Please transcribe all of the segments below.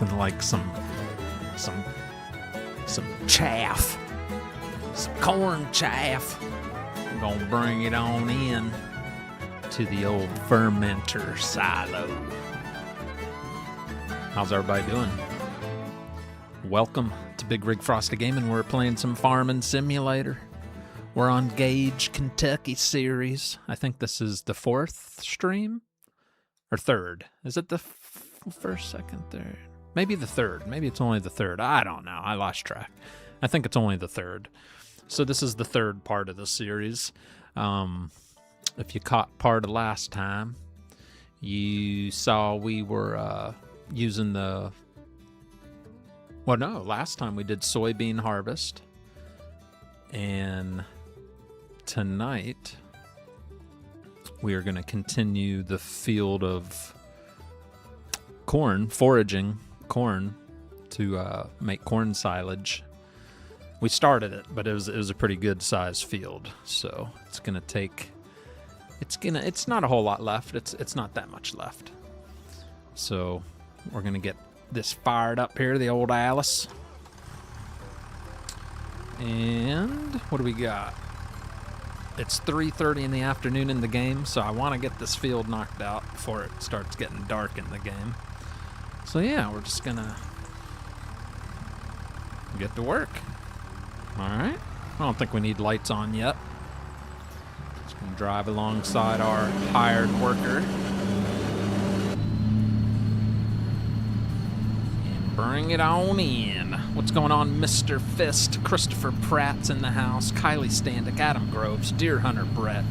something like some chaff, some corn chaff. I'm gonna bring it on in to the old fermenter silo. How's everybody doing? Welcome to Bigrigfrosty Gaming. We're playing some Farming Simulator. We're on Gage, Kentucky series. I think this is the 4th stream? Or 3rd? Is it the first, second, third? Maybe the 3rd. Maybe it's only the 3rd. I don't know. I lost track. I think it's only the 3rd. So this is the 3rd part of the series. If you caught part of last time, you saw we were using the... Well, no, last time we did soybean harvest. And tonight we are going to continue the field of corn, foraging corn to make corn silage. We started it, but it was a pretty good sized field, so it's going to take it's not a whole lot left. It's not that much left. So we're going to get this fired up here, the old Aorus. And what do we got? It's 3:30 in the afternoon in the game, so I want to get this field knocked out before it starts getting dark in the game. So yeah, we're just gonna get to work. All right. I don't think we need lights on yet. Just gonna drive alongside our hired worker. Bring it on in. What's going on, Mr. Fist? Christopher Pratt's in the house. Kylie Standick, Adam Groves, Deer Hunter Brett,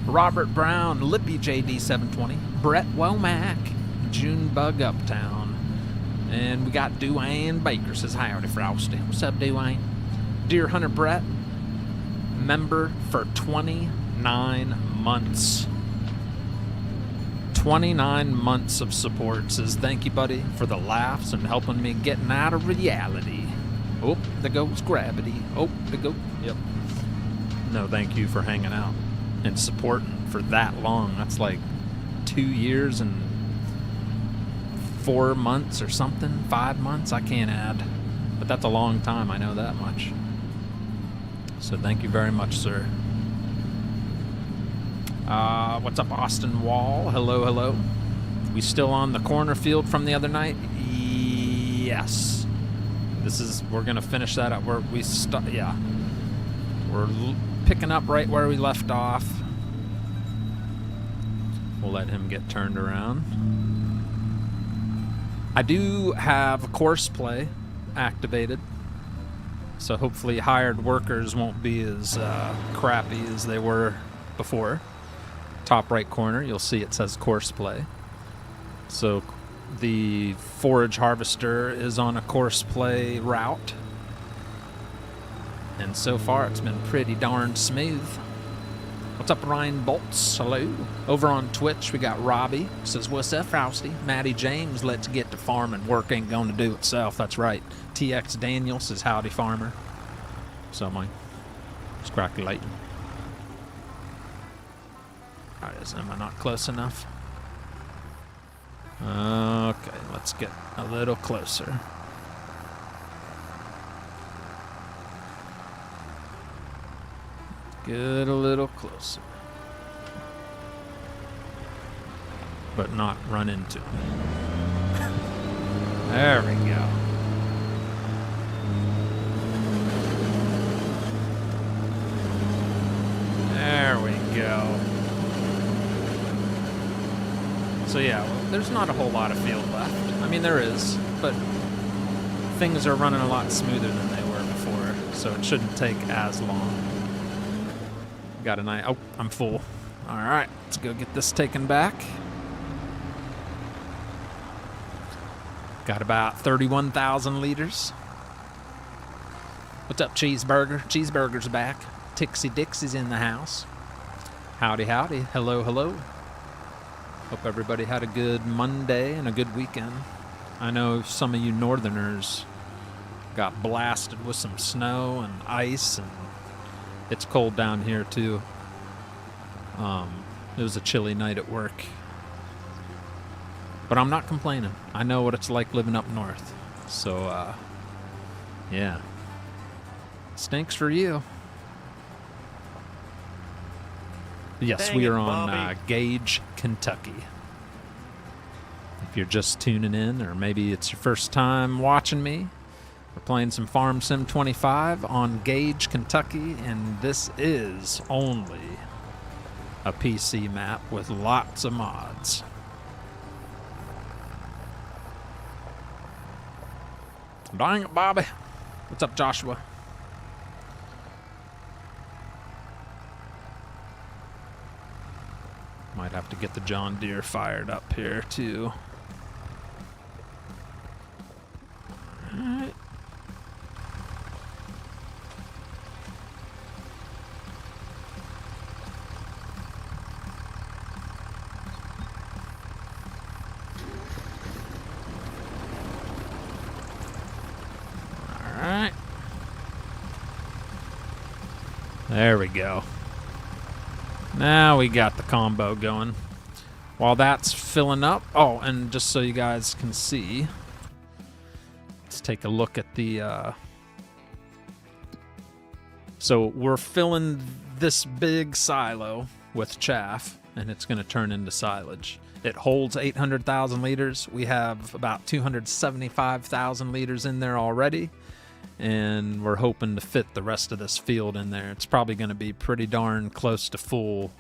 Robert Brown, Lippy JD720, Brett Womack, June Bug Uptown, and we got Duane Baker says, howdy, Frosty. What's up, Duane? Deer Hunter Brett, member for 29 months. 29 months of support. Says, thank you, buddy, for the laughs and helping me getting out of reality. Oh, there goes gravity. Oh, there goes. Yep. No, thank you for hanging out and supporting for that long. That's like 2 years and 4 months or something. 5 months. I can't add. But that's a long time. I know that much. So thank you very much, sir. What's up, Austin Wall? Hello, hello. We still on the corner field from the other night? Yes. We're gonna finish that up where we yeah. We're picking up right where we left off. We'll let him get turned around. I do have Courseplay activated, so hopefully hired workers won't be as crappy as they were before. Top right corner, you'll see it says Courseplay. So the forage harvester is on a Courseplay route. And so far it's been pretty darn smooth. What's up, Ryan Bolts? Hello. Over on Twitch, we got Robbie. Says, what's up, Frosty? Maddie James, let's get to farming. Work ain't going to do itself. That's right. TX Daniel says, howdy, farmer. So am I. Just calculating. Am I not close enough? Okay, let's get a little closer. Get a little closer. But not run into me. There we go. There we go. So yeah, well, there's not a whole lot of field left. I mean, there is, but things are running a lot smoother than they were before, so it shouldn't take as long. Got an eye. Oh, I'm full. All right, let's go get this taken back. Got about 31,000 liters. What's up, Cheeseburger? Cheeseburger's back. Tixie Dixie's in the house. Howdy, howdy. Hello, hello. Hope everybody had a good Monday and a good weekend. I know some of you northerners got blasted with some snow and ice, and it's cold down here too. It was a chilly night at work. But I'm not complaining. I know what it's like living up north. So, yeah. Stinks for you. Yes, we are on Gage, Kentucky. If you're just tuning in, or maybe it's your first time watching me, we're playing some Farm Sim 25 on Gage, Kentucky, and this is only a PC map with lots of mods. Dang it, Bobby. What's up, Joshua? Might have to get the John Deere fired up here, too. Alright. Alright. There we go. Now we got the combo going. While that's filling up, oh, and just so you guys can see, let's take a look at the, so we're filling this big silo with chaff, and it's going to turn into silage. It holds 800,000 liters. We have about 275,000 liters in there already, and we're hoping to fit the rest of this field in there. It's probably going to be pretty darn close to full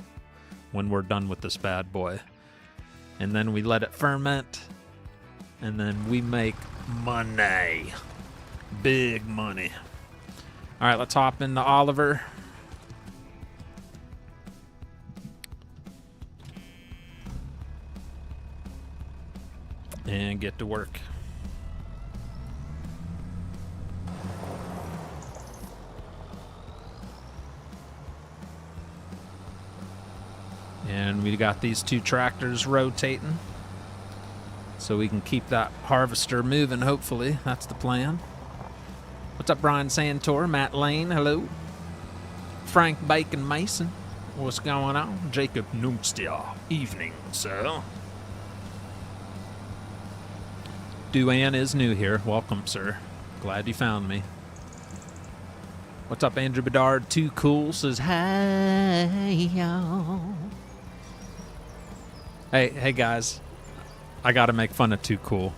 when we're done with this bad boy. And then we let it ferment, and then we make money. Big money. All right, let's hop into Oliver. And get to work. And we got these two tractors rotating so we can keep that harvester moving, hopefully. That's the plan. What's up, Brian Santor? Matt Lane, hello. Frank Bacon Mason, what's going on? Jacob Numstia, evening, sir. Duan is new here. Welcome, sir. Glad you found me. What's up, Andrew Bedard? Too Cool says, hey, yo. Hey guys, I gotta make fun of Too Cool.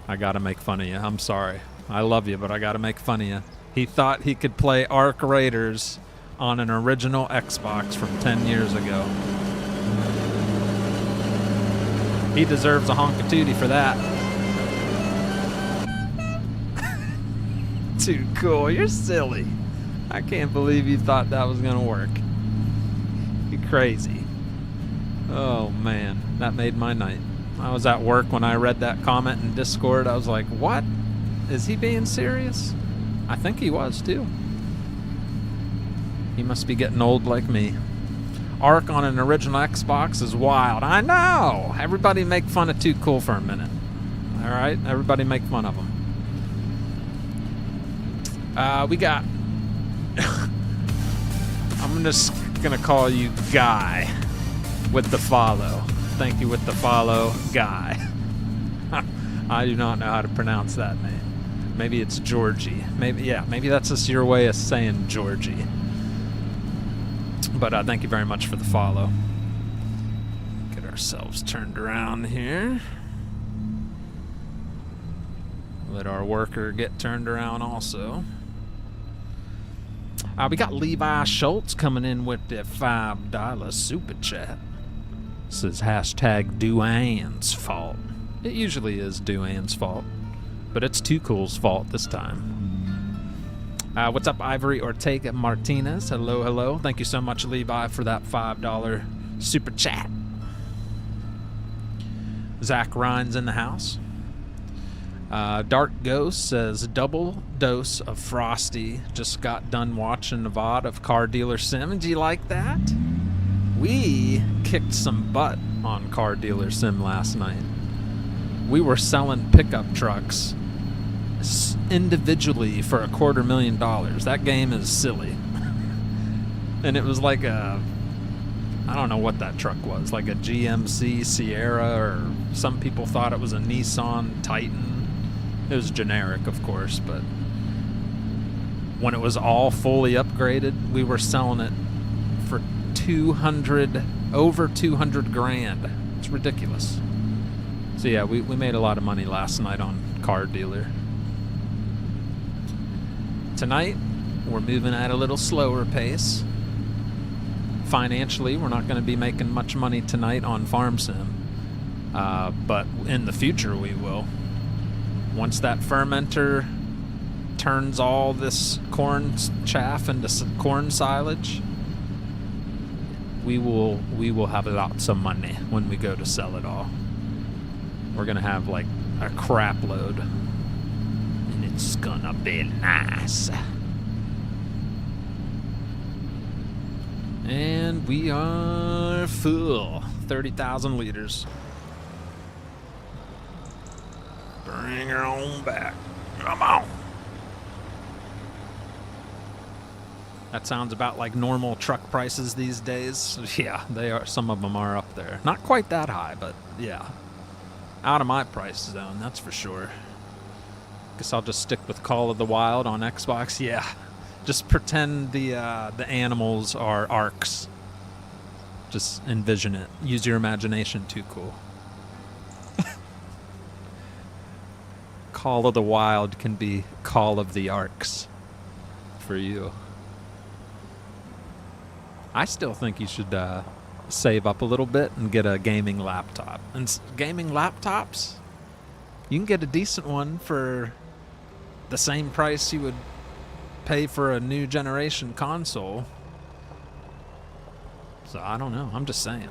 I gotta make fun of you. I'm sorry. I love you, but I gotta make fun of you. He thought he could play Ark Raiders on an original Xbox from 10 years ago. He deserves a honk-a-tootie for that. Too Cool, you're silly. I can't believe you thought that was gonna work. You're crazy. Oh man, that made my night. I was at work when I read that comment in Discord. I was like, what? Is he being serious? I think he was too. He must be getting old like me. Ark on an original Xbox is wild. I know! Everybody make fun of Too Cool for a minute. Alright? Everybody make fun of him. We got... I'm just gonna call you Guy. With the follow. Thank you with the follow, Guy. I do not know how to pronounce that name. Maybe it's Georgie. Maybe that's just your way of saying Georgie. But thank you very much for the follow. Get ourselves turned around here. Let our worker get turned around also. We got Levi Schultz coming in with the $5 super chat. Says hashtag Duan's fault. It usually is Duan's fault, but it's Too Cool's fault this time. What's up, Ivory Ortega Martinez? Hello, hello. Thank you so much, Levi, for that $5 super chat. Zach Ryan's in the house. Dark Ghost says, double dose of Frosty. Just got done watching the VOD of Car Dealer Sim. Do you like that? We kicked some butt on Car Dealer Sim last night. We were selling pickup trucks individually for $250,000. That game is silly. And it was like a I don't know what that truck was, like a GMC Sierra, or some people thought it was a Nissan Titan. It was generic, of course, but when it was all fully upgraded, we were selling it for over 200 grand. It's ridiculous. So yeah, we made a lot of money last night on Car Dealer. Tonight, we're moving at a little slower pace. Financially, we're not going to be making much money tonight on Farm Sim, but in the future we will. Once that fermenter turns all this corn chaff into corn silage, we will have lots of money when we go to sell it all. We're gonna have like a crap load, and it's gonna be nice. And we are full. 30,000 liters. Bring her on back. Come on. That sounds about like normal truck prices these days. Yeah, they are. Some of them are up there. Not quite that high, but yeah. Out of my price zone, that's for sure. Guess I'll just stick with Call of the Wild on Xbox. Yeah. Just pretend the animals are arcs. Just envision it. Use your imagination. Too cool. Call of the Wild can be Call of the Arcs for you. I still think you should save up a little bit and get a gaming laptop. And gaming laptops, you can get a decent one for the same price you would pay for a new generation console. So I don't know, I'm just saying.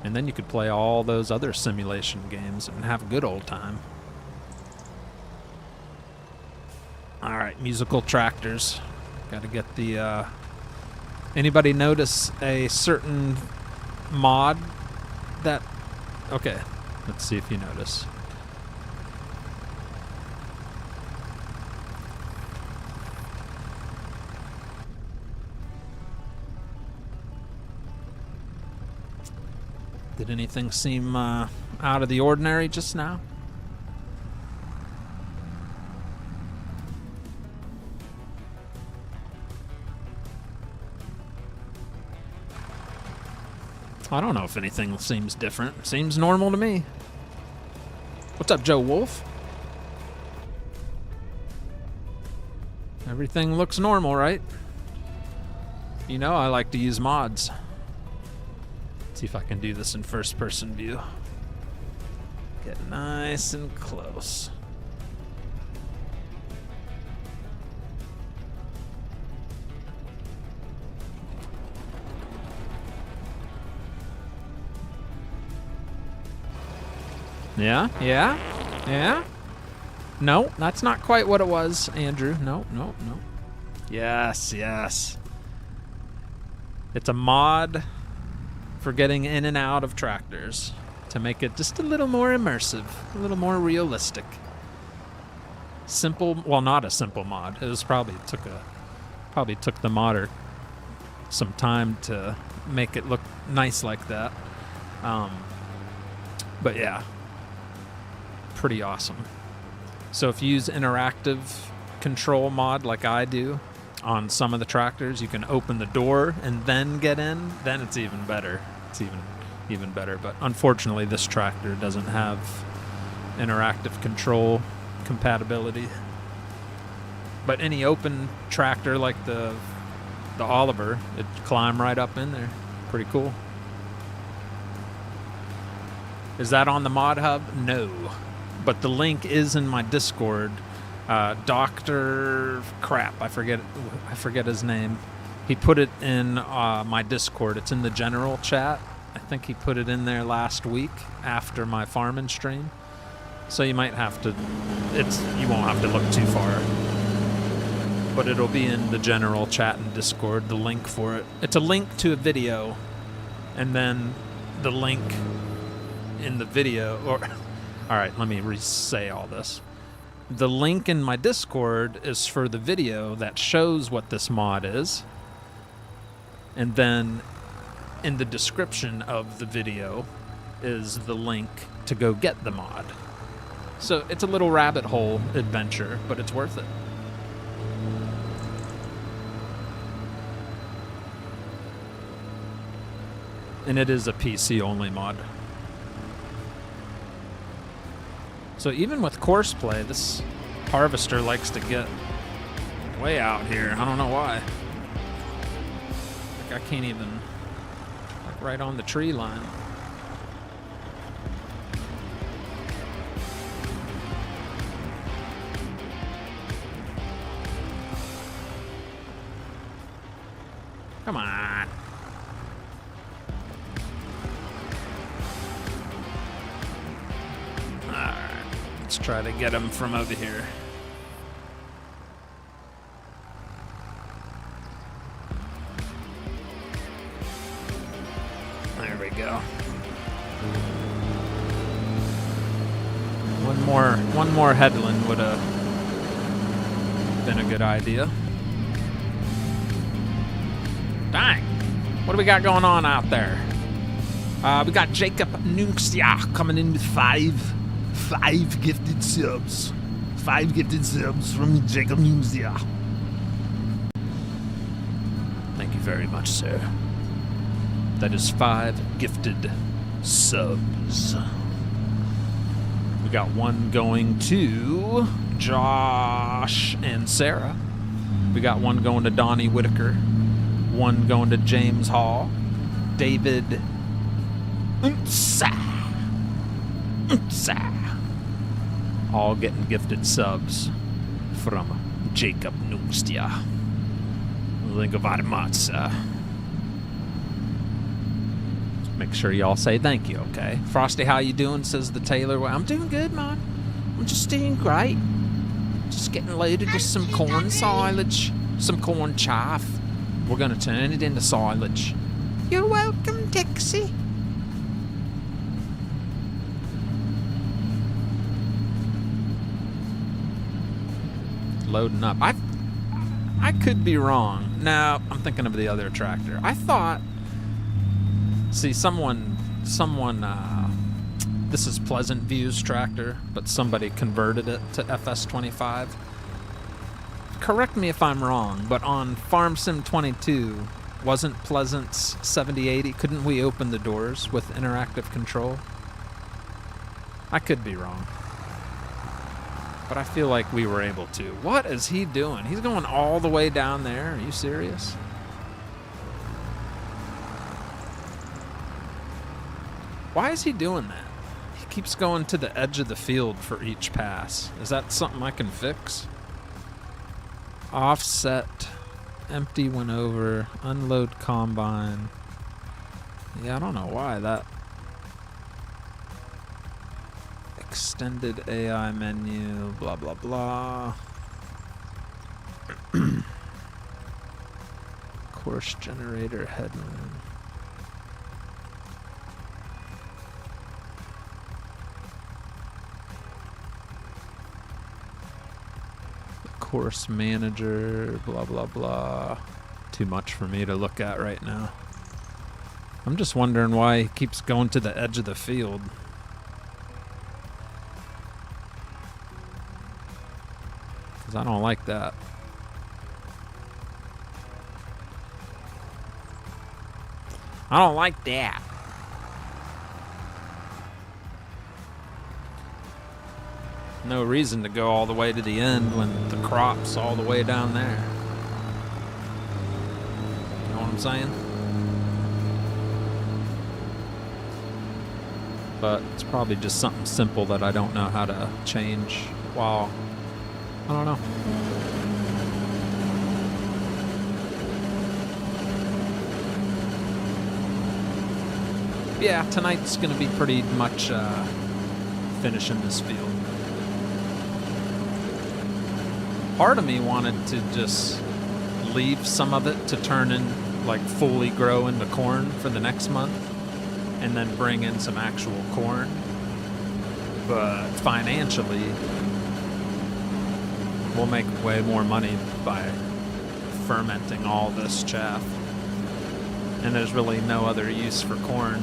And then you could play all those other simulation games and have a good old time. Alright, musical tractors. Gotta get the anybody notice a certain mod that... Okay, let's see if you notice. Did anything seem out of the ordinary just now? I don't know if anything seems different. Seems normal to me. What's up, Joe Wolf? Everything looks normal, right? You know I like to use mods. See if I can do this in first-person view. Get nice and close. Yeah, yeah, yeah. No, that's not quite what it was, Andrew. No, no, no. Yes, yes. It's a mod for getting in and out of tractors to make it just a little more immersive, a little more realistic. Simple, well, not a simple mod. It was probably took the modder some time to make it look nice like that. But yeah, pretty awesome. So if you use interactive control mod like I do on some of the tractors, you can open the door and then get in. Then it's even better. It's even better. But unfortunately, this tractor doesn't have interactive control compatibility. But any open tractor like the Oliver, it'd climb right up in there. Pretty cool. Is that on the Mod Hub? No. But the link is in my Discord. Dr. Crap, I forget his name. He put it in my Discord. It's in the general chat. I think he put it in there last week after my farming stream. So you might have to, you won't have to look too far. But it'll be in the general chat and Discord, the link for it. It's a link to a video, and then the link in the video, or, all right, let me re-say all this. The link in my Discord is for the video that shows what this mod is. And then in the description of the video is the link to go get the mod. So it's a little rabbit hole adventure, but it's worth it. And it is a PC only mod. So even with Courseplay, this Harvestore likes to get way out here. I don't know why. Like I can't even, like right on the tree line. Come on. Alright, let's try to get him from over here. There we go. One more headland would have been a good idea. Dang. What do we got going on out there? We got Jacob Nunxia coming in with five gifted subs. 5 gifted subs from Jacob Nunxia. Thank you very much, sir. That is 5 gifted subs. We got one going to Josh and Sarah. We got one going to Donnie Whitaker. One going to James Hall, David all getting gifted subs from Jacob Nungstia. Thank you very much, sir. Make sure y'all say thank you, okay? Frosty, how you doing? Says the tailor. Well, I'm doing good, man. I'm just doing great. Just getting loaded with some corn silage, some corn chaff. We're going to turn it into silage. You're welcome, Dixie. Loading up. I could be wrong. No, I'm thinking of the other tractor. I thought... See, someone... this is Pleasant View's tractor, but somebody converted it to FS25. Correct me if I'm wrong, but on Farm Sim 22, wasn't Pleasant's 7080? Couldn't we open the doors with interactive control? I could be wrong. But I feel like we were able to. What is he doing? He's going all the way down there. Are you serious? Why is he doing that? He keeps going to the edge of the field for each pass. Is that something I can fix? Offset, empty when over, unload combine. Yeah, I don't know why that. Extended AI menu, blah, blah, blah. Course generator headland. Course manager, blah, blah, blah. Too much for me to look at right now. I'm just wondering why he keeps going to the edge of the field. Because I don't like that. I don't like that. No reason to go all the way to the end when the crop's all the way down there. You know what I'm saying? But it's probably just something simple that I don't know how to change while... I don't know. Yeah, tonight's going to be pretty much finishing this field. Part of me wanted to just leave some of it to turn in, like fully grow into corn for the next month, and then bring in some actual corn. But financially, we'll make way more money by fermenting all this chaff. And there's really no other use for corn.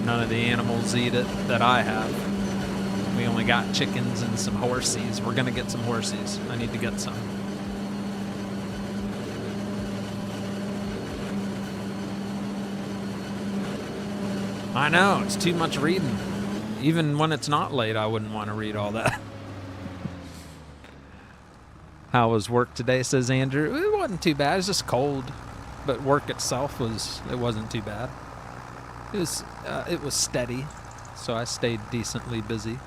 None of the animals eat it that I have. We only got chickens and some horsies. We're gonna get some horsies. I need to get some. I know, it's too much reading. Even when it's not late, I wouldn't want to read all that. How was work today, says Andrew? It wasn't too bad, it was just cold. But work itself wasn't too bad. It was steady, so I stayed decently busy.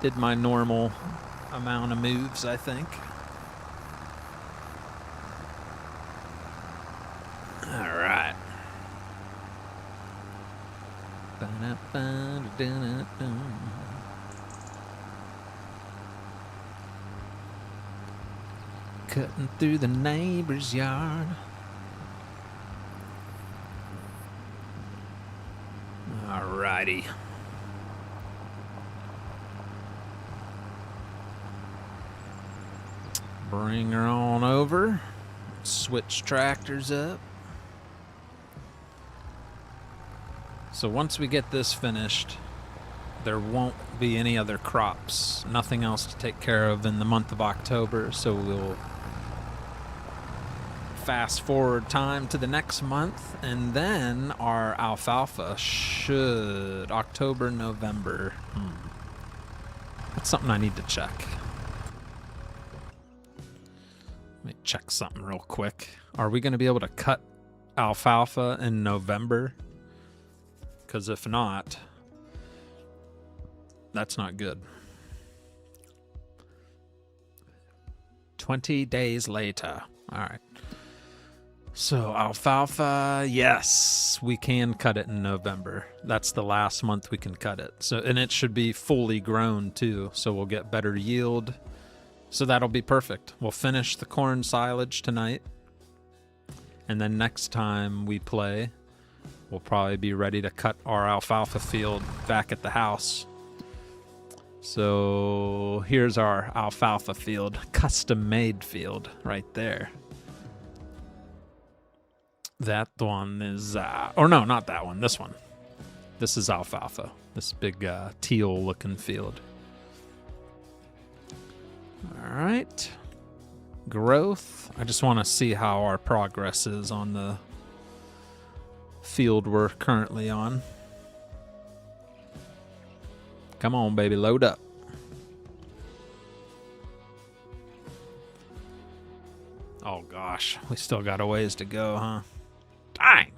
Did my normal amount of moves, I think. All right. Cutting through the neighbor's yard. Alrighty. Bring her on over. Switch tractors up. So once we get this finished, there won't be any other crops. Nothing else to take care of in the month of October, so we'll fast forward time to the next month, and then our alfalfa should October, November. That's something I need to check. Let me check something real quick. Are we going to be able to cut alfalfa in November? Because if not, that's not good. 20 days later. All right. So alfalfa, yes, we can cut it in November. That's the last month we can cut it. So, and it should be fully grown too, so we'll get better yield. So that'll be perfect. We'll finish the corn silage tonight. And then next time we play, we'll probably be ready to cut our alfalfa field back at the house. So here's our alfalfa field, custom-made field right there. That one is, or no, not that one, this one. This is alfalfa, this big teal-looking field. All right, growth. I just want to see how our progress is on the field we're currently on. Come on, baby, load up. Oh gosh, we still got a ways to go, huh? Dang!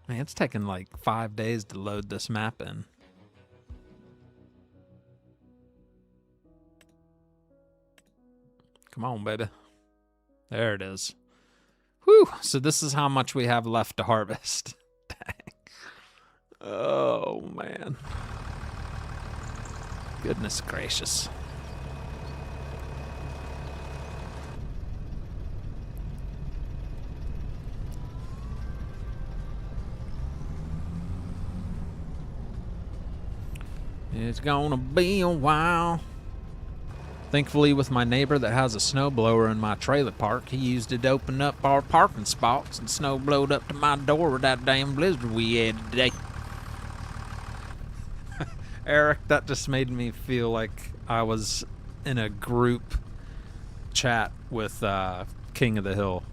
Man, it's taking like 5 days to load this map in. Come on, baby. There it is. Whew! So this is how much we have left to harvest. Dang. Oh, man. Goodness gracious. It's gonna be a while. Thankfully, with my neighbor that has a snowblower in my trailer park, he used it to open up our parking spots and snow blowed up to my door with that damn blizzard we had today. Eric, that just made me feel like I was in a group chat with King of the Hill.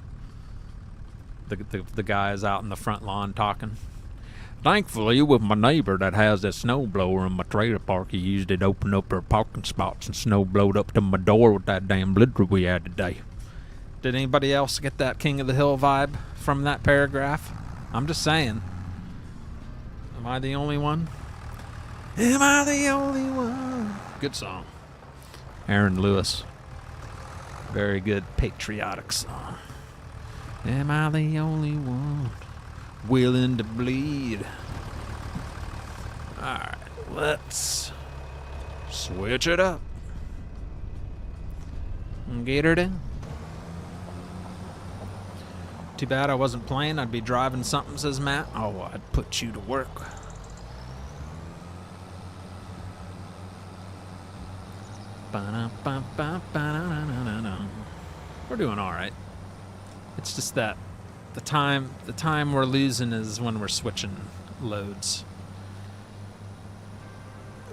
The guys out in the front lawn talking. Thankfully, with my neighbor that has that snowblower in my trailer park, he used it to open up our parking spots and snow blowed up to my door with that damn blizzard we had today. Did anybody else get that King of the Hill vibe from that paragraph? I'm just saying. Am I the only one? Am I the only one? Good song. Aaron Lewis. Very good patriotic song. Am I the only one willing to bleed? Alright, let's switch it up and get her down. Too bad I wasn't playing. I'd be driving something, says Matt. Oh, I'd put you to work. We're doing all right. It's just that the time we're losing is when we're switching loads.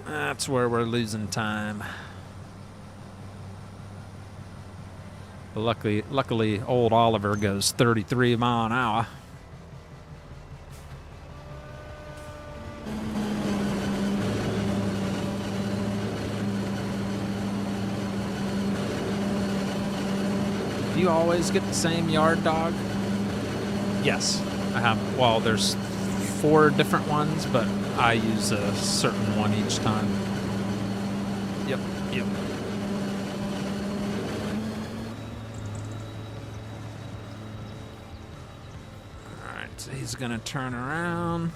That's where we're losing time. But luckily, old Oliver goes 33 mile an hour. Do you always get the same yard dog? Yes, I have. Well, there's 4 different ones, but I use a certain one each time. Yep. Alright, so he's gonna turn around.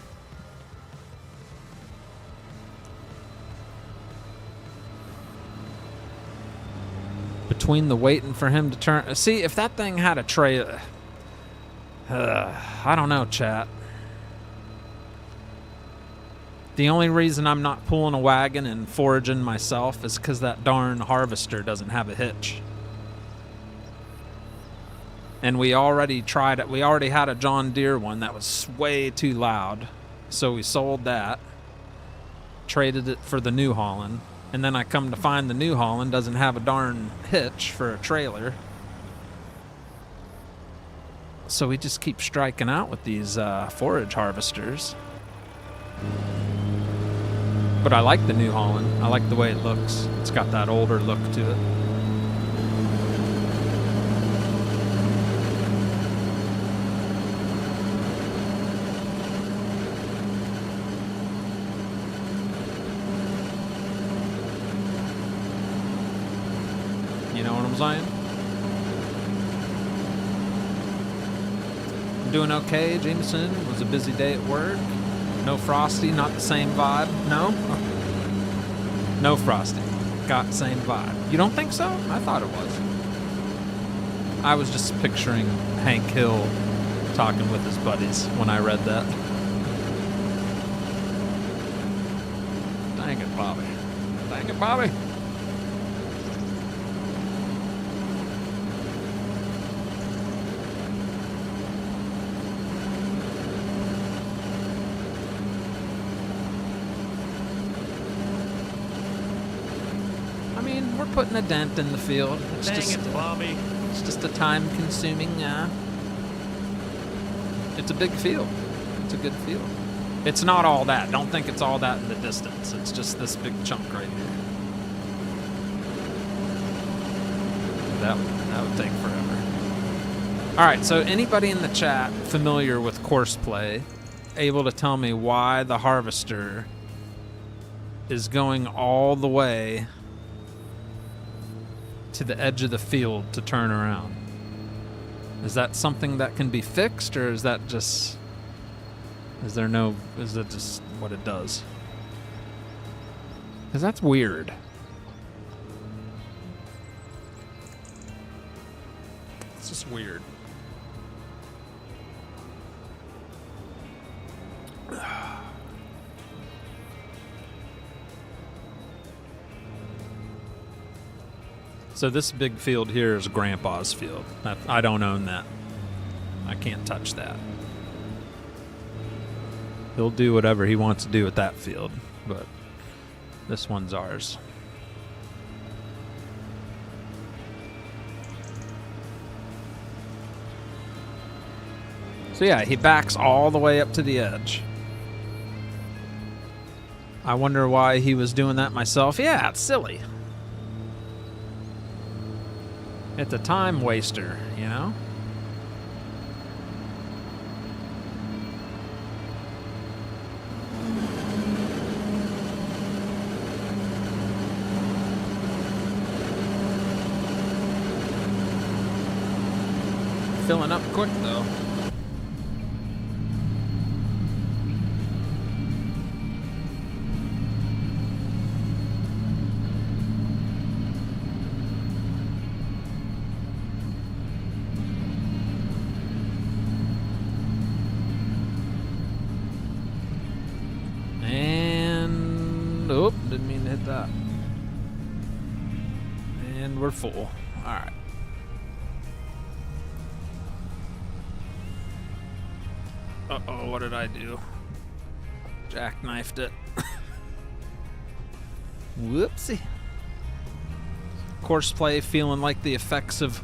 Between the waiting for him to turn... See, if that thing had a trailer... I don't know, chat. The only reason I'm not pulling a wagon and foraging myself is because that darn Harvestore doesn't have a hitch. And we already tried it. We already had a John Deere one that was way too loud. So we sold that. Traded it for the New Holland. And then I come to find the New Holland doesn't have a darn hitch for a trailer. So we just keep striking out with these forage harvesters. But I like the New Holland. I like the way it looks. It's got that older look to it. You know what I'm saying? I'm doing okay, Jameson. It was a busy day at work. No Frosty, not the same vibe. No? No Frosty. Got the same vibe. You don't think so? I thought it was. I was just picturing Hank Hill talking with his buddies when I read that. Dang it, Bobby. Dang it, Bobby. Putting a dent in the field. It's Dang just, it, Bobby. It's just a time-consuming. It's a big field. It's a good field. It's not all that. Don't think it's all that in the distance. It's just this big chunk right here. That would take forever. All right. So anybody in the chat familiar with Courseplay, able to tell me why the Harvestore is going all the way to the edge of the field to turn around? Is that something that can be fixed, or is that just... is that just what it does? Because that's weird. It's just weird. So this big field here is Grandpa's field. I don't own that. I can't touch that. He'll do whatever he wants to do with that field, but this one's ours. So yeah, he backs all the way up to the edge. I wonder why he was doing that myself. Yeah, it's silly. It's a time waster, you know? Filling up quick, though. Didn't mean to hit that. And we're full. All right. Uh-oh, what did I do? Jackknifed it. Whoopsie. Courseplay feeling like the effects of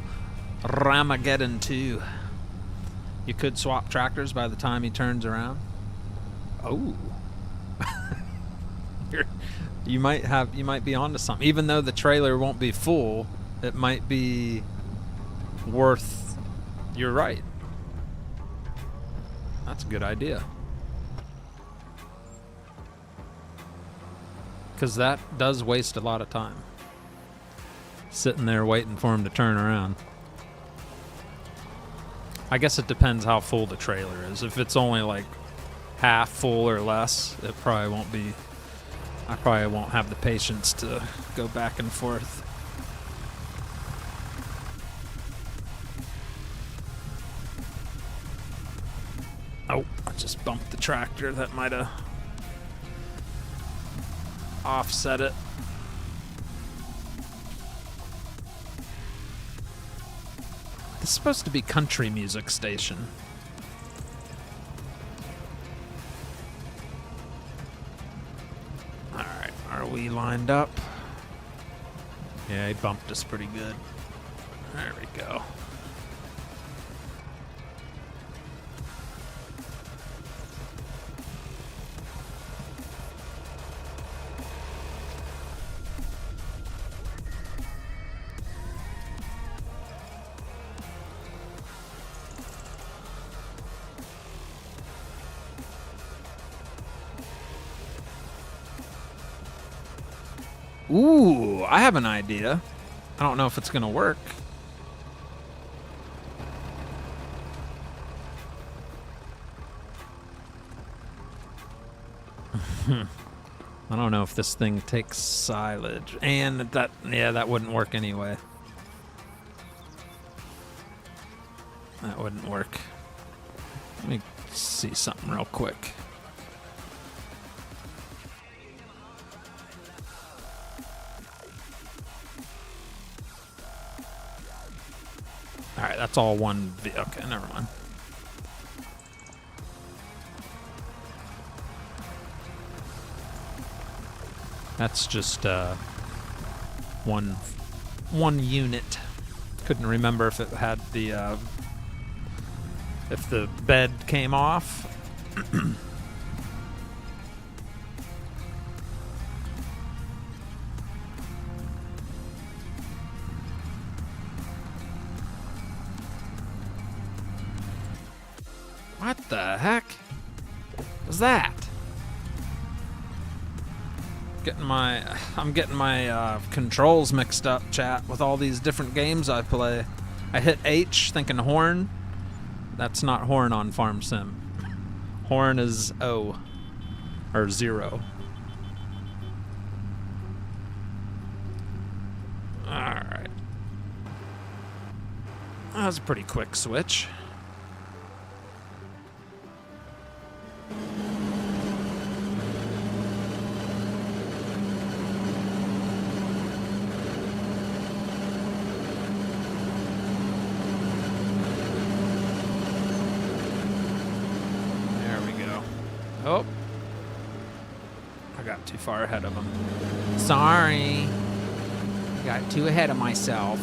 Ramageddon 2. You could swap tractors by the time he turns around. Oh. You might be onto something. Even though the trailer won't be full, it might be worth. You're right. That's a good idea. Because that does waste a lot of time. Sitting there waiting for him to turn around. I guess it depends how full the trailer is. If it's only like half full or less, it probably won't be. I probably won't have the patience to go back and forth. Oh, I just bumped the tractor. That might have offset it. This is supposed to be country music station. Alright, are we lined up? Yeah, he bumped us pretty good. There we go. Ooh, I have an idea. I don't know if it's going to work. I don't know if this thing takes silage. And that wouldn't work anyway. That wouldn't work. Let me see something real quick. Alright, that's all one. Okay, never mind. That's just one unit. Couldn't remember if it had the if the bed came off. What the heck was that? I'm getting my controls mixed up, chat, with all these different games I play. I hit H thinking horn. That's not horn on Farm Sim. Horn is O or 0. All right. That was a pretty quick switch. Oh, I got too far ahead of him. Sorry. I got too ahead of myself.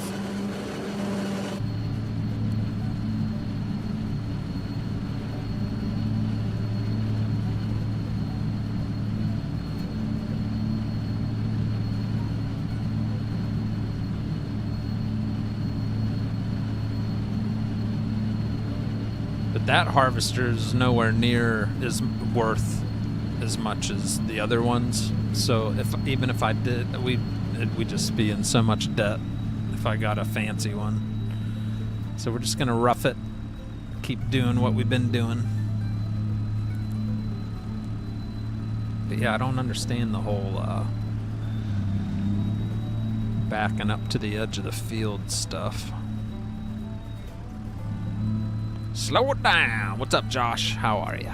But that harvester is nowhere near as worth as much as the other ones. So even if I did, we'd just be in so much debt if I got a fancy one. So we're just gonna rough it, keep doing what we've been doing. But yeah, I don't understand the whole backing up to the edge of the field stuff. Slow it down. What's up, Josh? How are ya?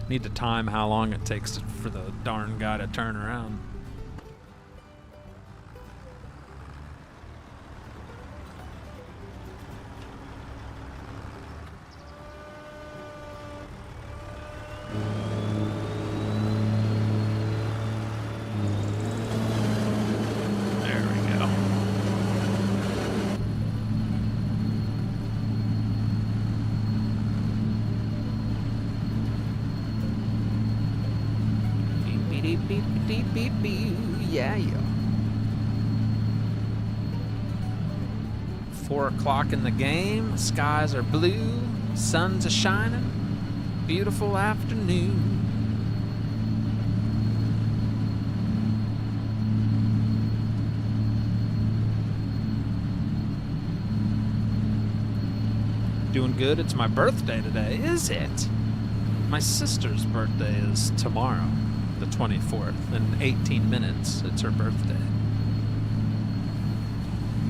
Need to time how long it takes for the darn guy to turn around. Yeah. 4 o'clock in the game. Skies are blue. Sun's a shining. Beautiful afternoon. Doing good. It's my birthday today, is it? My sister's birthday is tomorrow, the 24th. In 18 minutes, it's her birthday.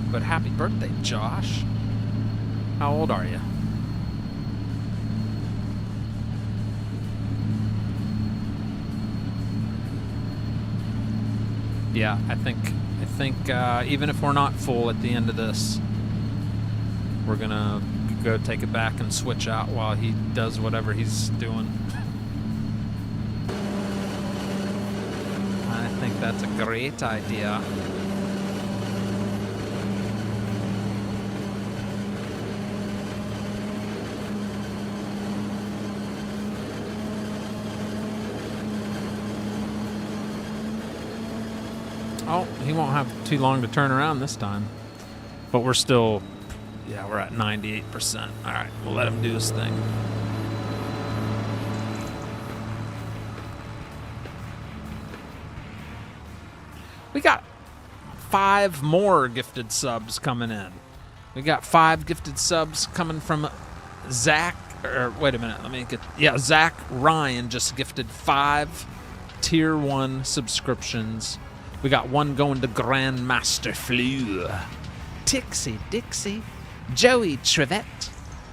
But happy birthday, Josh. How old are you? Yeah, I think even if we're not full at the end of this, we're gonna go take it back and switch out while he does whatever he's doing. I think that's a great idea. Oh, he won't have too long to turn around this time. But we're still, yeah, we're at 98%. All right, we'll let him do his thing. We got 5 more gifted subs coming in. We got 5 gifted subs coming from Zach, or wait a minute, let me get, yeah, Zach Ryan just gifted 5 tier 1 subscriptions. We got 1 going to Grandmaster Flu, Tixie Dixie, Joey Trevette,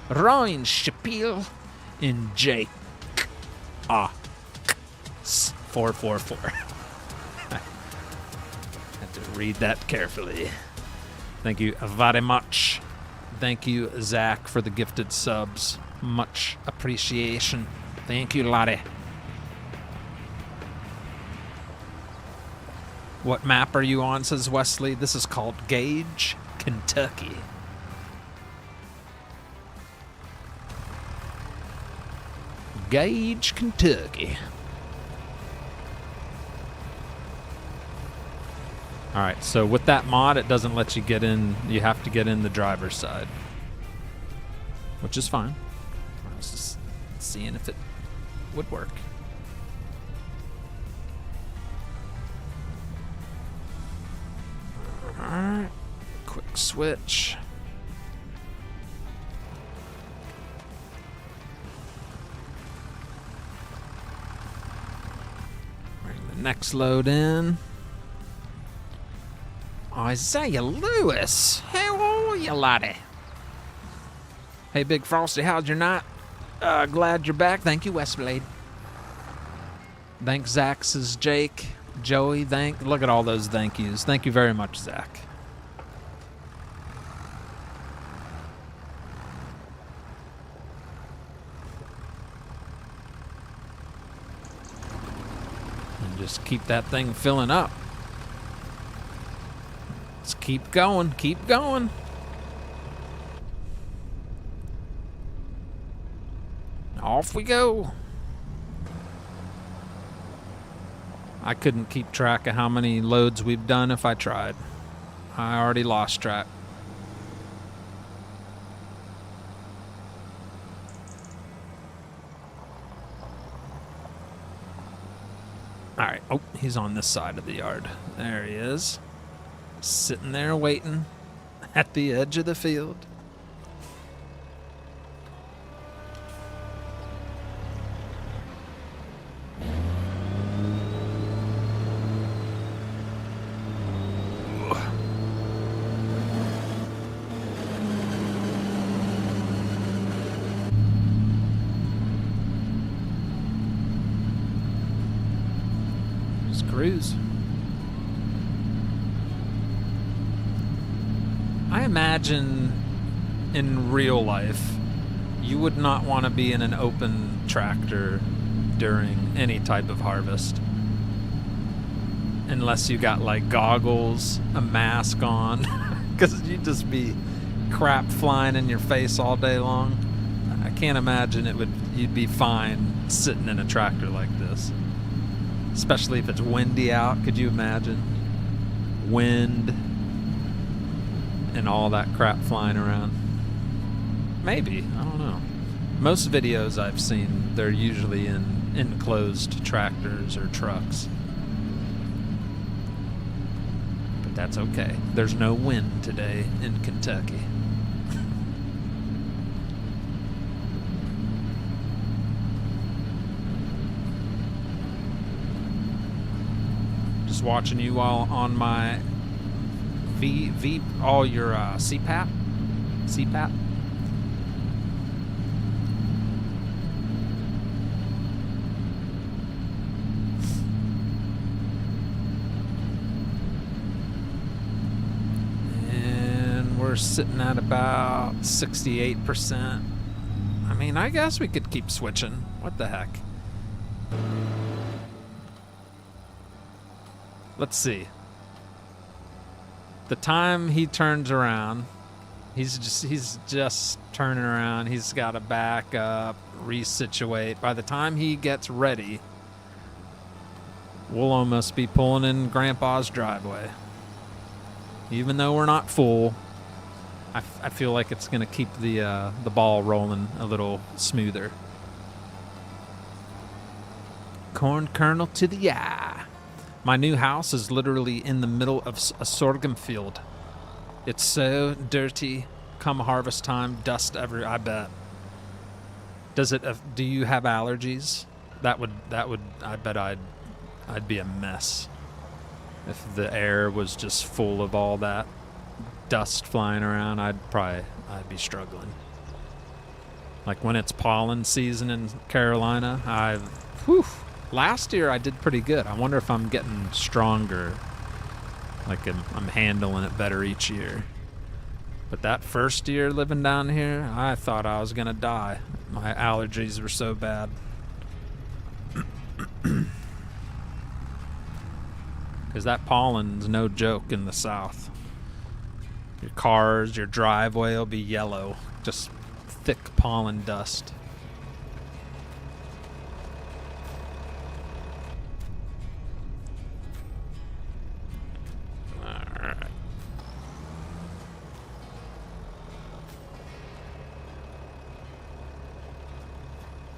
Ryan Shapil, and Jake 444. I had to read that carefully. Thank you very much. Thank you, Zach, for the gifted subs. Much appreciation. Thank you, laddie. What map are you on, says Wesley. This is called Gage, Kentucky. Gage, Kentucky. All right, so with that mod, it doesn't let you get in. You have to get in the driver's side, which is fine. I was just seeing if it would work. Alright, quick switch. Bring the next load in. Isaiah Lewis, how are you, laddie? Hey, Bigrigfrosty, how's your night? Glad you're back. Thank you, Westblade. Thanks, Zach, says Jake. Joey, look at all those thank yous. Thank you very much, Zach. And just keep that thing filling up. Let's keep going, keep going. Off we go. I couldn't keep track of how many loads we've done if I tried. I already lost track. All right. Oh, he's on this side of the yard. There he is. Sitting there waiting at the edge of the field. cruise. I imagine in real life, you would not want to be in an open tractor during any type of harvest. Unless you got like goggles, a mask on, because you'd just be crap flying in your face all day long. I can't imagine you'd be fine sitting in a tractor like this. Especially if it's windy out, could you imagine? Wind and all that crap flying around. Maybe, I don't know. Most videos I've seen, they're usually in enclosed tractors or trucks. But that's okay. There's no wind today in Kentucky. Just watching you all on my all your CPAP. And we're sitting at about 68%. I mean, I guess we could keep switching. What the heck? Let's see. The time he turns around, he's just turning around. He's got to back up, resituate. By the time he gets ready, we'll almost be pulling in Grandpa's driveway. Even though we're not full, I feel like it's going to keep the ball rolling a little smoother. Corn kernel to the eye. My new house is literally in the middle of a sorghum field. It's so dirty. Come harvest time, dust everywhere. I bet. Does it? Do you have allergies? That would. I bet I'd be a mess if the air was just full of all that dust flying around. I'd be struggling. Like when it's pollen season in Carolina, last year I did pretty good. I wonder if I'm getting stronger. Like I'm handling it better each year. But that first year living down here, I thought I was going to die. My allergies were so bad. Because that pollen's no joke in the South. Your cars, your driveway will be yellow. Just thick pollen dust.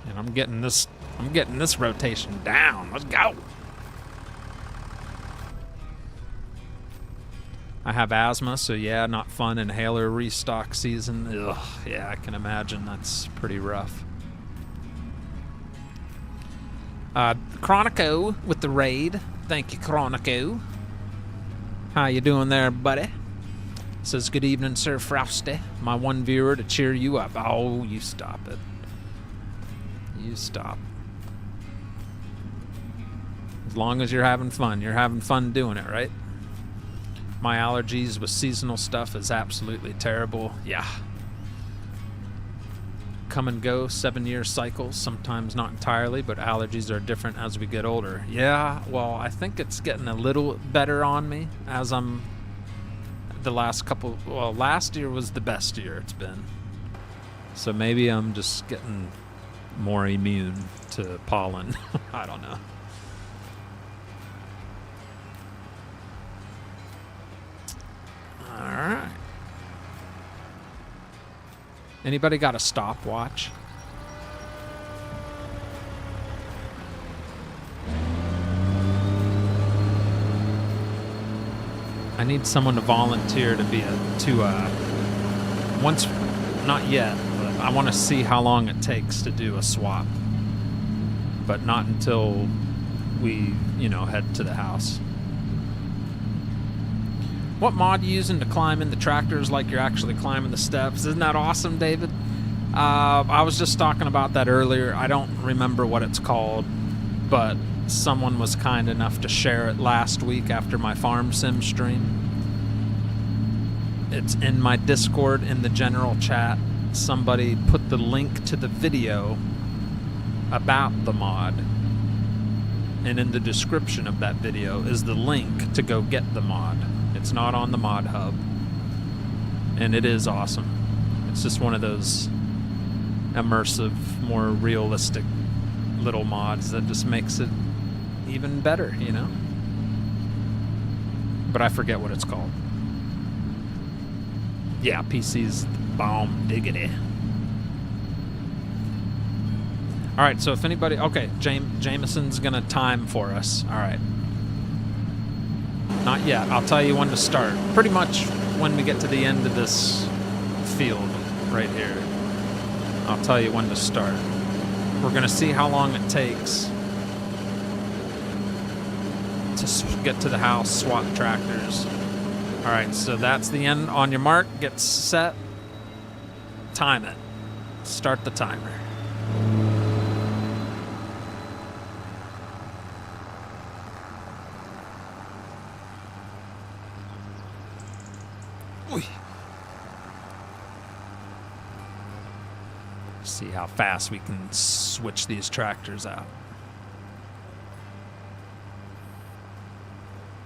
And I'm getting this rotation down. Let's go. I have asthma, so yeah, not fun. Inhaler restock season. Ugh, yeah, I can imagine that's pretty rough. Chronico with the raid. Thank you, Chronico. How you doing there, buddy? Says, good evening, Sir Frosty. My one viewer to cheer you up. Oh, you stop it. You stop. As long as you're having fun doing it, right? My allergies with seasonal stuff is absolutely terrible. Yeah. Come and go, 7-year cycles, sometimes not entirely, but allergies are different as we get older. Yeah, well, I think it's getting a little better on me as I'm last year was the best year it's been. So maybe I'm just getting more immune to pollen. I don't know. All right. Anybody got a stopwatch? I need someone to volunteer to be once, not yet, but I want to see how long it takes to do a swap. But not until we, head to the house. What mod are you using to climb in the tractors like you're actually climbing the steps? Isn't that awesome, David? I was just talking about that earlier. I don't remember what it's called, but someone was kind enough to share it last week after my farm sim stream. It's in my Discord in the general chat. Somebody put the link to the video about the mod, and in the description of that video is the link to go get the mod. It's not on the mod hub, and it is awesome. It's just one of those immersive, more realistic little mods that just makes it even better, you know? But I forget what it's called. Yeah, PC's bomb diggity. All right, so if anybody... Okay, Jameson's going to time for us. All right. Not yet. I'll tell you when to start. Pretty much when we get to the end of this field right here. I'll tell you when to start. We're going to see how long it takes to get to the house, swap tractors. All right, so that's the end. On your mark, get set, time it. Start the timer. Oy. See how fast we can switch these tractors out.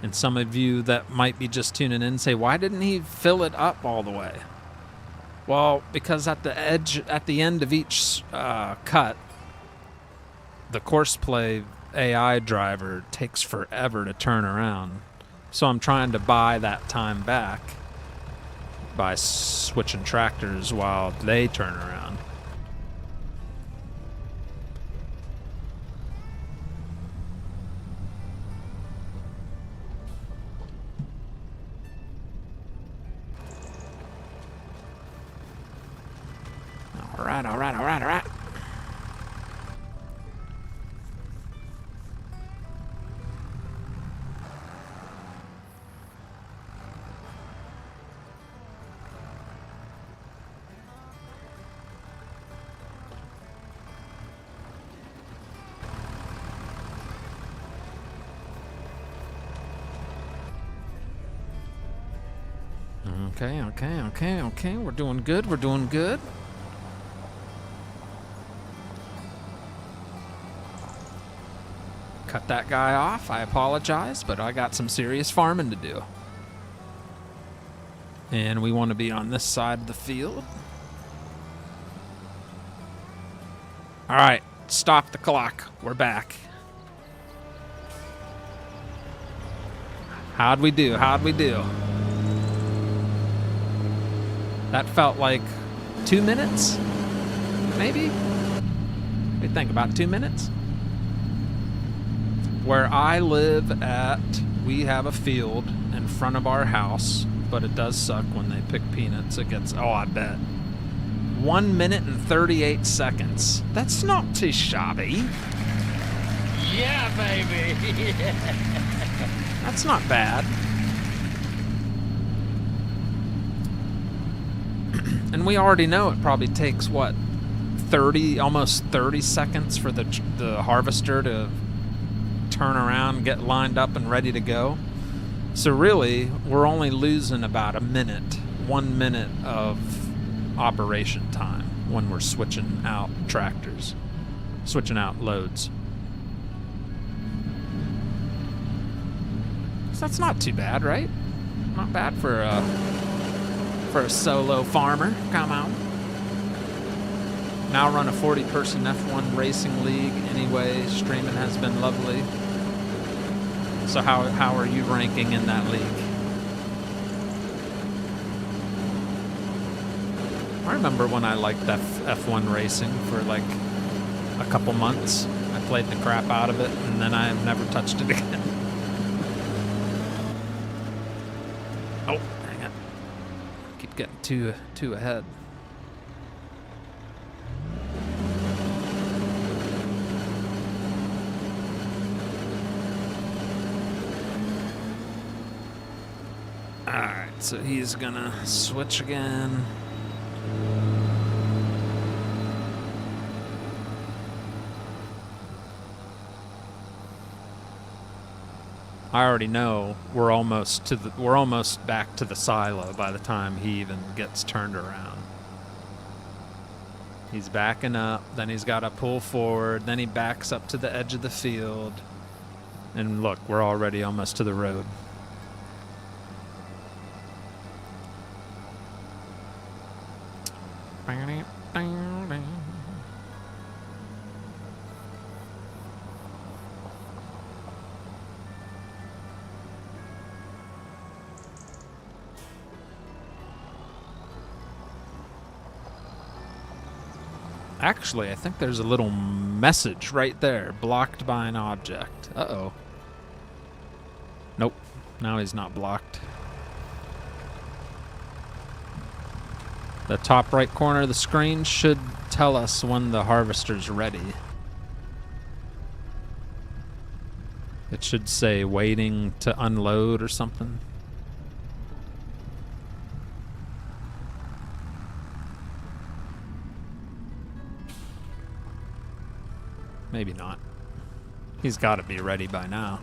And some of you that might be just tuning in say, why didn't he fill it up all the way? Well, because at the end of each cut, the Courseplay AI driver takes forever to turn around. So I'm trying to buy that time back by switching tractors while they turn around. All right. Okay. We're doing good. Cut that guy off. I apologize, but I got some serious farming to do. And we want to be on this side of the field. All right, stop the clock. We're back. How'd we do? That felt like 2 minutes, maybe? We think about 2 minutes. Where I live at, we have a field in front of our house, but it does suck when they pick peanuts. It gets, oh, I bet. 1 minute and 38 seconds. That's not too shabby. Yeah, baby. That's not bad. And we already know it probably takes, what, almost 30 seconds for the harvester to turn around, get lined up and ready to go. So really, we're only losing about 1 minute of operation time when we're switching out tractors, switching out loads. So that's not too bad, right? Not bad for a solo farmer. Come on. Now run a 40-person F1 racing league anyway. Streaming has been lovely. So how are you ranking in that league? I remember when I liked F1 racing for like a couple months. I played the crap out of it, and then I never touched it again. Oh, hang on. Keep getting too ahead. Alright, so he's gonna switch again. I already know we're almost back to the silo by the time he even gets turned around. He's backing up, then he's got to pull forward, then he backs up to the edge of the field. And look, we're already almost to the road. Actually, I think there's a little message right there, blocked by an object. Uh-oh. Nope, now he's not blocked. The top right corner of the screen should tell us when the harvester's ready. It should say waiting to unload or something. Maybe not. He's got to be ready by now.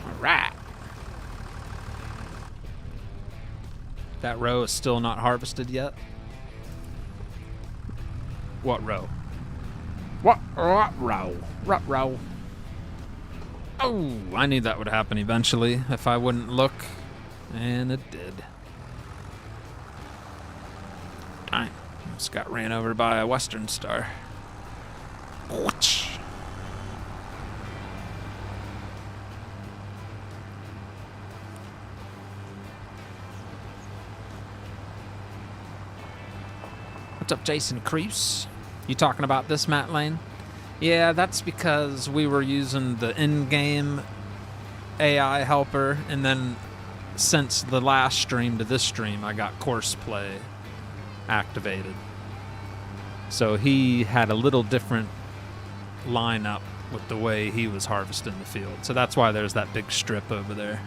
All right. That row is still not harvested yet. What row? What row? What row? Oh, I knew that would happen eventually if I wouldn't look. And it did. Dang. Just got ran over by a Western Star. What's up, Jason Crease? You talking about this Matt Lane? Yeah, that's because we were using the in-game AI helper, and then since the last stream to this stream, I got Courseplay activated. So he had a little different lineup with the way he was harvesting the field. So that's why there's that big strip over there.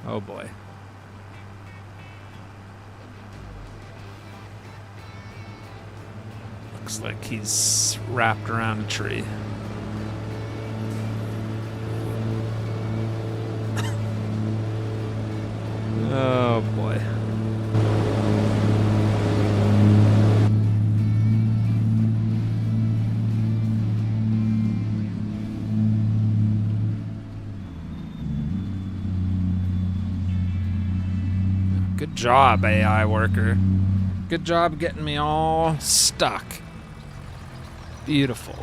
Oh boy. Looks like he's wrapped around a tree. Oh boy. Good job, AI worker. Good job getting me all stuck. Beautiful.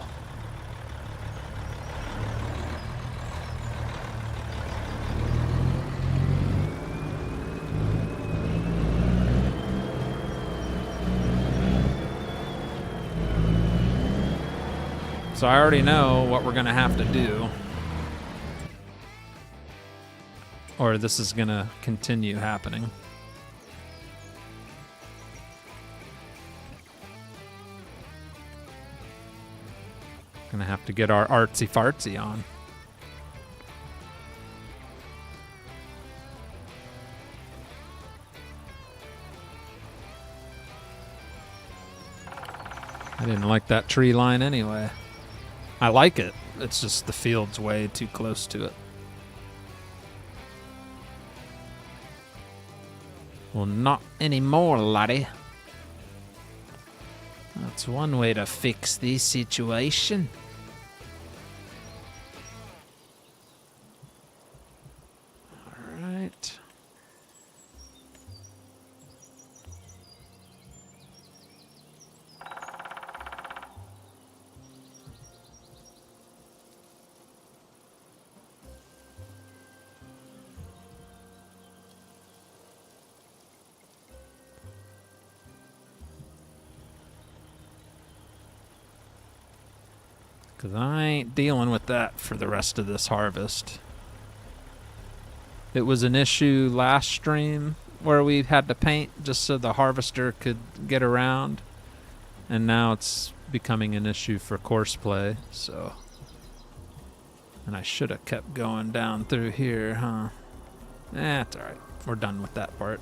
So I already know what we're gonna have to do. Or this is gonna continue happening. Gonna have to get our artsy fartsy on. I didn't like that tree line anyway. I like it. It's just the field's way too close to it. Well, not anymore, laddie. That's one way to fix this situation. All right. Because I ain't dealing with that for the rest of this harvest. It was an issue last stream where we had to paint just so the harvester could get around. And now it's becoming an issue for Courseplay, so... And I should have kept going down through here, huh? It's alright. We're done with that part.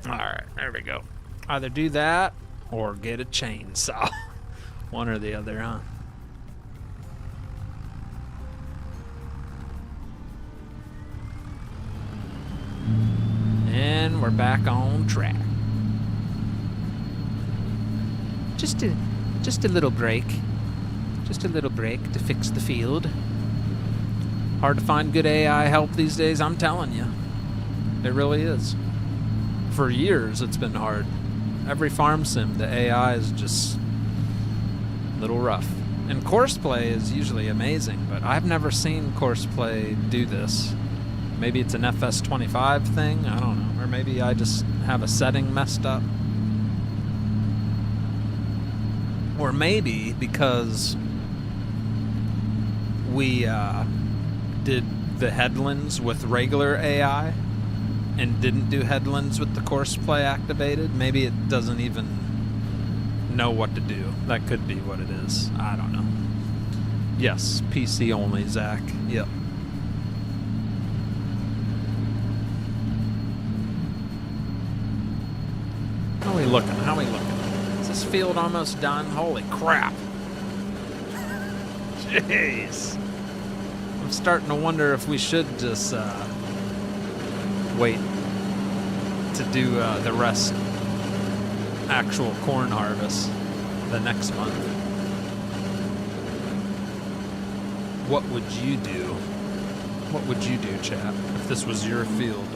Alright, there we go. Either do that or get a chainsaw. One or the other, huh? And we're back on track. Just a little break. Just a little break to fix the field. Hard to find good AI help these days, I'm telling you. It really is. For years, it's been hard. Every farm sim, the AI is just a little rough. And Courseplay is usually amazing, but I've never seen Courseplay do this. Maybe it's an FS25 thing, I don't know. Or maybe I just have a setting messed up. Or maybe because we did the headlands with regular AI and didn't do headlands with the Courseplay activated. Maybe it doesn't even know what to do. That could be what it is. I don't know. Yes, PC only, Zach. Yep. How we looking? How we looking? Is this field almost done? Holy crap. Jeez. I'm starting to wonder if we should just wait to do the rest actual corn harvest the next month. What would you do? What would you do, chat, if this was your field?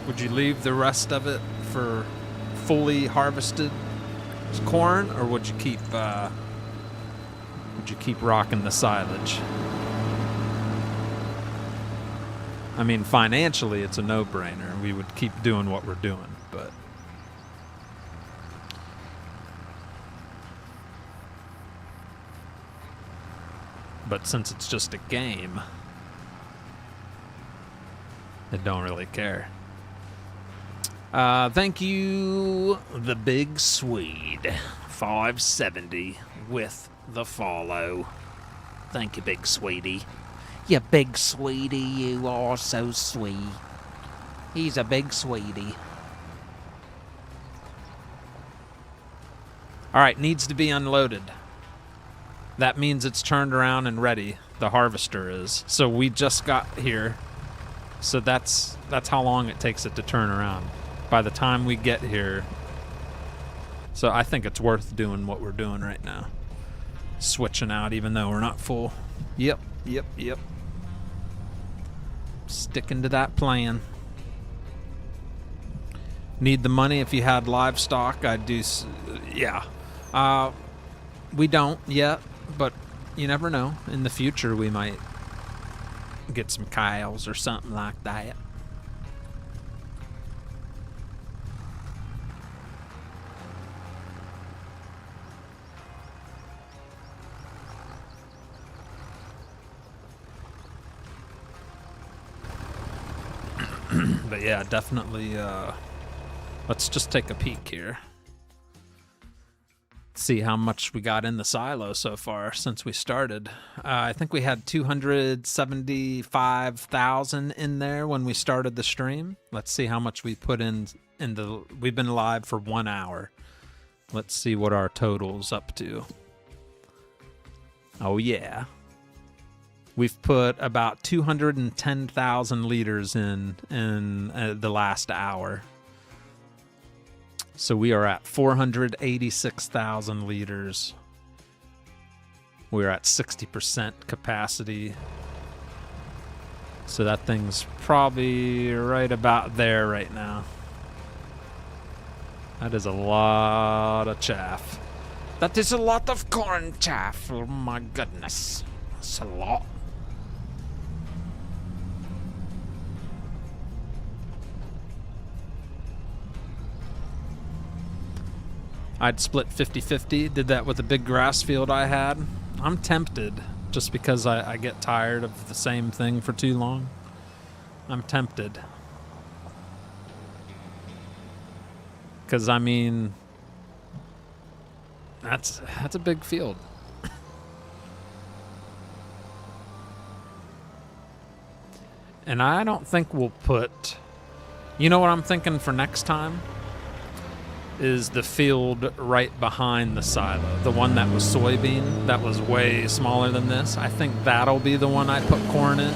Would you leave the rest of it for fully harvested corn, or would you keep rocking the silage? I mean, financially, it's a no-brainer. We would keep doing what we're doing, but since it's just a game, I don't really care. Thank you, the Big Swede, 570 with the follow. Thank you, Big Sweetie. You big sweetie, you are so sweet. He's a big sweetie. Alright, needs to be unloaded. That means it's turned around and ready. The harvester is. So we just got here. So that's how long it takes it to turn around. By the time we get here. So I think it's worth doing what we're doing right now. Switching out even though we're not full. Yep. Sticking to that plan. Need the money if you had livestock. I'd do, yeah. We don't yet, but you never know. In the future, we might get some cows or something like that. But yeah, definitely, let's just take a peek here. See how much we got in the silo so far since we started. I think we had 275,000 in there when we started the stream. Let's see how much we put in the... We've been live for 1 hour. Let's see what our total's up to. Oh yeah. We've put about 210,000 liters in the last hour. So we are at 486,000 liters. We're at 60% capacity. So that thing's probably right about there right now. That is a lot of chaff. That is a lot of corn chaff. Oh my goodness. That's a lot. I'd split 50-50, did that with the big grass field I had. I'm tempted, just because I get tired of the same thing for too long. I'm tempted. Because, I mean, that's a big field. And I don't think we'll put... You know what I'm thinking for next time? Is the field right behind the silo. The one that was soybean, that was way smaller than this. I think that'll be the one I put corn in.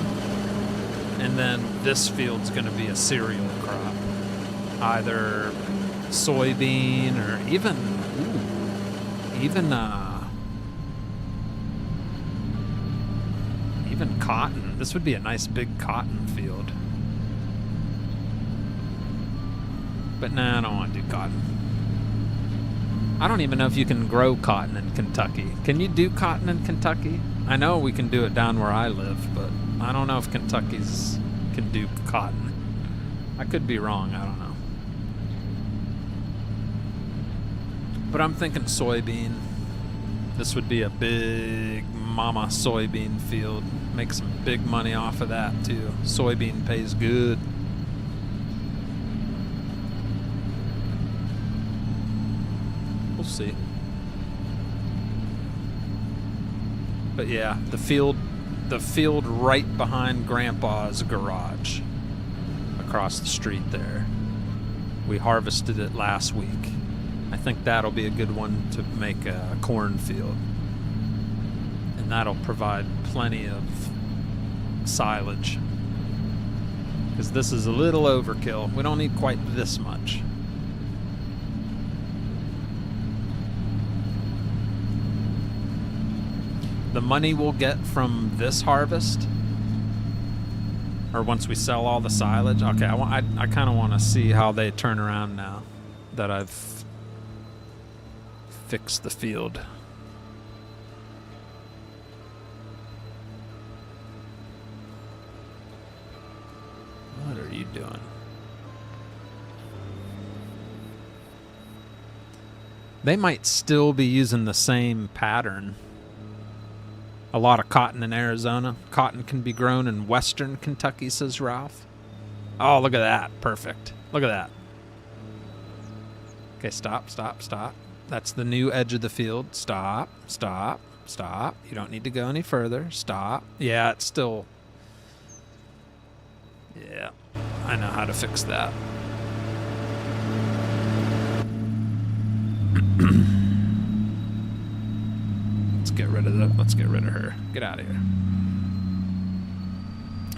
And then this field's gonna be a cereal crop. Either soybean or even cotton. This would be a nice big cotton field. But nah, I don't want to do cotton. I don't even know if you can grow cotton in Kentucky. Can you do cotton in Kentucky? I know we can do it down where I live, but I don't know if Kentucky's can do cotton. I could be wrong, I don't know. But I'm thinking soybean. This would be a big mama soybean field. Make some big money off of that too. Soybean pays good. We'll see. But yeah, the field right behind Grandpa's garage across the street there. We harvested it last week. I think that'll be a good one to make a cornfield. And that'll provide plenty of silage. Because this is a little overkill. We don't need quite this much. The money we'll get from this harvest, or once we sell all the silage. Okay, I kind of want to see how they turn around now that I've fixed the field. What are you doing? They might still be using the same pattern. A lot of cotton in Arizona. Cotton can be grown in western Kentucky, says Ralph. Oh, look at that. Perfect. Look at that. Okay, stop, stop, stop. That's the new edge of the field. Stop, stop, stop. You don't need to go any further. Stop. Yeah, it's still... Yeah, I know how to fix that. Let's get rid of her. Get out of here.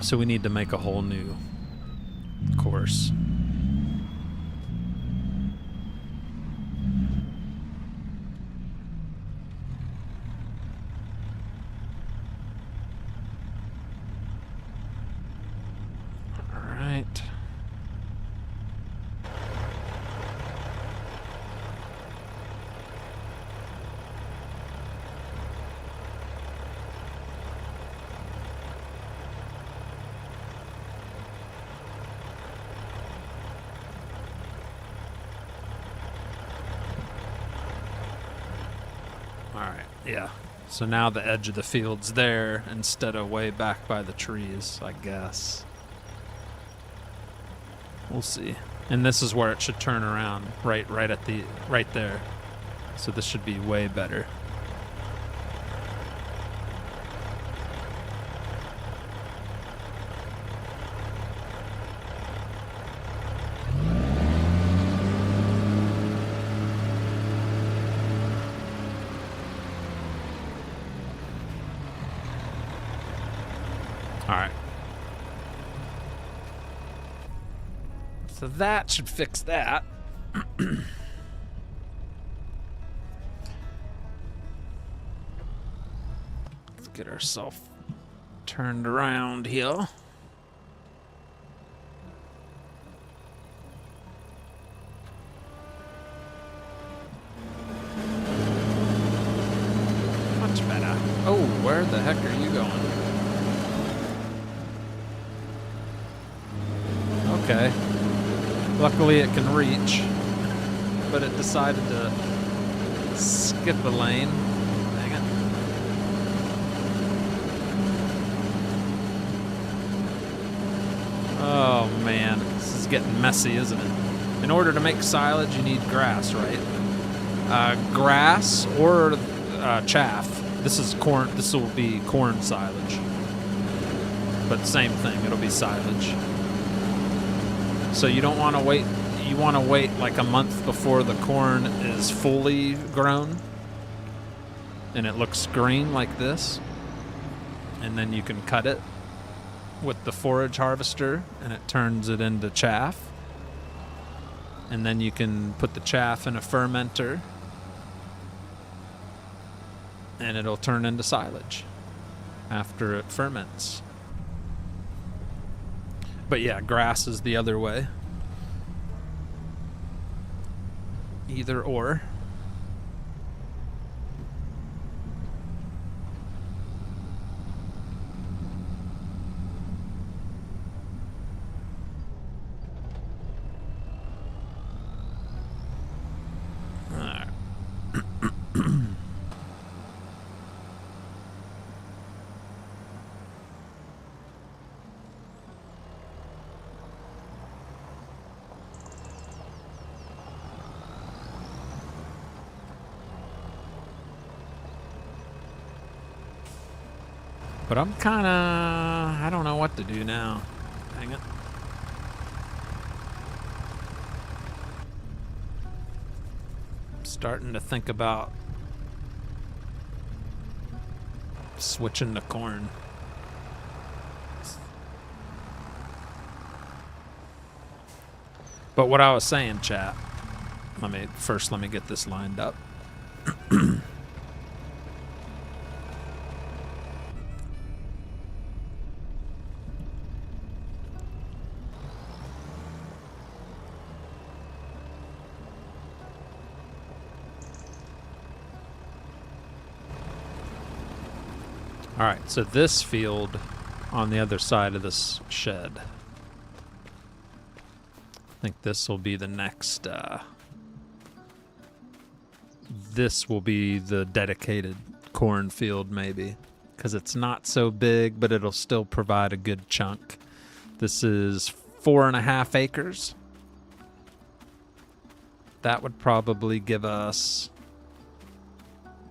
So we need to make a whole new course. All right. Yeah, so now the edge of the field's there instead of way back by the trees, I guess. We'll see. And this is where it should turn around, right there. So this should be way better. All right. So that should fix that. Let's get ourselves turned around here. Where the heck are you going? Okay. Luckily it can reach, but it decided to skip a lane. Dang it. Oh man, this is getting messy, isn't it? In order to make silage, you need grass, right? Grass or chaff. This is corn. This will be corn silage, but same thing. It'll be silage. So you don't want to wait. You want to wait like a month before the corn is fully grown, and it looks green like this, and then you can cut it with the forage harvester, and it turns it into chaff. And then you can put the chaff in a fermenter, and it'll turn into silage after it ferments. But yeah, grass is the other way. Either or. But I'm kind of, I don't know what to do now. Dang it. I'm starting to think about switching to corn. But what I was saying, chat, let me get this lined up. All right, so this field on the other side of this shed. I think this will be the next, this will be the dedicated cornfield maybe, because it's not so big, but it'll still provide a good chunk. This is 4.5 acres. That would probably give us,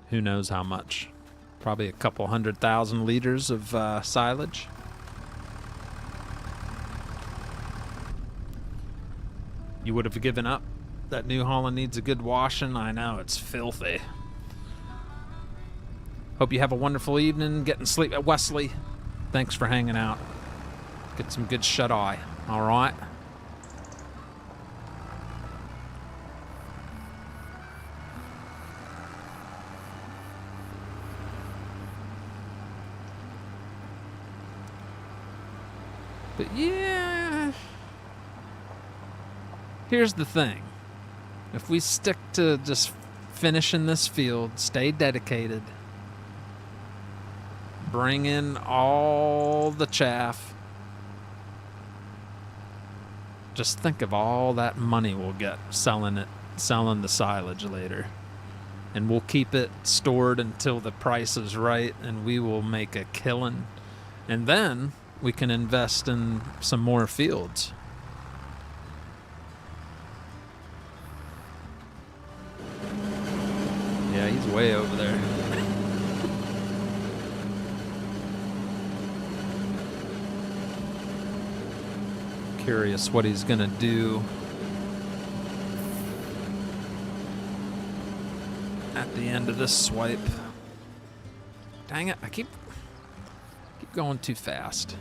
who knows how much. Probably a couple 100,000 liters of silage. You would have given up? That New Holland needs a good washing. I know, it's filthy. Hope you have a wonderful evening. Getting sleep at Wesley. Thanks for hanging out. Get some good shut-eye. All right? But yeah, here's the thing. If we stick to just finishing this field, stay dedicated, bring in all the chaff, just think of all that money we'll get selling the silage later. And we'll keep it stored until the price is right, and we will make a killing. And then we can invest in some more fields. Yeah, he's way over there. Curious what he's gonna do at the end of this swipe. Dang it, I keep going too fast.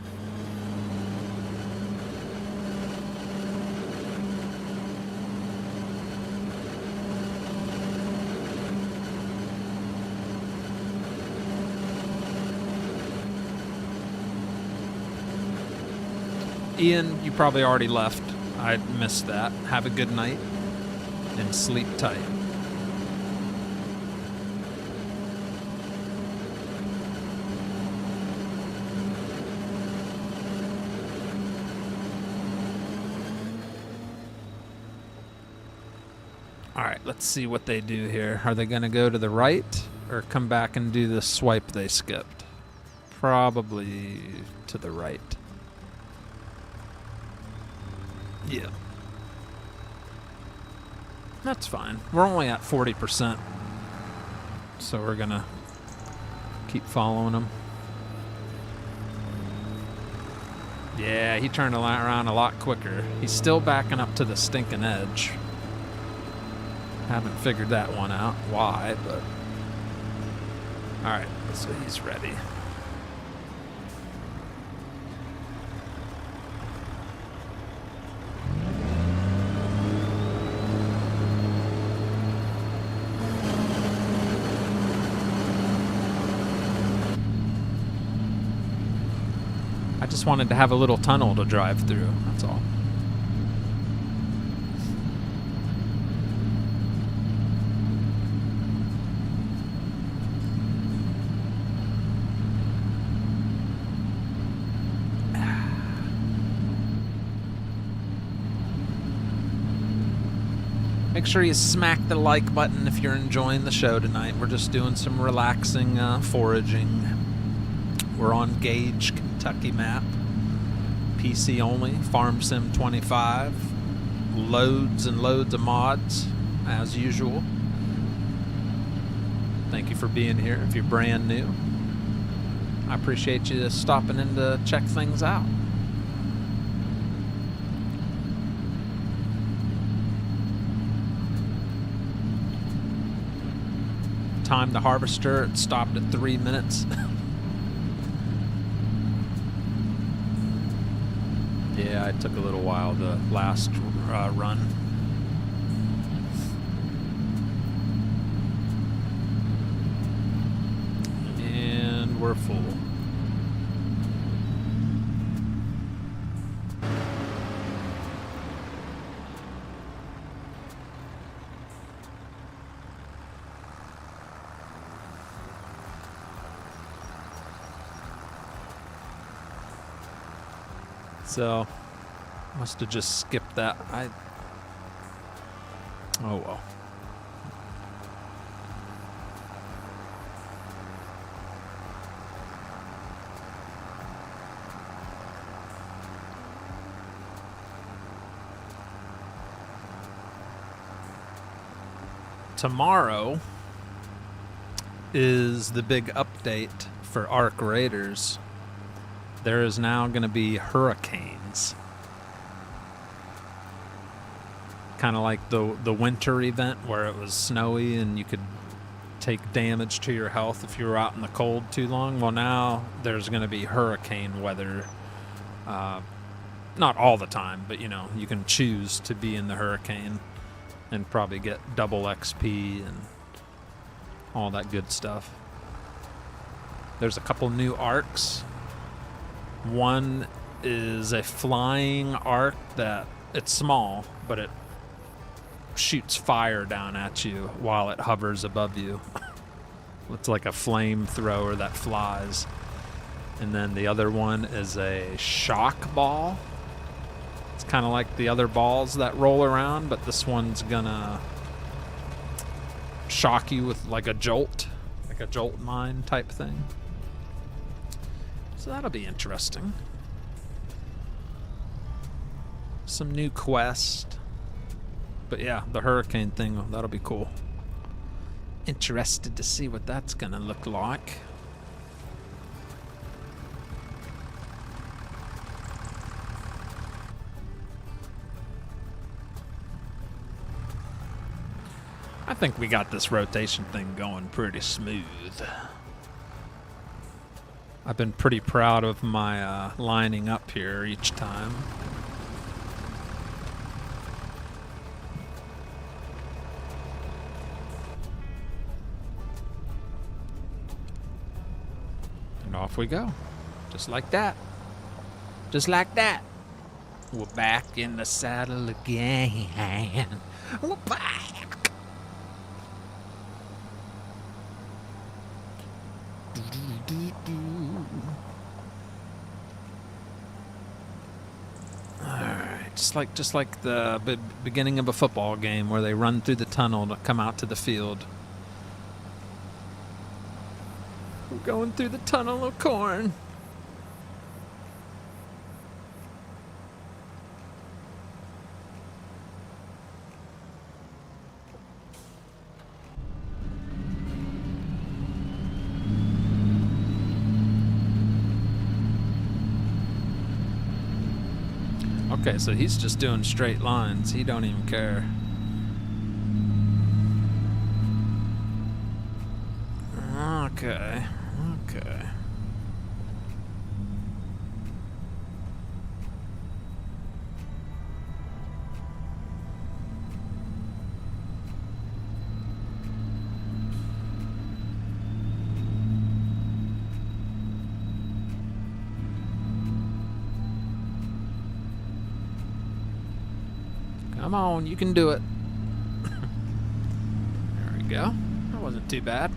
Ian, you probably already left. I missed that. Have a good night and sleep tight. All right, let's see what they do here. Are they going to go to the right or come back and do the swipe they skipped? Probably to the right. Yeah. That's fine. We're only at 40%. So we're going to keep following him. Yeah, he turned around a lot quicker. He's still backing up to the stinking edge. Haven't figured that one out, why, but... Alright, so he's ready. I just wanted to have a little tunnel to drive through, that's all. Make sure you smack the like button if you're enjoying the show tonight. We're just doing some relaxing foraging. We're on Gage, Kentucky map. PC only, Farm Sim 25. Loads and loads of mods, as usual. Thank you for being here if you're brand new. I appreciate you stopping in to check things out. Time the Harvestore, it stopped at 3 minutes. Yeah, it took a little while the last run. And we're full. So, must have just skipped that. Oh well. Tomorrow is the big update for Arc Raiders. There is now going to be hurricanes. Kind of like the winter event where it was snowy and you could take damage to your health if you were out in the cold too long. Well, now there's going to be hurricane weather. Not all the time, but you know, you can choose to be in the hurricane and probably get double XP and all that good stuff. There's a couple new arcs. One is a flying arc that it's small, but it shoots fire down at you while it hovers above you. It's like a flamethrower that flies. And then the other one is a shock ball. It's kind of like the other balls that roll around, but this one's gonna shock you with like a jolt mine type thing. So that'll be interesting. Some new quest. But yeah, the hurricane thing, that'll be cool. Interested to see what that's gonna look like. I think we got this rotation thing going pretty smooth. I've been pretty proud of my lining up here each time. And off we go. Just like that. Just like that. We're back in the saddle again. We're back. Alright. Just like the beginning of a football game where they run through the tunnel to come out to the field. We're going through the tunnel of corn. Okay, so he's just doing straight lines. He don't even care. Okay. Come on, you can do it. There we go. That wasn't too bad.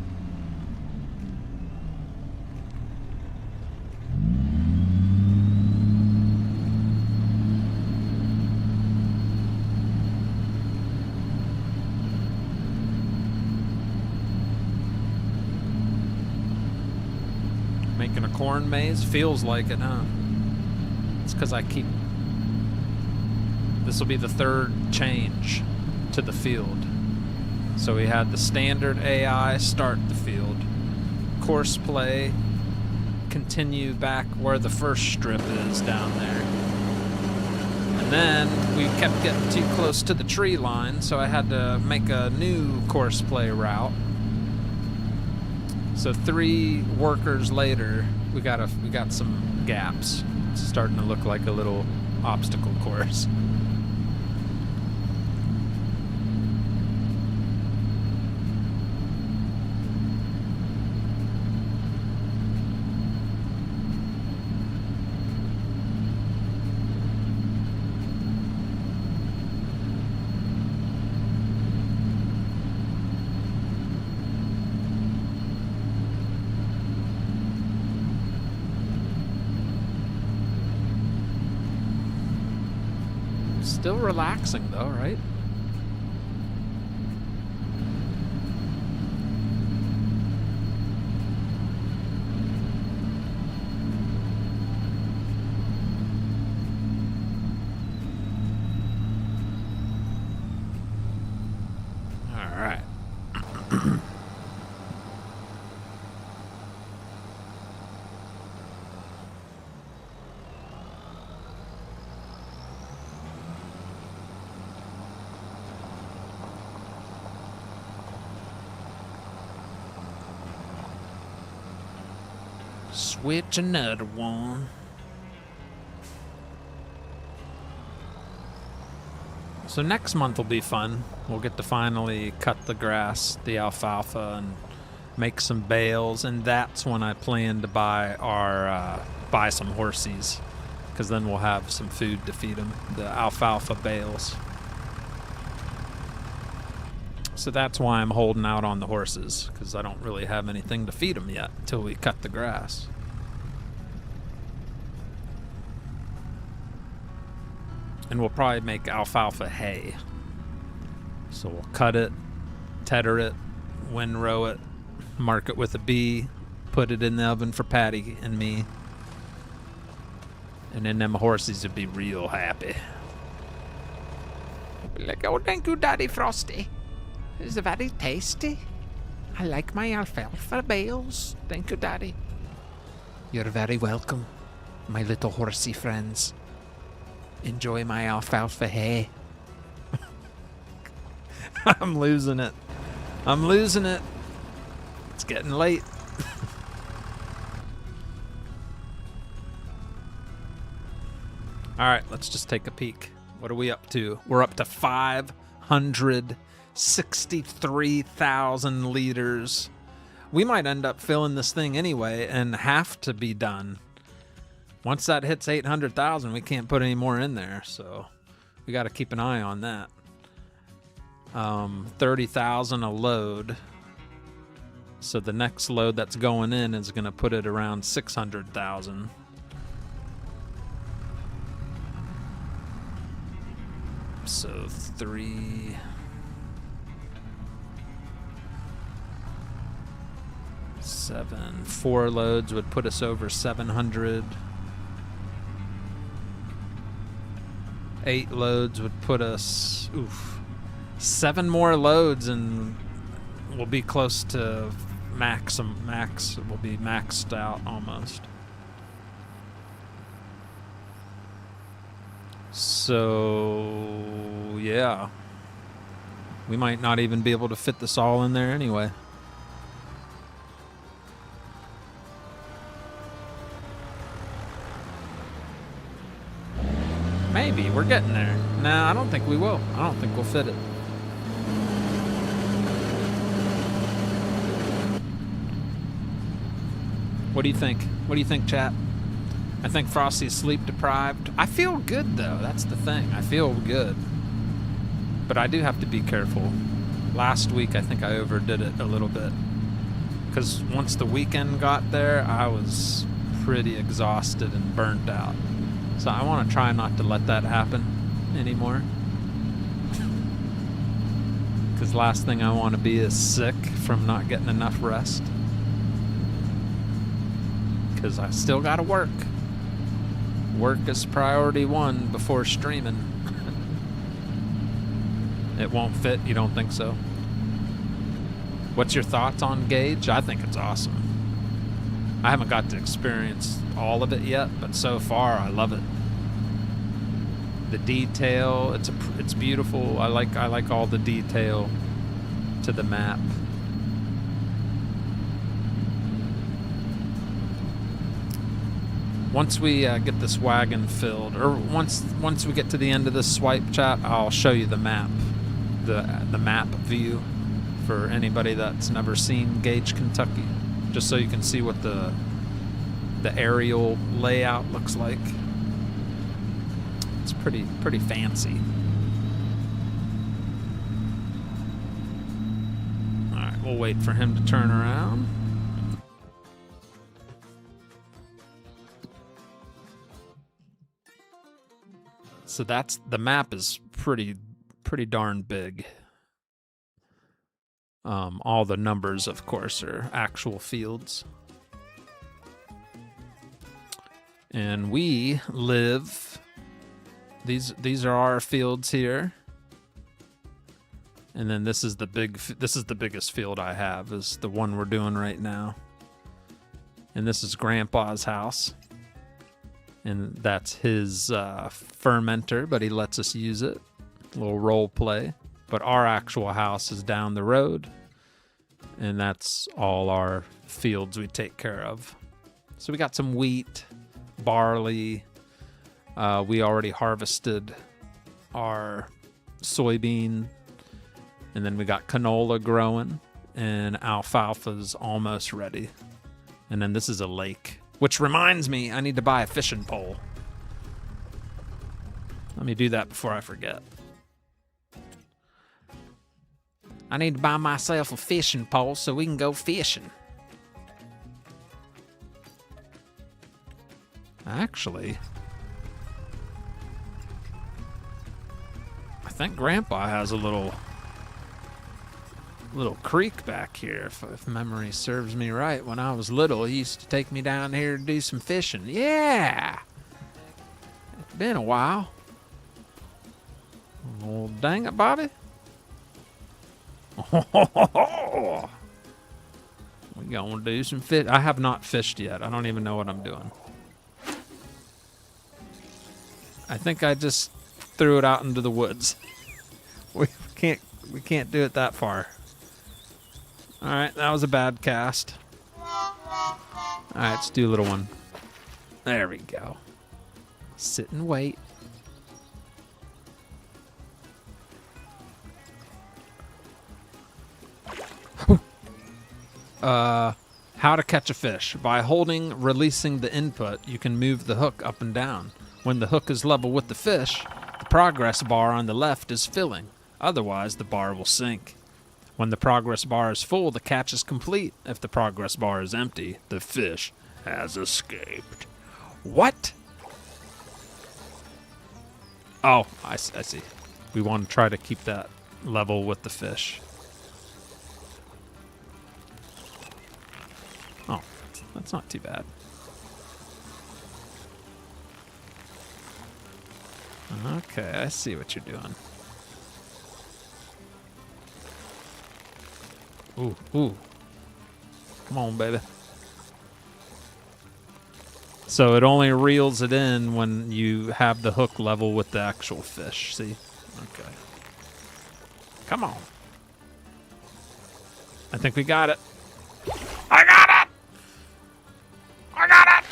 Making a corn maze? Feels like it, huh? It's because I keep... This will be the third change to the field. So we had the standard AI start the field. Courseplay continue back where the first strip is down there. And then we kept getting too close to the tree line, so I had to make a new Courseplay route. So 3 workers later, we got some gaps. It's starting to look like a little obstacle course. Still relaxing though, right? All right. Switch another one. So next month will be fun. We'll get to finally cut the grass, the alfalfa, and make some bales, and that's when I plan to buy some horsies, because then we'll have some food to feed them, the alfalfa bales. So that's why I'm holding out on the horses, because I don't really have anything to feed them yet until we cut the grass. And we'll probably make alfalfa hay. So we'll cut it, tedder it, windrow it, mark it with a B, put it in the oven for Patty and me. And then them horses would be real happy. Like, oh, thank you, Daddy Frosty. It's very tasty. I like my alfalfa bales. Thank you, Daddy. You're very welcome, my little horsey friends. Enjoy my alfalfa hay. I'm losing it. I'm losing it. It's getting late. All right, let's just take a peek. What are we up to? We're up to 563,000 liters. We might end up filling this thing anyway and have to be done. Once that hits 800,000, we can't put any more in there, so we got to keep an eye on that. 30,000 a load. So the next load that's going in is going to put it around 600,000. So 3... 7. 4 loads would put us over 700. 8 loads would put us... Oof. 7 more loads and we'll be close to max. We'll be maxed out almost. So, yeah. We might not even be able to fit this all in there anyway. Maybe. We're getting there. Nah, I don't think we will. I don't think we'll fit it. What do you think? What do you think, chat? I think Frosty's sleep deprived. I feel good, though. That's the thing. I feel good. But I do have to be careful. Last week, I think I overdid it a little bit. Because once the weekend got there, I was pretty exhausted and burnt out. So I want to try not to let that happen anymore. Because last thing I want to be is sick from not getting enough rest. Because I still got to work. Work is priority 1 before streaming. It won't fit? You don't think so? What's your thoughts on Gage? I think it's awesome. I haven't got to experience all of it yet, but so far I love it. The detail, it's beautiful. I like all the detail to the map. Once we get this wagon filled, or once we get to the end of this swipe chat, I'll show you the map, the map view for anybody that's never seen Gage, Kentucky, just so you can see what the aerial layout looks like. It's pretty fancy. All right, we'll wait for him to turn around. So the map is pretty darn big. All the numbers, of course, are actual fields. And we live, these are our fields here. And then this is the biggest field I have, is the one we're doing right now. And this is Grandpa's house. And that's his fermenter, but he lets us use it. A little role play. But our actual house is down the road. And that's all our fields we take care of. So we got some wheat, barley. We already harvested our soybean. And then we got canola growing. And alfalfa's almost ready. And then this is a lake. Which reminds me, I need to buy a fishing pole. Let me do that before I forget. I need to buy myself a fishing pole so we can go fishing. Actually, I think Grandpa has a little creek back here, if memory serves me right. When I was little, he used to take me down here to do some fishing. Yeah! It's been a while. Well, dang it, Bobby. We gonna do some fish. I have not fished yet. I don't even know what I'm doing. I think I just threw it out into the woods. We can't do it that far. All right, that was a bad cast. All right, let's do a little one. There we go. Sit and wait. How to catch a fish. By releasing the input, you can move the hook up and down. When the hook is level with the fish, the progress bar on the left is filling. Otherwise, the bar will sink. When the progress bar is full, the catch is complete. If the progress bar is empty, the fish has escaped. What? Oh, I see. We want to try to keep that level with the fish. Oh, that's not too bad. Okay, I see what you're doing. Ooh. Come on, baby. So it only reels it in when you have the hook level with the actual fish, see? Okay. Come on. I think we got it. I got it! I got it!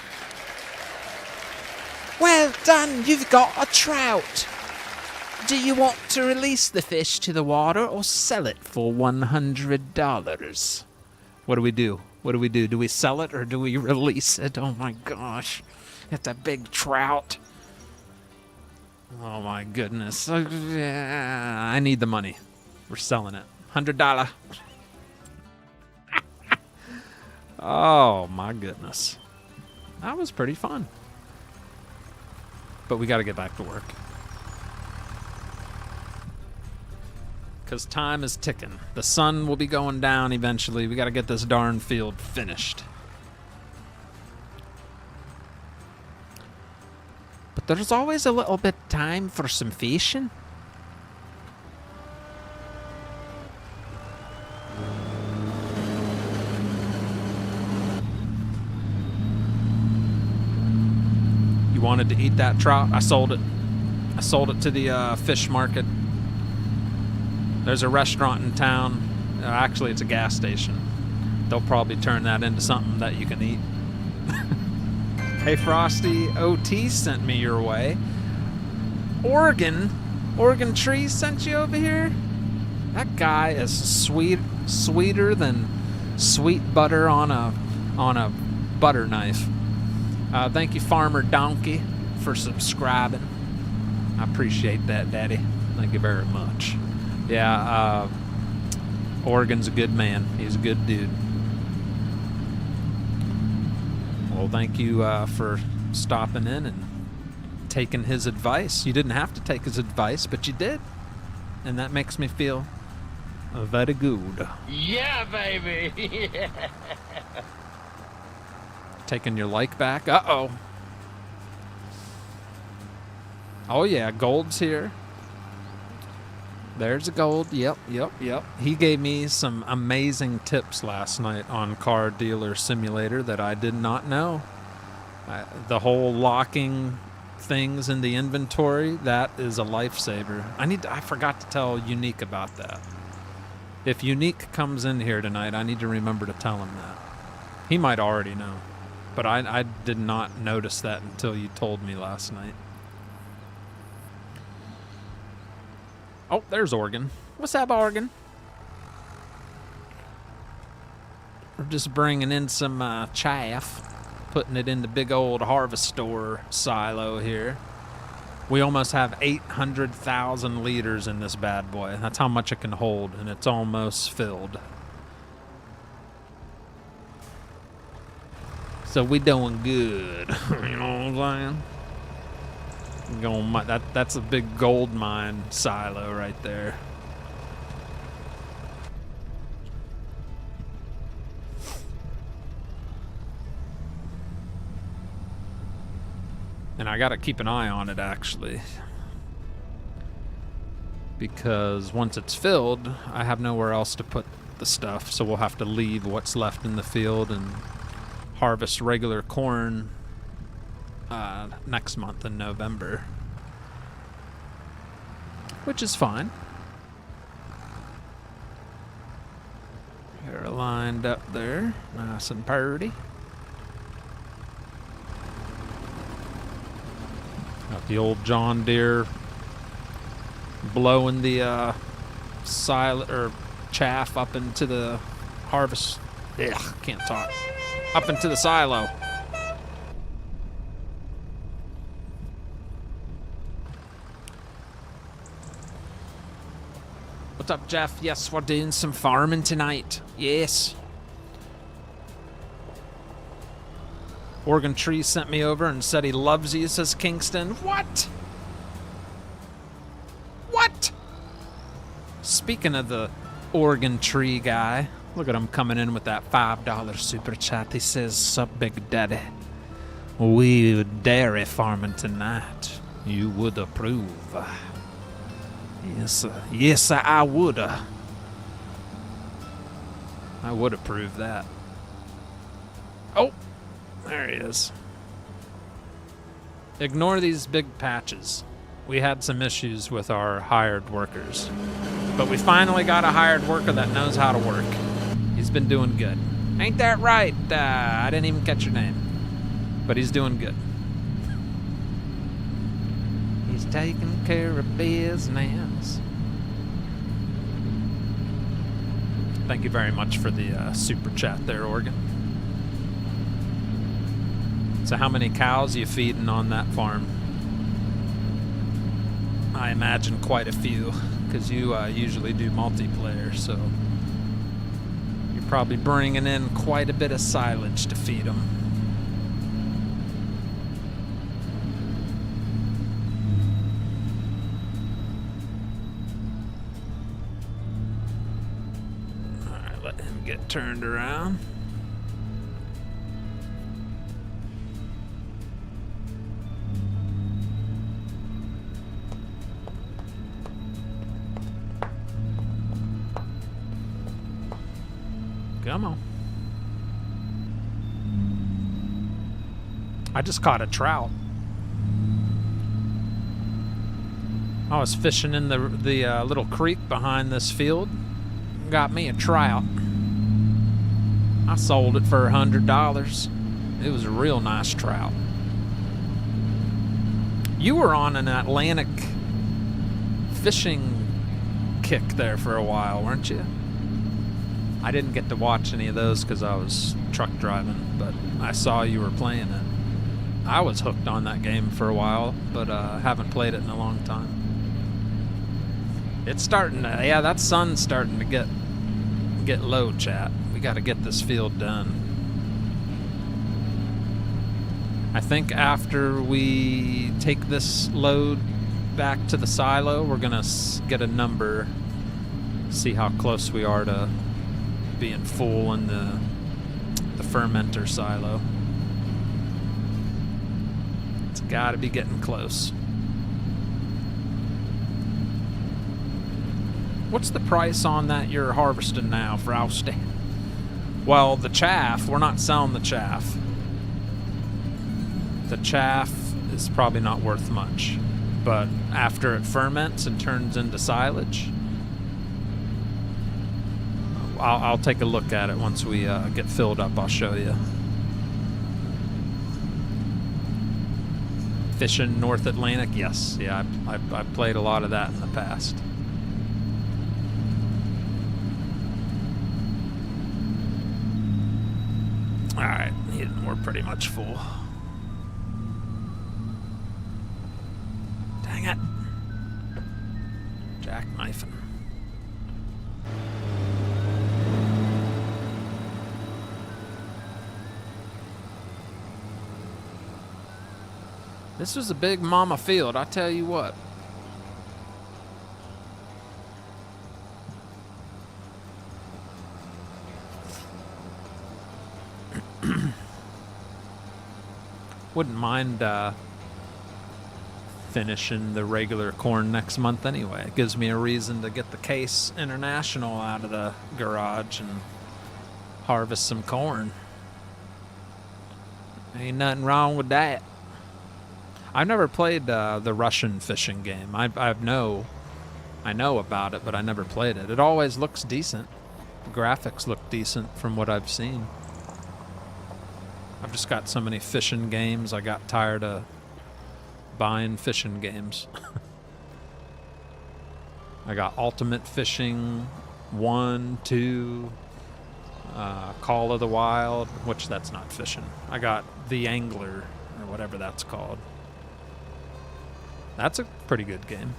Well done, you've got a trout. Do you want to release the fish to the water or sell it for $100? What do we do? What do we do? Do we sell it or do we Release it. Oh my gosh. It's a big trout. Oh my goodness. I need the money. We're selling it. $100. Oh my goodness. That was pretty fun. But we got to get back to work. Because time is ticking. The sun will be going down eventually. We got to get this darn field finished. But there's always a little bit of time for some fishing. You wanted to eat that trout? I sold it. I sold it to the fish market. There's a restaurant in town. Actually, it's a gas station. They'll probably turn that into something that you can eat. Hey, Frosty, OT sent me your way. Oregon Tree sent you over here? That guy is sweeter than sweet butter on a butter knife. Thank you, Farmer Donkey, for subscribing. I appreciate that, Daddy. Thank you very much. Yeah, Oregon's a good man. He's a good dude. Well, thank you for stopping in and taking his advice. You didn't have to take his advice, but you did. And that makes me feel very good. Yeah, baby. Taking your like back. Uh-oh. Oh, yeah, gold's here. There's a gold. Yep. He gave me some amazing tips last night on Car Dealer Simulator that I did not know. The whole locking things in the inventory, that is a lifesaver. I forgot to tell Unique about that. If Unique comes in here tonight, I need to remember to tell him that. He might already know, but I did not notice that until you told me last night. Oh, there's Oregon. What's up, Oregon? We're just bringing in some chaff, putting it in the big old Harvestore silo here. We almost have 800,000 liters in this bad boy. That's how much it can hold, and it's almost filled. So we doing good. You know what I'm saying? That's a big gold mine silo right there. And I gotta keep an eye on it, actually, because once it's filled, I have nowhere else to put the stuff, so we'll have to leave what's left in the field and harvest regular corn next month in November, which is fine. They're lined up there, nice and pretty. Got the old John Deere blowing the chaff up into the harvest. Ugh, can't talk. Up into the silo. What's up, Jeff? Yes, we're doing some farming tonight. Yes. Oregon Tree sent me over and said he loves you, says Kingston. What? What? Speaking of the Oregon tree guy, look at him coming in with that $5 super chat. He says, "Sup, Big Daddy? We dairy farming tonight. You would approve." Yes, sir. Yes, sir, I would. I would approve that. Oh, there he is. Ignore these big patches. We had some issues with our hired workers, but we finally got a hired worker that knows how to work. He's been doing good. Ain't that right? I didn't even catch your name, but he's doing good. He's taking care of business. Thank you very much for the super chat there, Oregon. So how many cows are you feeding on that farm? I imagine quite a few, because you usually do multiplayer, so you're probably bringing in quite a bit of silage to feed them. Alright, let him get turned around. Come on. I just caught a trout. I was fishing in the little creek behind this field. Got me a trout. I sold it for $100. It was a real nice trout. You were on an Atlantic fishing kick there for a while, weren't you? I didn't get to watch any of those because I was truck driving, but I saw you were playing it. I was hooked on that game for a while, but haven't played it in a long time. It's starting to, yeah, that sun's starting to get low, chat. We got to get this field done. I think after we take this load back to the silo, we're gonna get a number, see how close we are to being full in the fermenter silo. It's got to be getting close. What's the price on that you're harvesting now, Frosty? Well, the chaff, we're not selling the chaff. The chaff is probably not worth much, but after it ferments and turns into silage, I'll take a look at it once we get filled up. I'll show you. Fishing North Atlantic, yes. Yeah, I've played a lot of that in the past. Alright, we're pretty much full. Dang it. Jackknifing. This was a big mama field, I tell you what. Wouldn't mind finishing the regular corn next month anyway. It gives me a reason to get the Case International out of the garage and harvest some corn. Ain't nothing wrong with that. I've never played the Russian fishing game. I know about it, but I never played it. It always looks decent. The graphics look decent from what I've seen. I've just got so many fishing games, I got tired of buying fishing games. I got Ultimate Fishing 1, 2, Call of the Wild, which that's not fishing. I got The Angler, or whatever that's called. That's a pretty good game.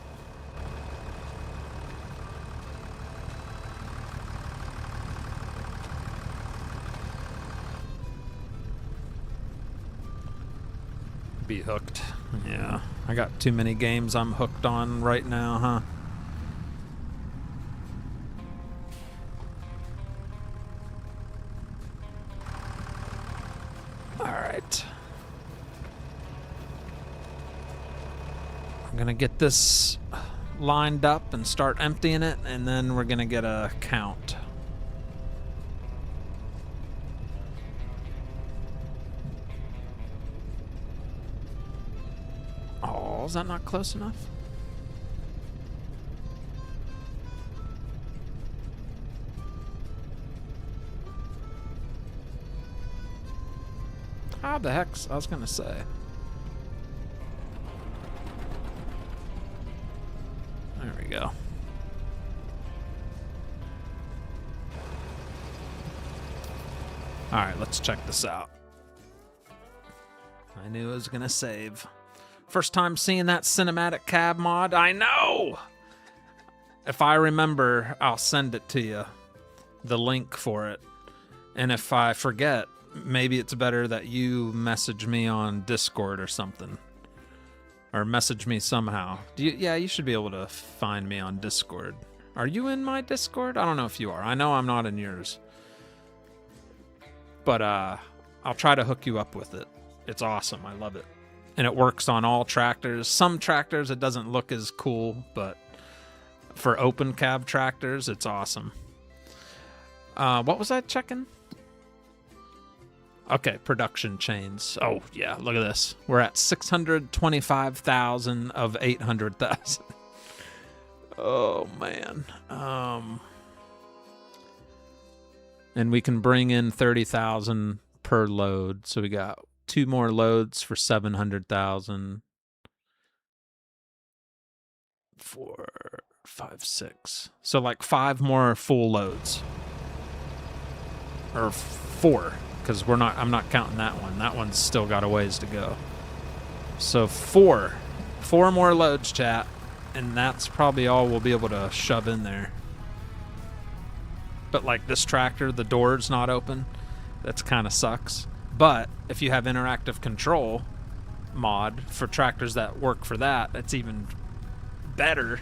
Be hooked. Yeah, I got too many games I'm hooked on right now, huh? gonna get this lined up and start emptying it, and then we're gonna get a count. Oh, is that not close enough? How the heck's I was gonna say? There we go. Alright, let's check this out. I knew I was gonna save. First time seeing that cinematic cab mod, I know! If I remember, I'll send it to you. The link for it. And if I forget, maybe it's better that you message me on Discord or something. Or message me somehow. Yeah, you should be able to find me on Discord. Are you in my Discord? I don't know if you are. I know I'm not in yours. But I'll try to hook you up with it. It's awesome. I love it. And it works on all tractors. Some tractors it doesn't look as cool, but for open cab tractors, it's awesome. What was I checking? Okay, production chains. Oh, yeah, look at this. We're at 625,000 of 800,000. Oh, man. And we can bring in 30,000 per load. So we got 2 more loads for 700,000. 4, 5, 6. So like 5 more full loads. Or 4. Because I'm not counting that one. That one's still got a ways to go. So 4 more loads, chat, and that's probably all we'll be able to shove in there. But like this tractor, the door's not open. That's kind of sucks. But if you have interactive control mod for tractors that work for that, it's even better.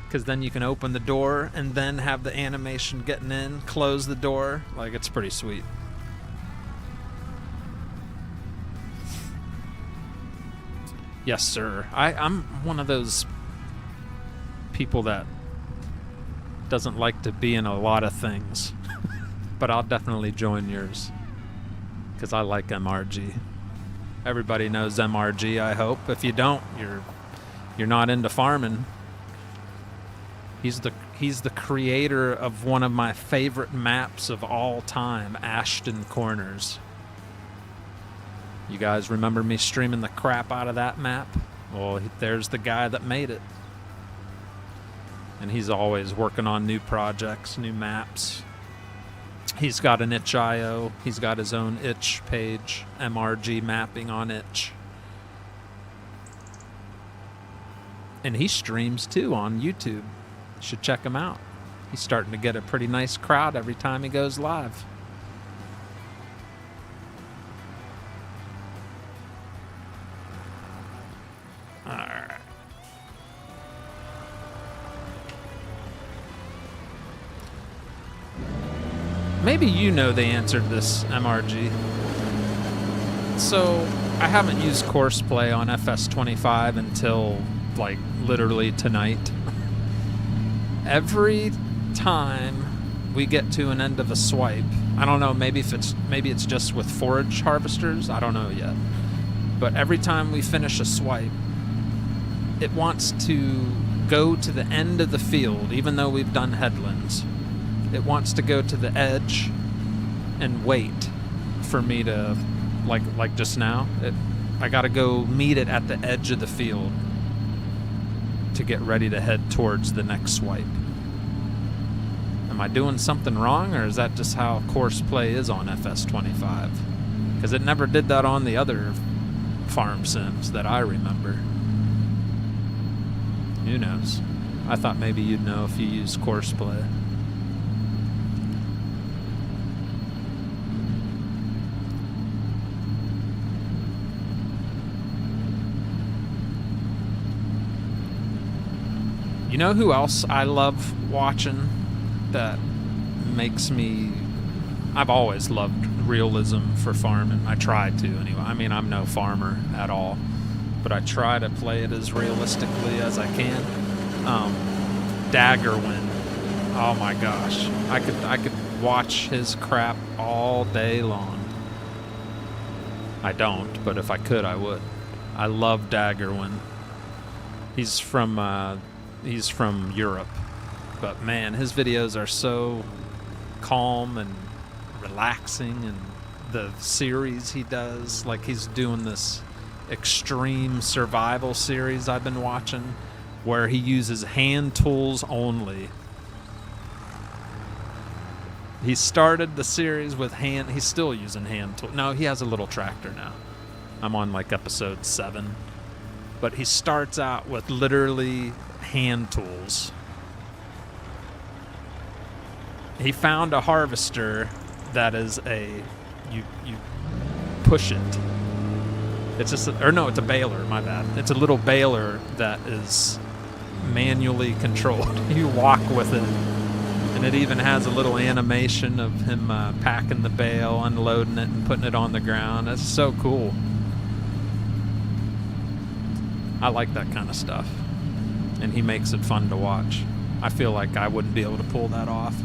Because then you can open the door and then have the animation getting in, close the door. Like, it's pretty sweet. Yes, sir. I'm one of those people that doesn't like to be in a lot of things. But I'll definitely join yours. Because I like MRG. Everybody knows MRG, I hope. If you don't, you're not into farming. He's the creator of one of my favorite maps of all time, Ashton Corners. You guys remember me streaming the crap out of that map? Well, there's the guy that made it. And he's always working on new projects, new maps. He's got an itch.io. He's got his own itch page, MRG mapping on itch. And he streams too on YouTube. Should check him out. He's starting to get a pretty nice crowd every time he goes live. Alright. Maybe you know the answer to this, MRG. So, I haven't used Courseplay on FS25 until, like, literally tonight. Every time we get to an end of a swipe, I don't know, maybe it's just with forage harvesters, I don't know yet. But every time we finish a swipe, it wants to go to the end of the field, even though we've done headlands. It wants to go to the edge and wait for me to, like just now, I gotta go meet it at the edge of the field to get ready to head towards the next swipe. Am I doing something wrong, or is that just how Courseplay is on FS25? Because it never did that on the other farm sims that I remember. Who knows? I thought maybe you'd know if you use Courseplay. You know who else I love watching that makes me... I've always loved realism for farming. I try to, anyway. I mean, I'm no farmer at all. but I try to play it as realistically as I can. Daggerwind. Oh my gosh. I could watch his crap all day long. I don't, but if I could, I would. I love Daggerwind. He's from Europe. But man, his videos are so calm and relaxing, and the series he does, like he's doing this extreme survival series I've been watching where he uses hand tools only. He started the series with he's still using hand tools. No, he has a little tractor now. I'm on like episode 7. But he starts out with literally hand tools. He found a harvester that is you push it. It's just it's a baler, my bad. It's a little baler that is manually controlled. You walk with it, and it even has a little animation of him packing the bale, unloading it, and putting it on the ground. That's so cool. I like that kind of stuff, and he makes it fun to watch. I feel like I wouldn't be able to pull that off.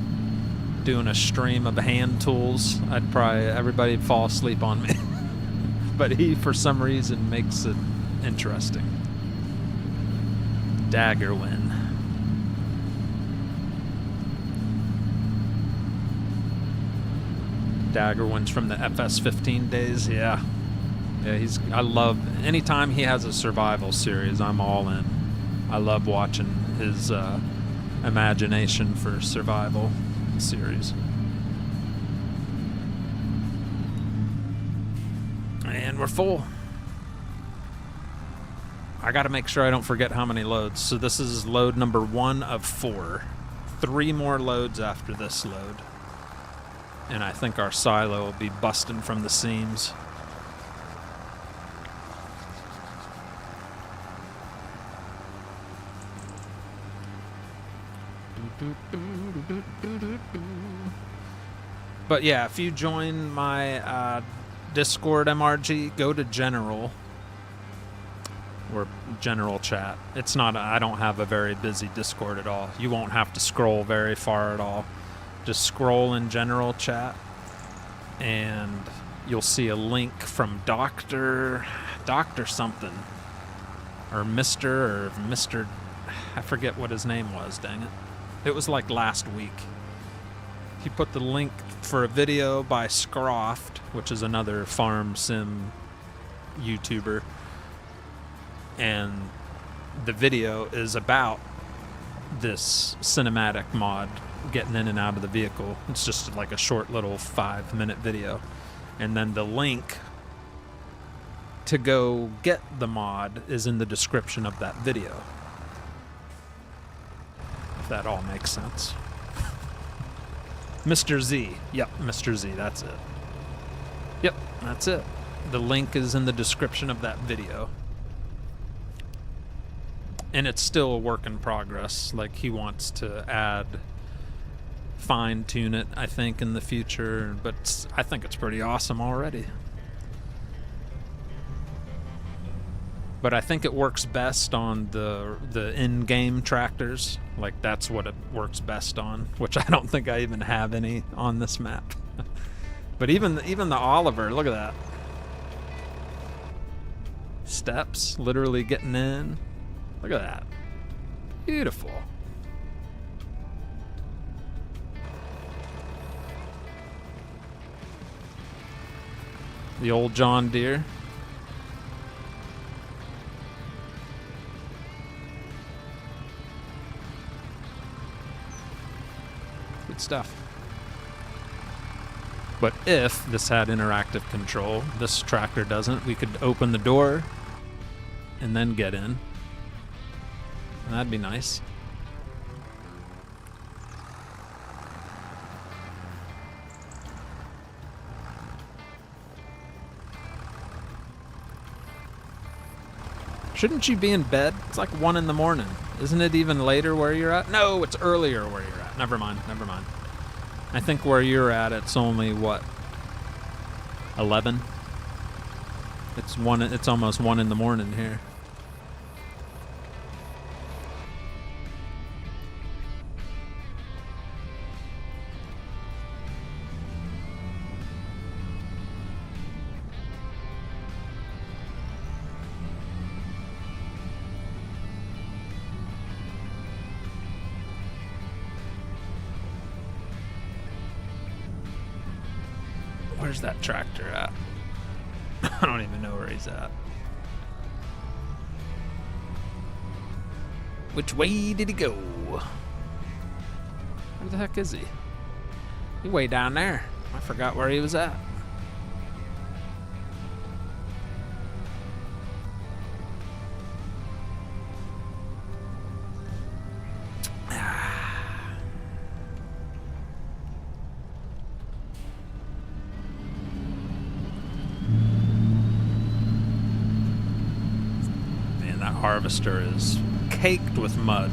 Doing a stream of hand tools, everybody would fall asleep on me. But he, for some reason, makes it interesting. Daggerwind. Daggerwind's from the FS15 days, yeah. Yeah, I love, anytime he has a survival series, I'm all in. I love watching his imagination for survival series. And we're full. I gotta make sure I don't forget how many loads. So this is load number 1 of 4. 3 more loads after this load. And I think our silo will be busting from the seams. But yeah, if you join my Discord MRG, go to general or general chat. It's not, I don't have a very busy Discord at all. You won't have to scroll very far at all. Just scroll in general chat and you'll see a link from Dr. something or Mr. I forget what his name was, dang it. It was like last week. He put the link for a video by Scroft, which is another farm sim YouTuber. And the video is about this cinematic mod, getting in and out of the vehicle. It's just like a short little 5-minute video. And then the link to go get the mod is in the description of that video. If that all makes sense. Mr. Z. Yep, Mr. Z, that's it. Yep, that's it. The link is in the description of that video. And it's still a work in progress. Like, he wants to fine-tune it, I think, in the future. But I think it's pretty awesome already. But I think it works best on the in-game tractors. Like, that's what it works best on, which I don't think I even have any on this map. But even the Oliver, look at that. Steps, literally getting in. Look at that. Beautiful. The old John Deere. Good stuff. But if this had interactive control, this tractor doesn't, we could open the door and then get in. And that'd be nice. Shouldn't you be in bed? It's like 1 in the morning. Isn't it even later where you're at? No, it's earlier where you're at. Never mind. I think where you're at, it's only, what, 11? It's almost 1 in the morning here. Where's that tractor at? I don't even know where he's at. Which way did he go? Where the heck is he? He way down there. I forgot where he was at. Man, that Harvestore is caked with mud.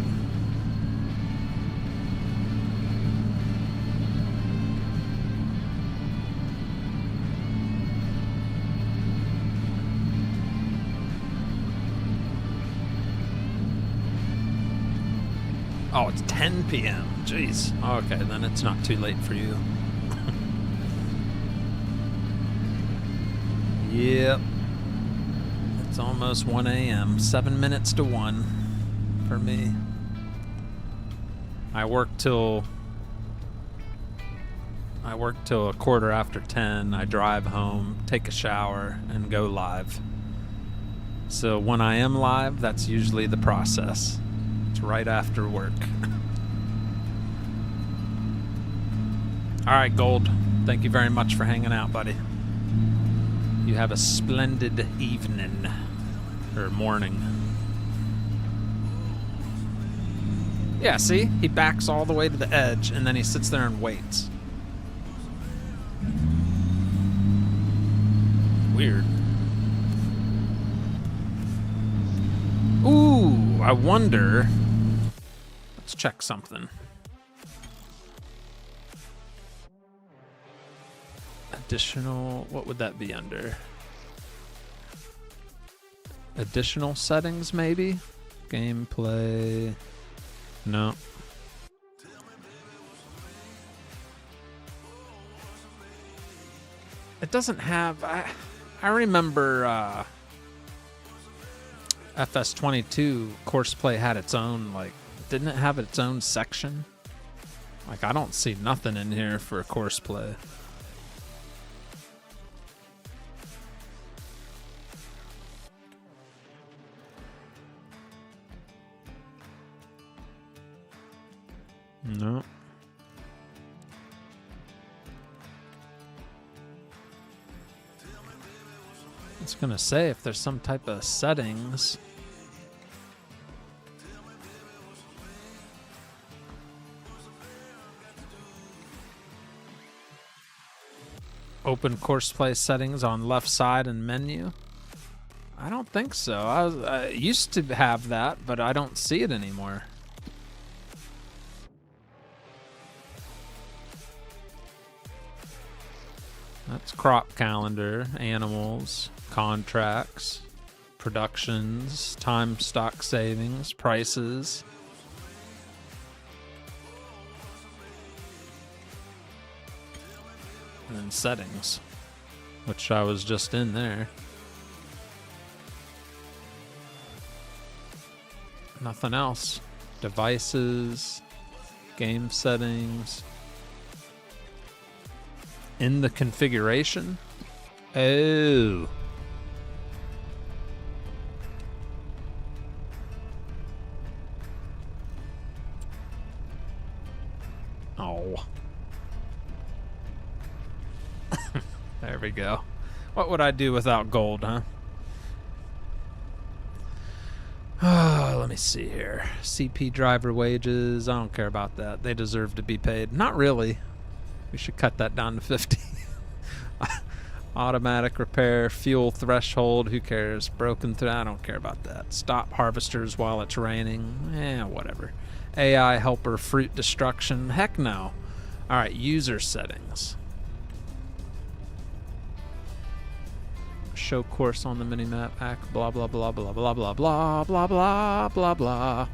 Oh, it's 10 p.m. Jeez. Okay, then it's not too late for you. Yep. It's almost 1 a.m. 7 minutes to 1 for me. I work till a quarter after 10. I drive home, take a shower, and go live. So when I am live, that's usually the process. It's right after work. All right, Gold. Thank you very much for hanging out, buddy. You have a splendid evening or morning. Yeah, see? He backs all the way to the edge and then he sits there and waits. Weird. Ooh, I wonder. Let's check something. Additional, what would that be under? Additional settings, maybe? Gameplay. No. It doesn't have. I remember FS25 Courseplay had its own, like, didn't it have its own section? Like, I don't see nothing in here for Courseplay. No. I was gonna say if there's some type of settings. Open Courseplay settings on left side and menu. I don't think so. I used to have that, but I don't see it anymore. That's crop calendar, animals, contracts, productions, time stock savings, prices. And then settings, which I was just in there. Nothing else. Devices, game settings. In the configuration? Oh. Oh. There we go. What would I do without gold, huh? Let me see here. CP driver wages. I don't care about that. They deserve to be paid. Not really. We should cut that down to 50. Automatic repair, fuel threshold, who cares? Broken through, I don't care about that. Stop harvesters while it's raining, whatever. AI helper, fruit destruction, heck no. All right, user settings. Show course on the minimap, act, blah, blah, blah, blah, blah, blah, blah, blah, blah, blah, blah.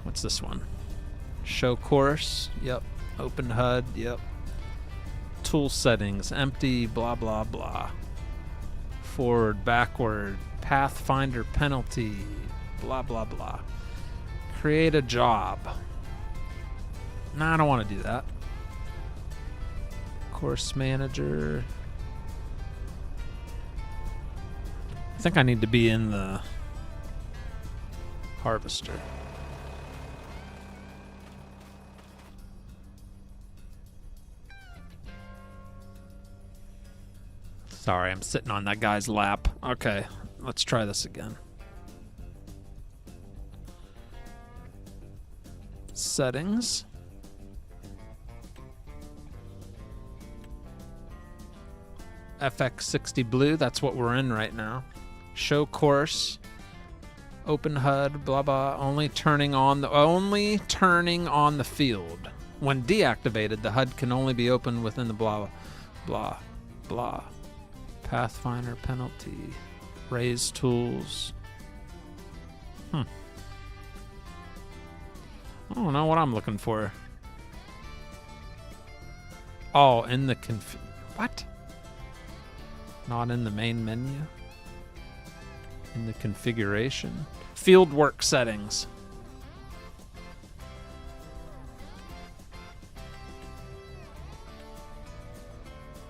What's this one? Show course, yep. Open HUD, yep. Tool settings, empty, blah, blah, blah. Forward, backward, pathfinder penalty, blah, blah, blah. Create a job. Nah, I don't want to do that. Course manager. I think I need to be in the Harvestore. Sorry, I'm sitting on that guy's lap. Okay, let's try this again. Settings. FX60 blue, that's what we're in right now. Show course. Open HUD, blah blah. Only turning on the field. When deactivated, the HUD can only be opened within the blah blah blah. Pathfinder penalty. Raise tools. I don't know what I'm looking for. Oh, in the what? Not in the main menu. In the configuration. Fieldwork settings.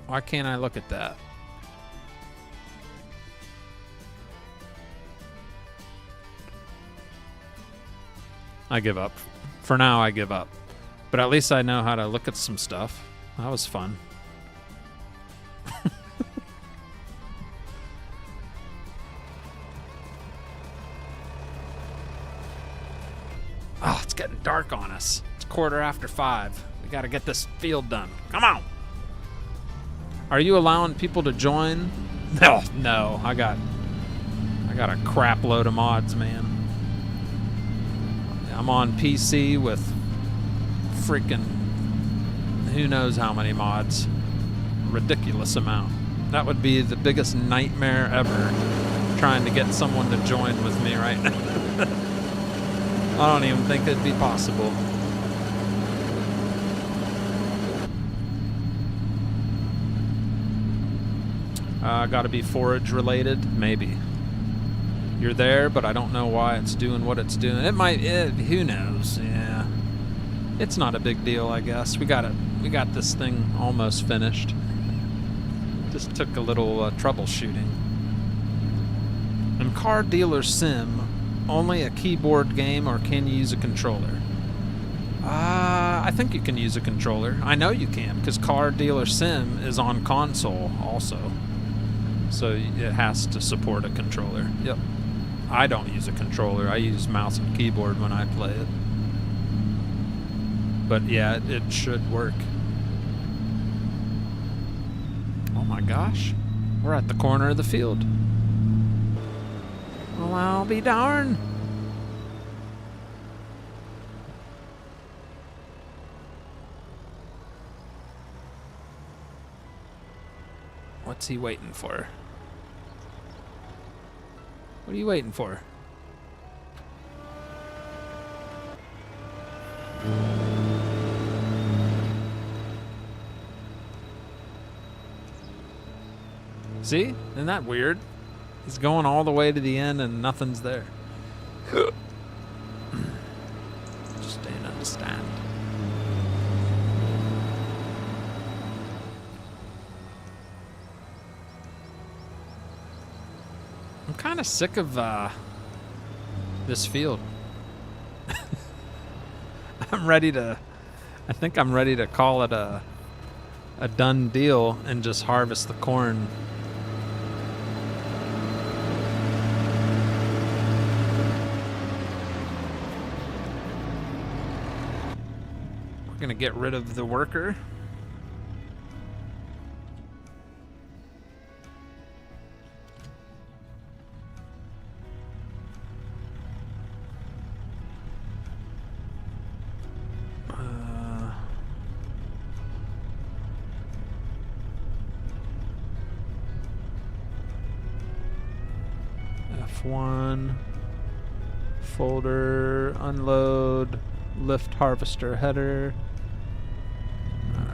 Why can't I look at that? I give up. For now, I give up. But at least I know how to look at some stuff. That was fun. Oh, it's getting dark on us. It's 5:15. We gotta get this field done. Come on! Are you allowing people to join? No, no. I got a crap load of mods, man. I'm on PC with freaking who knows how many mods. Ridiculous amount. That would be the biggest nightmare ever, trying to get someone to join with me right now. I don't even think it'd be possible. Gotta be forage related? Maybe. You're there, but I don't know why it's doing what it's doing. It might, who knows? Yeah. It's not a big deal, I guess. We got this thing almost finished. Just took a little troubleshooting. And Car Dealer Sim, only a keyboard game, or can you use a controller? I think you can use a controller. I know you can, because Car Dealer Sim is on console also. So it has to support a controller. Yep. I don't use a controller. I use mouse and keyboard when I play it. But yeah, it should work. Oh my gosh. We're at the corner of the field. Well, I'll be darned. What's he waiting for? What are you waiting for? See? Isn't that weird? He's going all the way to the end and nothing's there. Just didn't understand. I'm kind of sick of this field. I think I'm ready to call it a done deal and just harvest the corn. We're gonna get rid of the worker. F1 folder, unload, lift harvester header.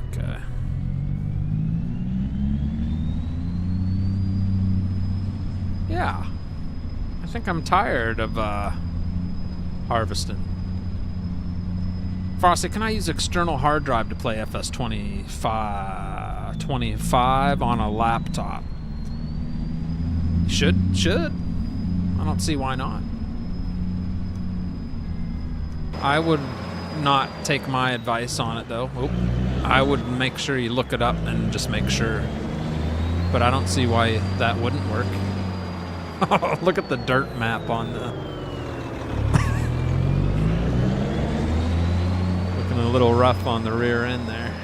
Okay. Yeah. I think I'm tired of harvesting. Frosty, can I use external hard drive to play FS25 on a laptop? Should. I don't see why not. I would not take my advice on it, though. Oh, I would make sure you look it up and just make sure. But I don't see why that wouldn't work. Oh, look at the dirt map on the... Looking a little rough on the rear end there.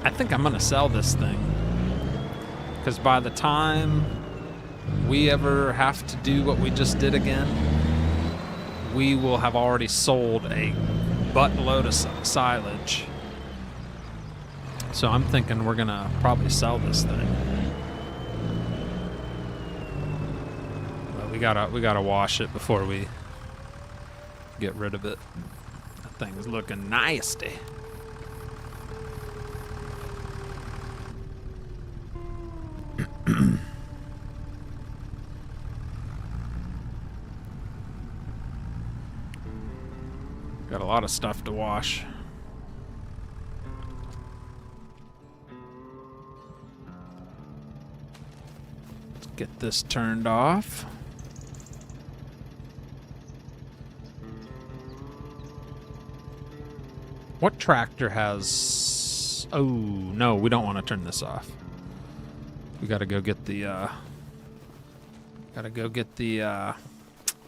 I think I'm gonna sell this thing. Because by the time we ever have to do what we just did again, we will have already sold a buttload of silage. So I'm thinking we're gonna probably sell this thing. But we gotta wash it before we get rid of it. That thing's looking nasty. Got a lot of stuff to wash. Let's get this turned off. What tractor has... Oh, no, we don't want to turn this off. We gotta go get the,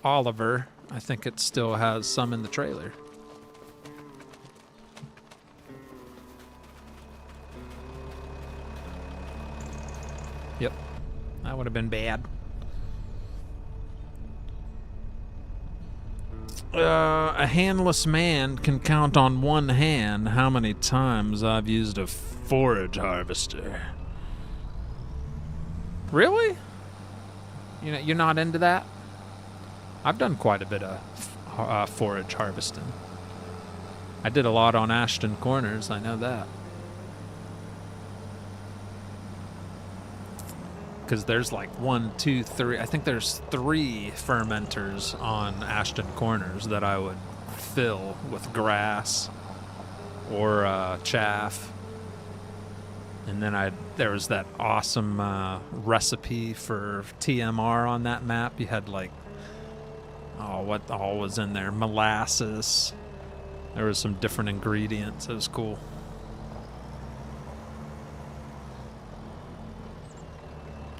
Oliver. I think it still has some in the trailer. Yep, that would have been bad. A handless man can count on one hand how many times I've used a forage harvester. Really? You know, you're not into that? I've done quite a bit of forage harvesting. I did a lot on Ashton Corners, I know that. Because there's like 1, 2, 3, I think there's 3 fermenters on Ashton Corners that I would fill with grass or chaff. And then there was that awesome recipe for TMR on that map. You had like, oh, what all was in there? Molasses. There was some different ingredients. It was cool.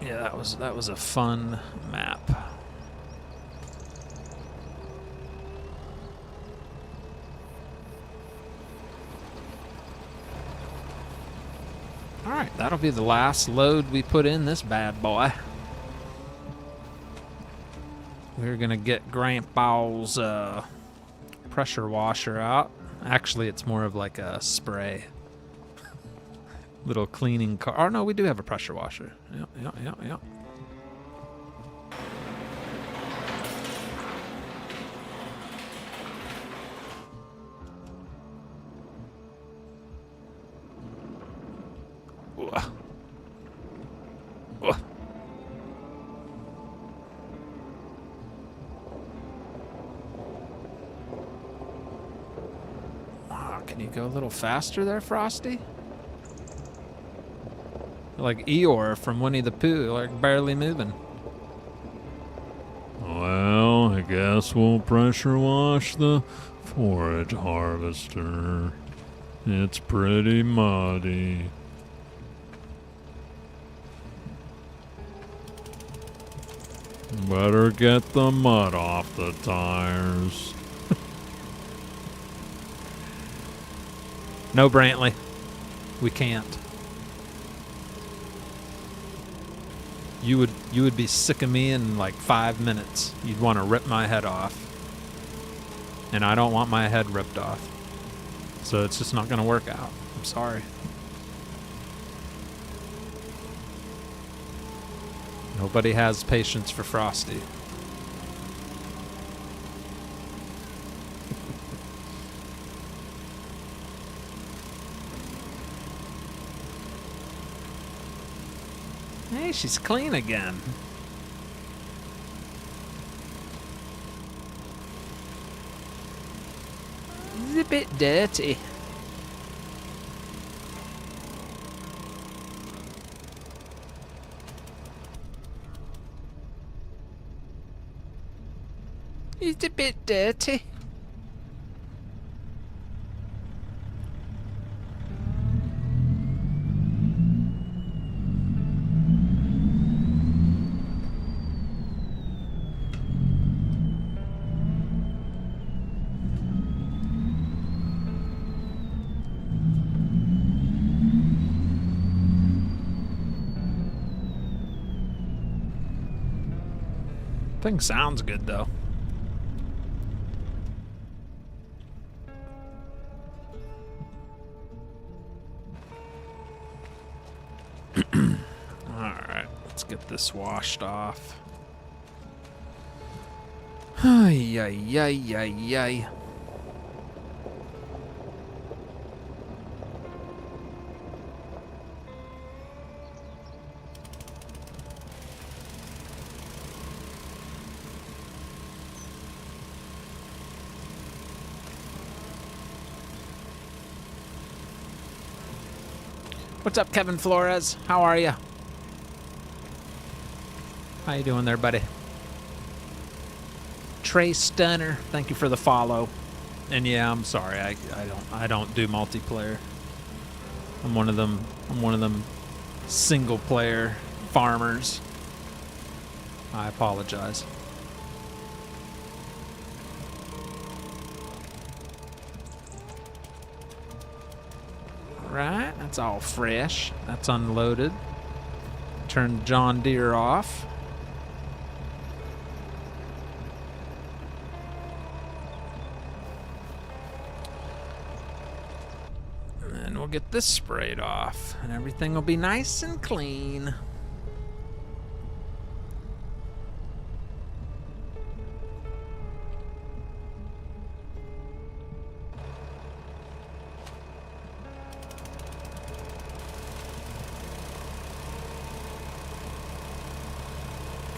Yeah, that was a fun map. All right, that'll be the last load we put in this bad boy. We're gonna get Grandpa's pressure washer out. Actually, it's more of like a spray. Little cleaning car. Oh no, we do have a pressure washer. Yep. Wow, can you go a little faster there, Frosty? Like Eeyore from Winnie the Pooh, like barely moving. Well, I guess we'll pressure wash the forage harvester. It's pretty muddy. Better get the mud off the tires. No, Brantley. We can't. You would be sick of me in like 5 minutes. You'd want to rip my head off. And I don't want my head ripped off. So it's just not going to work out. I'm sorry. Nobody has patience for Frosty. Hey, she's clean again. bit dirty. It's a bit dirty. Thing sounds good though. Alright, let's get this washed off. Ay, ay, ay, ay, ay. What's up, Kevin Flores? How are you? How you doing there, buddy? Trey Stunner, thank you for the follow. And yeah, I'm sorry, I don't do multiplayer. I'm one of them single player farmers. I apologize. Right, that's all fresh. That's unloaded. Turn John Deere off. And we'll get this sprayed off, and everything will be nice and clean.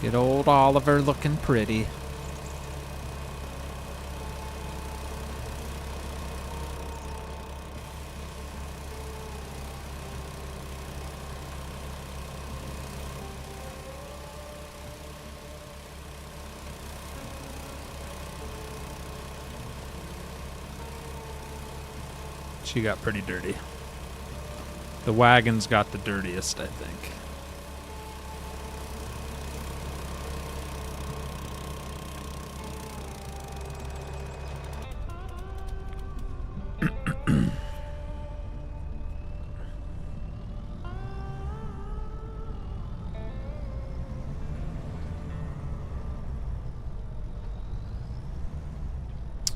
Get old Oliver looking pretty. She got pretty dirty. The wagon's got the dirtiest, I think.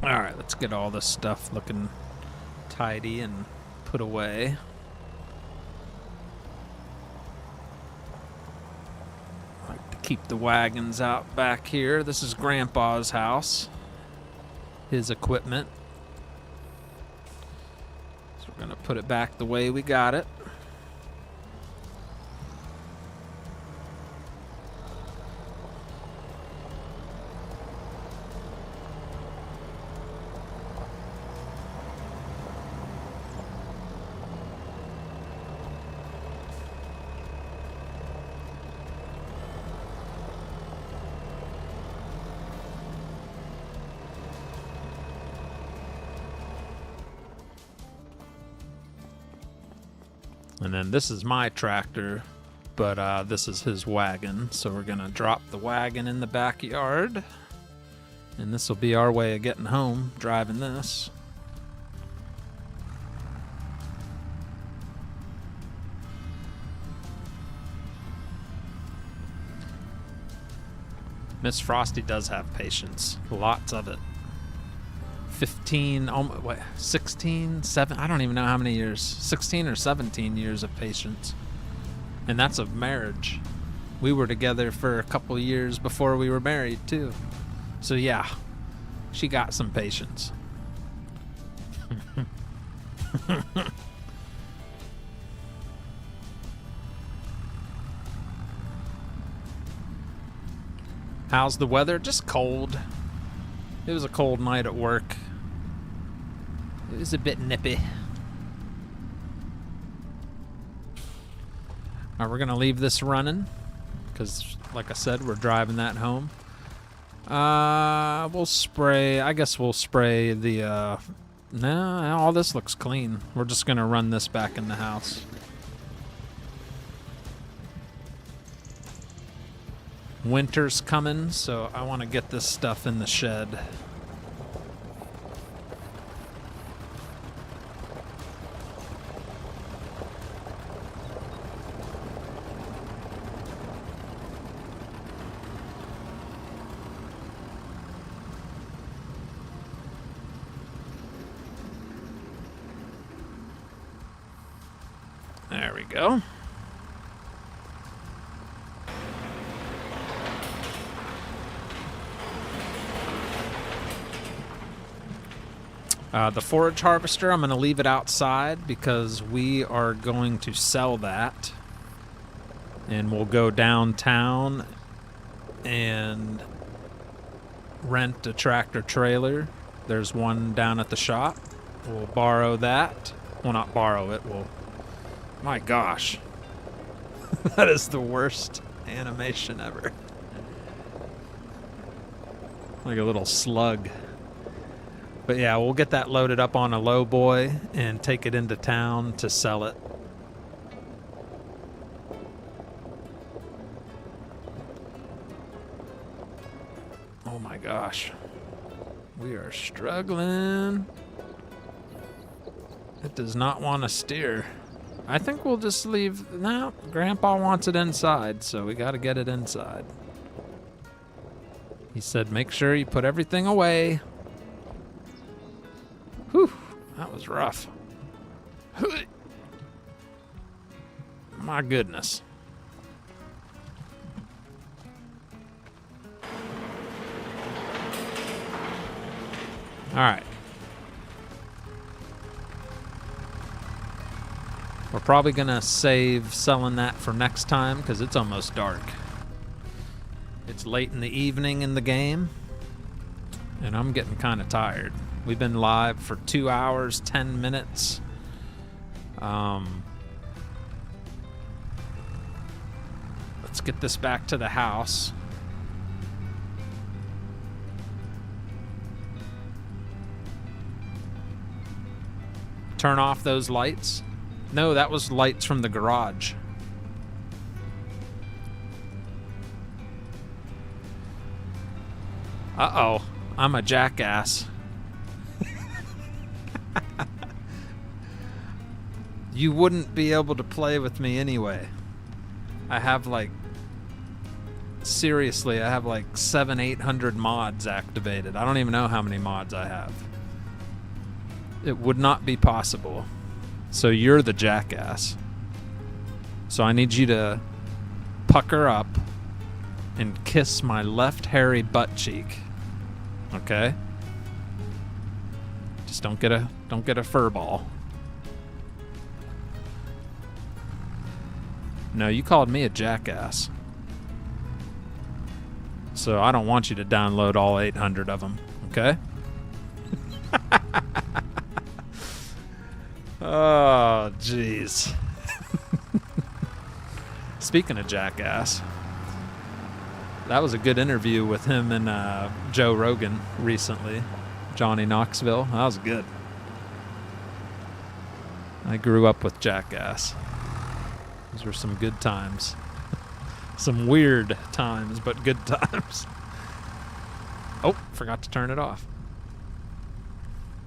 Alright, let's get all this stuff looking tidy and put away. Like to keep the wagons out back here. This is Grandpa's house. His equipment. So we're gonna put it back the way we got it. And then this is my tractor, but this is his wagon. So we're gonna drop the wagon in the backyard. And this will be our way of getting home, driving this. Miss Frosty does have patience, lots of it. 15, 16, 7, I don't even know how many years, 16 or 17 years of patience. And that's of marriage. We were together for a couple years before we were married too. So yeah, she got some patience. How's the weather? Just cold. It was a cold night at work. It was a bit nippy. All right, we're gonna leave this running because, like I said, we're driving that home. We'll spray. I guess we'll spray the. No, all this looks clean. We're just gonna run this back in the house. Winter's coming, so I want to get this stuff in the shed. There we go. The forage harvester, I'm going to leave it outside because we are going to sell that. And we'll go downtown and rent a tractor trailer. There's one down at the shop. We'll borrow that. Well, not borrow it. We'll... My gosh. That is the worst animation ever. Like a little slug. But yeah, we'll get that loaded up on a lowboy and take it into town to sell it. Oh my gosh. We are struggling. It does not want to steer. I think we'll just leave... No, Grandpa wants it inside, so we got to get it inside. He said make sure you put everything away. Whew, that was rough. My goodness. All right. We're probably going to save selling that for next time because it's almost dark. It's late in the evening in the game, and I'm getting kind of tired. We've been live for 2 hours, 10 minutes. Let's get this back to the house. Turn off those lights. No, that was lights from the garage. Uh-oh, I'm a jackass. You wouldn't be able to play with me anyway. I have like... Seriously, I have like 700-800 mods activated. I don't even know how many mods I have. It would not be possible. So you're the jackass. So I need you to pucker up and kiss my left hairy butt cheek. Okay? Just don't get a fur ball. No, you called me a jackass. So I don't want you to download all 800 of them, okay? Oh, jeez. Speaking of jackass, that was a good interview with him and Joe Rogan recently. Johnny Knoxville. That was good. I grew up with Jackass. Those were some good times. Some weird times, but good times. Oh, forgot to turn it off.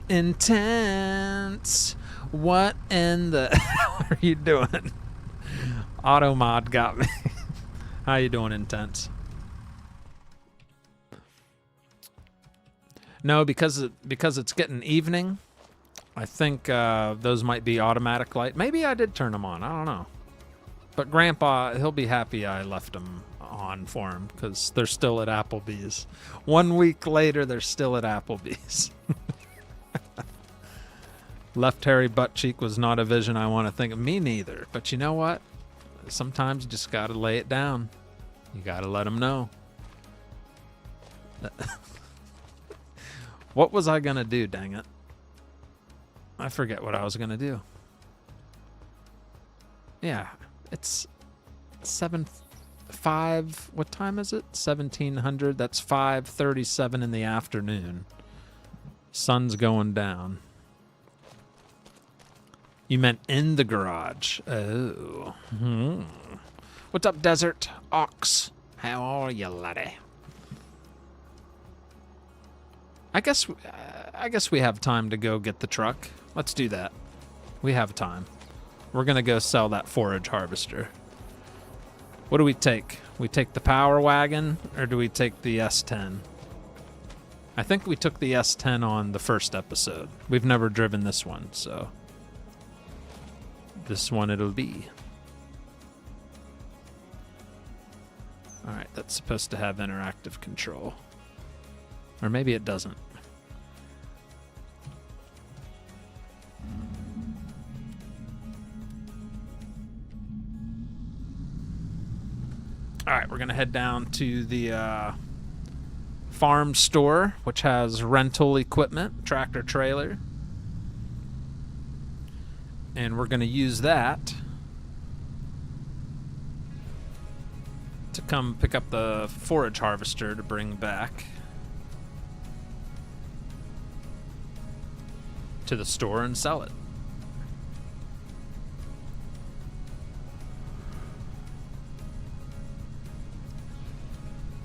Intense. What in the hell are you doing? Automod got me. How you doing, Intense? No, because it's getting evening. I think those might be automatic light. Maybe I did turn them on. I don't know. But Grandpa, he'll be happy I left them on for him because they're still at Applebee's. 1 week later, they're still at Applebee's. Left hairy butt cheek was not a vision I want to think of. Me neither. But you know what? Sometimes you just got to lay it down. You got to let them know. What was I going to do, dang it? I forget what I was going to do. Yeah, it's 5. What time is it? 1700. That's 5:37 in the afternoon. Sun's going down. You meant in the garage. Oh. What's up, Desert Ox? How are you, laddie? I guess we have time to go get the truck. Let's do that. We have time. We're gonna go sell that forage harvester. What do we take? We take the power wagon, or do we take the S10? I think we took the S10 on the first episode. We've never driven this one, so this one it'll be. All right, that's supposed to have interactive control. Or maybe it doesn't. All right, we're going to head down to the farm store, which has rental equipment, tractor trailer. And we're going to use that to come pick up the forage harvester to bring back to the store and sell it.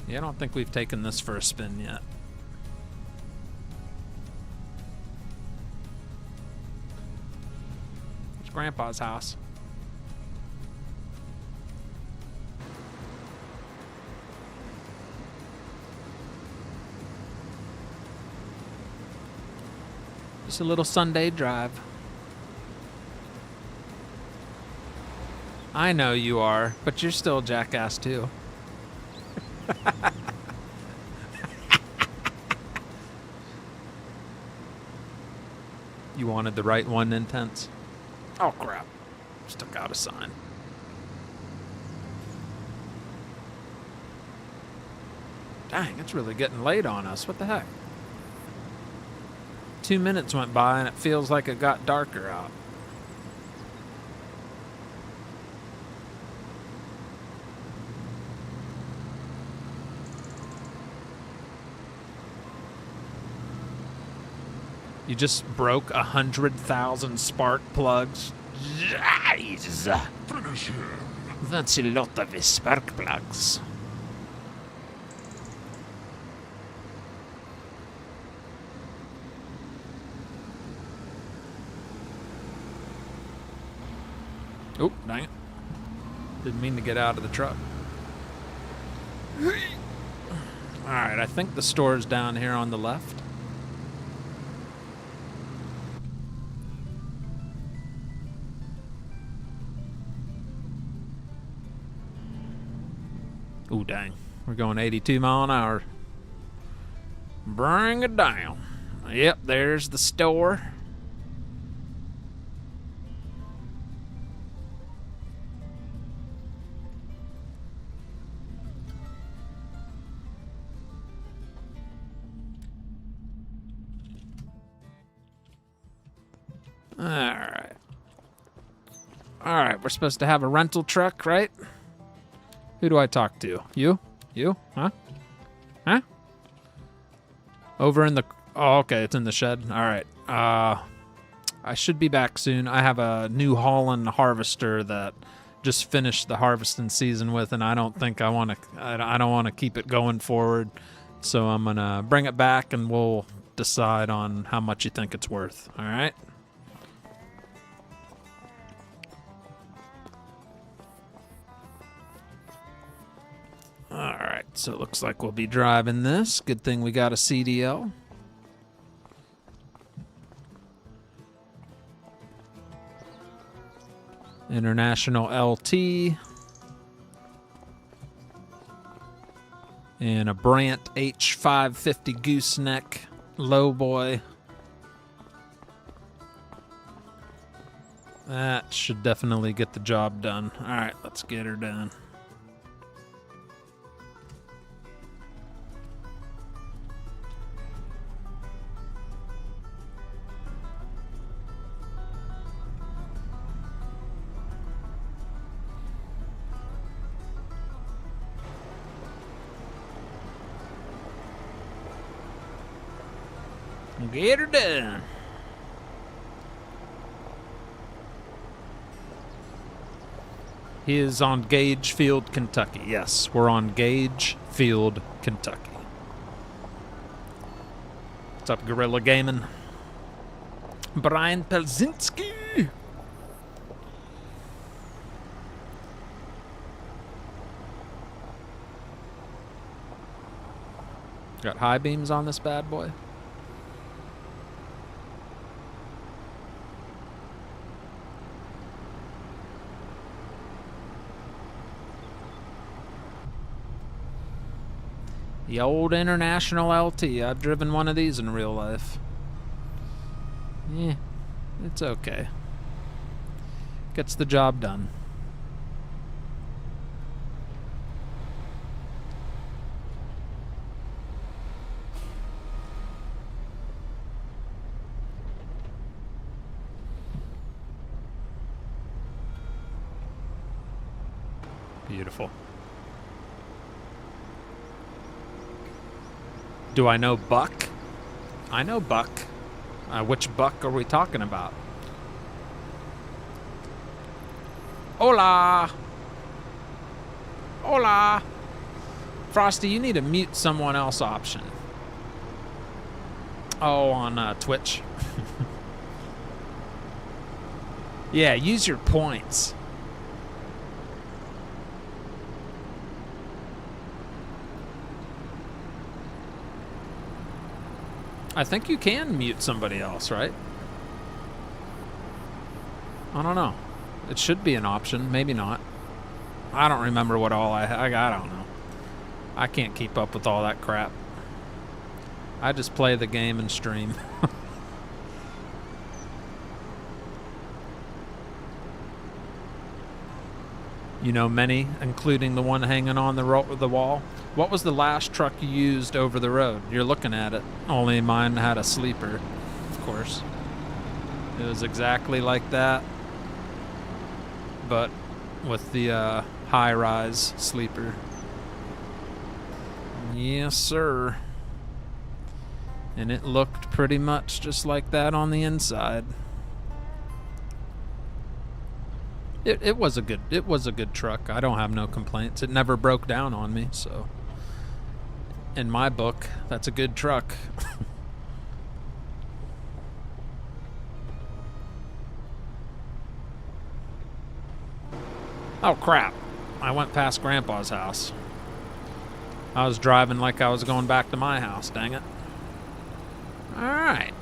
Yeah, I don't think we've taken this for a spin yet. It's Grandpa's house. Just a little Sunday drive. I know you are, but you're still a jackass too. You wanted the right one, Intense? Oh crap. Stuck out a sign. Dang, it's really getting late on us. What the heck? 2 minutes went by and it feels like it got darker out. You just broke 100,000 spark plugs. Finish him. That's a lot of spark plugs. Oh, dang it. Didn't mean to get out of the truck. Alright, I think the store's down here on the left. Ooh, dang. We're going 82 mile an hour. Bring it down. Yep, there's the store. Alright. Alright, we're supposed to have a rental truck, right? Who do I talk to? You? You? Huh? Huh? Over in the... Oh, okay, it's in the shed. Alright. I should be back soon. I have a New Holland harvester that just finished the harvesting season with, and I don't think I want to... I don't want to keep it going forward. So I'm going to bring it back, and we'll decide on how much you think it's worth. Alright? Alright, so it looks like we'll be driving this. Good thing we got a CDL. International LT. And a Brandt H550 gooseneck lowboy. That should definitely get the job done. Alright, let's get her done. Get her done. He is on Gage Field, Kentucky. Yes, we're on Gage Field, Kentucky. What's up, Guerrilla Gaming? Brian Pelzinski. Got high beams on this bad boy. The old International LT. I've driven one of these in real life. Yeah, it's okay. Gets the job done. Beautiful. Do I know Buck? I know Buck. Which Buck are we talking about? Hola! Hola! Frosty, you need a mute someone else option. Oh, on Twitch. Yeah, use your points. I think you can mute somebody else, right? I don't know. It should be an option. Maybe not. I don't remember what all I don't know. I can't keep up with all that crap. I just play the game and stream. You know many, including the one hanging on the wall. What was the last truck you used over the road? You're looking at it. Only mine had a sleeper, of course. It was exactly like that, but with the high-rise sleeper. Yes, sir. And it looked pretty much just like that on the inside. It was a good truck. I don't have no complaints. It never broke down on me, so in my book, that's a good truck. Oh crap. I went past Grandpa's house. I was driving like I was going back to my house, dang it. Alright.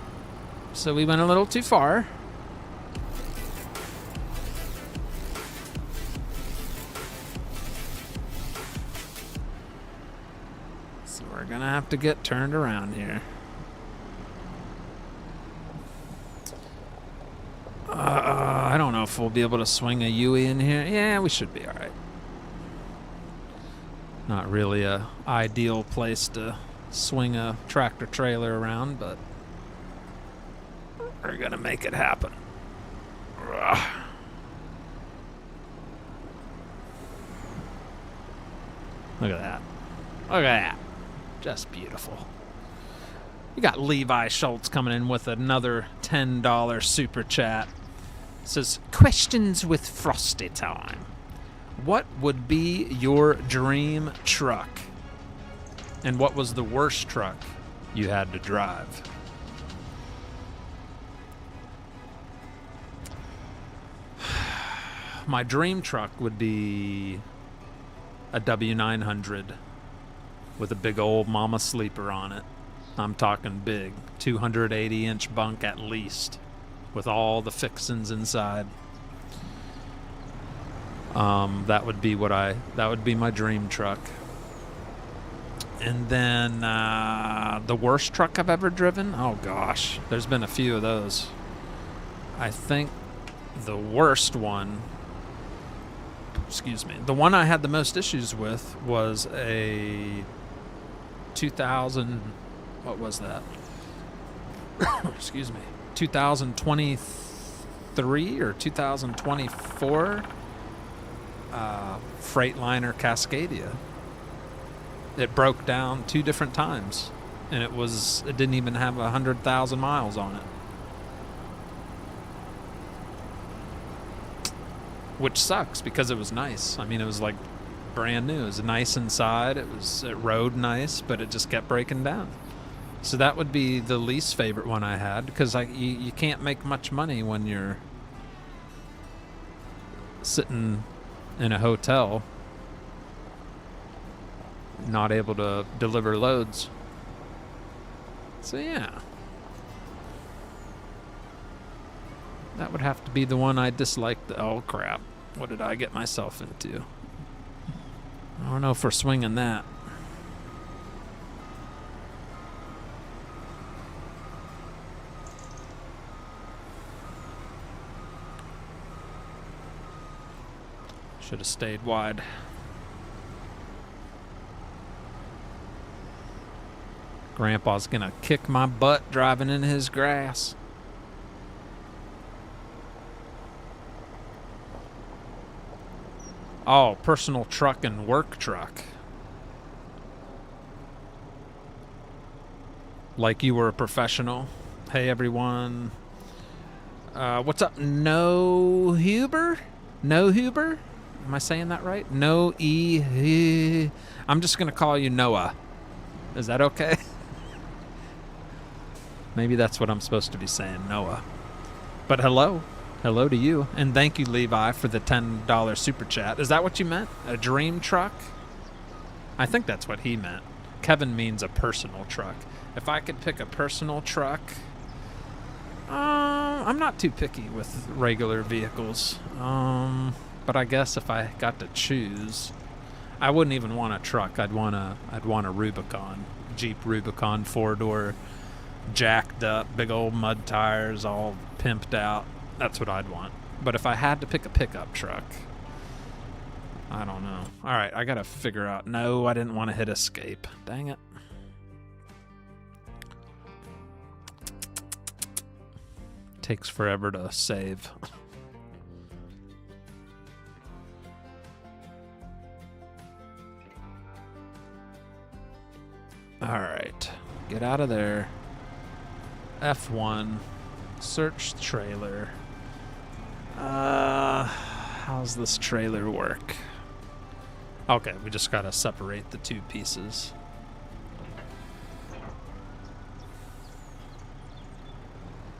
So we went a little too far. We're gonna have to get turned around here. I don't know if we'll be able to swing a Yui in here. Yeah, we should be alright. Not really a ideal place to swing a tractor trailer around, but we're gonna make it happen. Ugh. Look at that. Look at that. Just beautiful. You got Levi Schultz coming in with another $10 super chat. It says, questions with Frosty time. What would be your dream truck? And what was the worst truck you had to drive? My dream truck would be a W900 with a big old mama sleeper on it. I'm talking big, 280-inch bunk at least, with all the fixings inside. That would be my dream truck. And then the worst truck I've ever driven? Oh gosh, there's been a few of those. I think the worst one, the one I had the most issues with was a 2000, what was that? 2023 or 2024 Freightliner Cascadia. It broke down 2 different times and it didn't even have 100,000 miles on it. Which sucks because it was nice. I mean, it was like brand new. It was nice inside. It rode nice, but it just kept breaking down. So that would be the least favorite one I had, because you can't make much money when you're sitting in a hotel, not able to deliver loads. So yeah, that would have to be the one I disliked. Oh crap, what did I get myself into? I don't know if we're swinging that. Should have stayed wide. Grandpa's gonna kick my butt driving in his grass. Oh, personal truck and work truck. Like you were a professional. Hey everyone. What's up? No Huber? No Huber? Am I saying that right? No E. I'm just gonna call you Noah. Is that okay? Maybe that's what I'm supposed to be saying, Noah. But hello. Hello to you. And thank you, Levi, for the $10 super chat. Is that what you meant? A dream truck? I think that's what he meant. Kevin means a personal truck. If I could pick a personal truck, I'm not too picky with regular vehicles. But I guess if I got to choose, I wouldn't even want a truck. I'd want a Rubicon, Jeep Rubicon, 4-door, jacked up, big old mud tires, all pimped out. That's what I'd want. But if I had to pick a pickup truck, I don't know. All right, I gotta figure out. No, I didn't want to hit escape. Dang it. Takes forever to save. All right, get out of there. F1, search trailer. How's this trailer work? Okay, we just gotta separate the two pieces.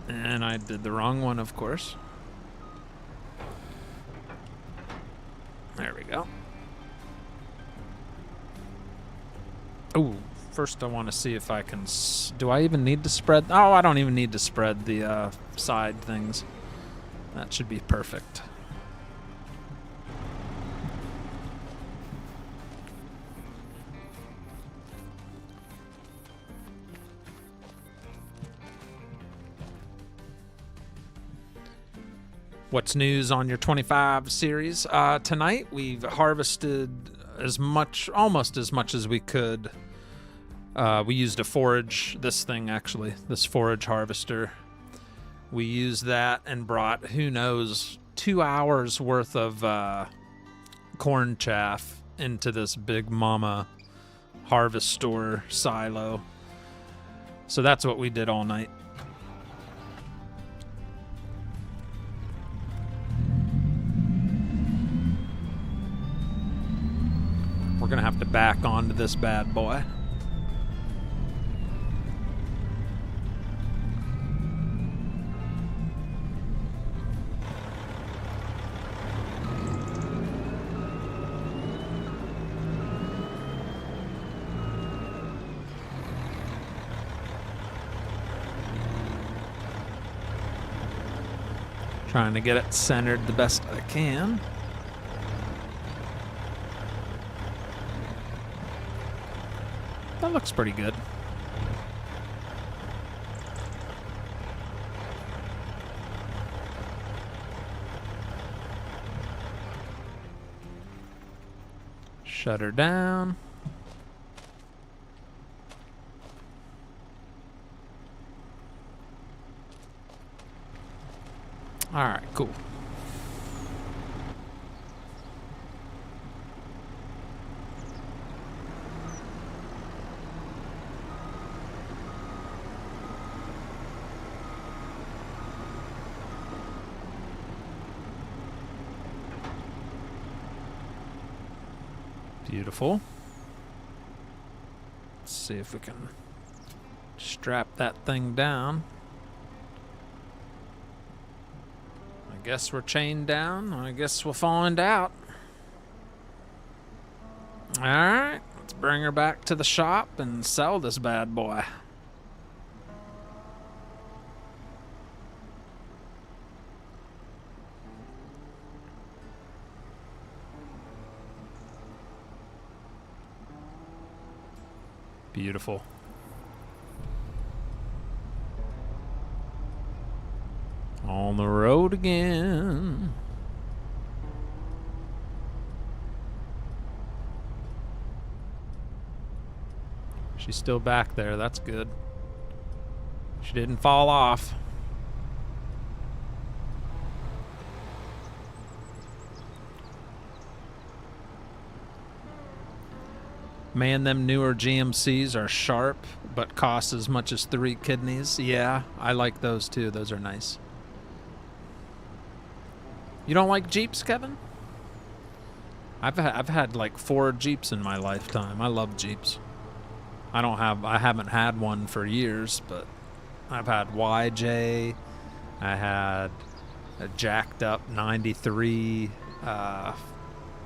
And I did the wrong one, of course. There we go. Ooh. First, I want to see if I can... do I even need to spread... oh, I don't even need to spread the side things. That should be perfect. What's news on your 25 series? Tonight, we've harvested almost as much as we could. We used a forage, this forage harvester. We used that and brought, who knows, 2 hours worth of corn chaff into this big mama Harvestore silo. So that's what we did all night. We're gonna have to back onto this bad boy. Trying to get it centered the best I can. That looks pretty good. Shut her down. All right, cool. Beautiful. Let's see if we can strap that thing down. I guess we're chained down. I guess we'll find out. Alright, let's bring her back to the shop and sell this bad boy. Beautiful. On the road again. She's still back there. That's good. She didn't fall off. Man, them newer GMCs are sharp, but cost as much as 3 kidneys. Yeah, I like those too. Those are nice. You don't like Jeeps, Kevin? I've had like 4 Jeeps in my lifetime. I love Jeeps. I haven't had one for years, but I've had YJ. I had a jacked up 93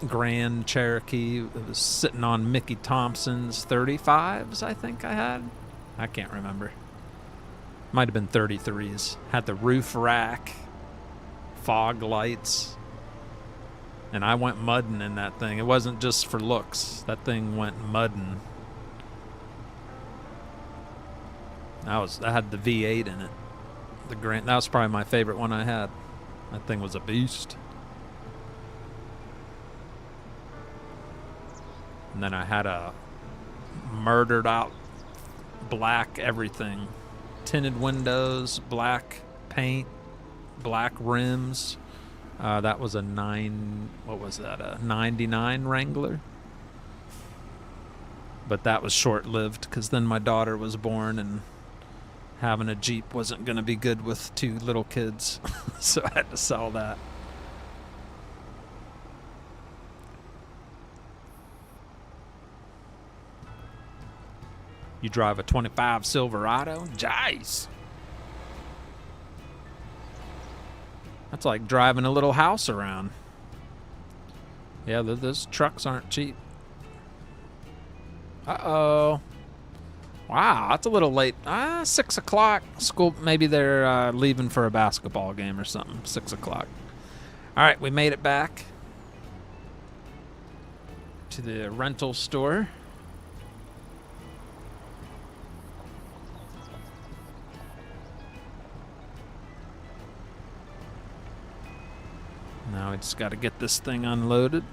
Grand Cherokee. It was sitting on Mickey Thompson's 35s, I think I had. I can't remember. Might have been 33s. Had the roof rack, fog lights, and I went mudding in that thing. It wasn't just for looks. That thing went mudding. I had the V8 in it. That was probably my favorite one I had. That thing was a beast. And then I had a murdered out black everything. Tinted windows, black paint, black rims. That was a 99 Wrangler? But that was short-lived because then my daughter was born and having a Jeep wasn't going to be good with 2 little kids. So I had to sell that. You drive a 25 Silverado? Jeez. That's like driving a little house around. Yeah, those trucks aren't cheap. Uh-oh. Wow, that's a little late. 6 o'clock. School, maybe they're leaving for a basketball game or something. 6 o'clock. All right, we made it back to the rental store. Now we just got to get this thing unloaded.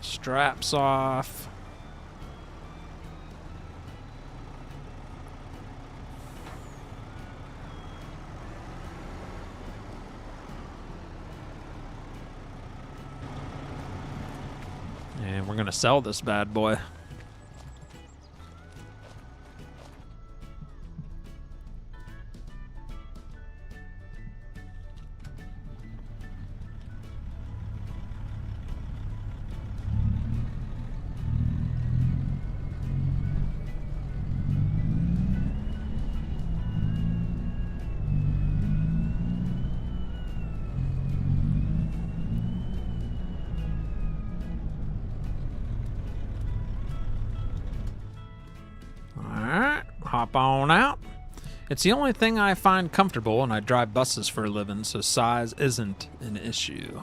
Straps off. And we're going to sell this bad boy. Hop on out. It's the only thing I find comfortable, and I drive buses for a living, so size isn't an issue.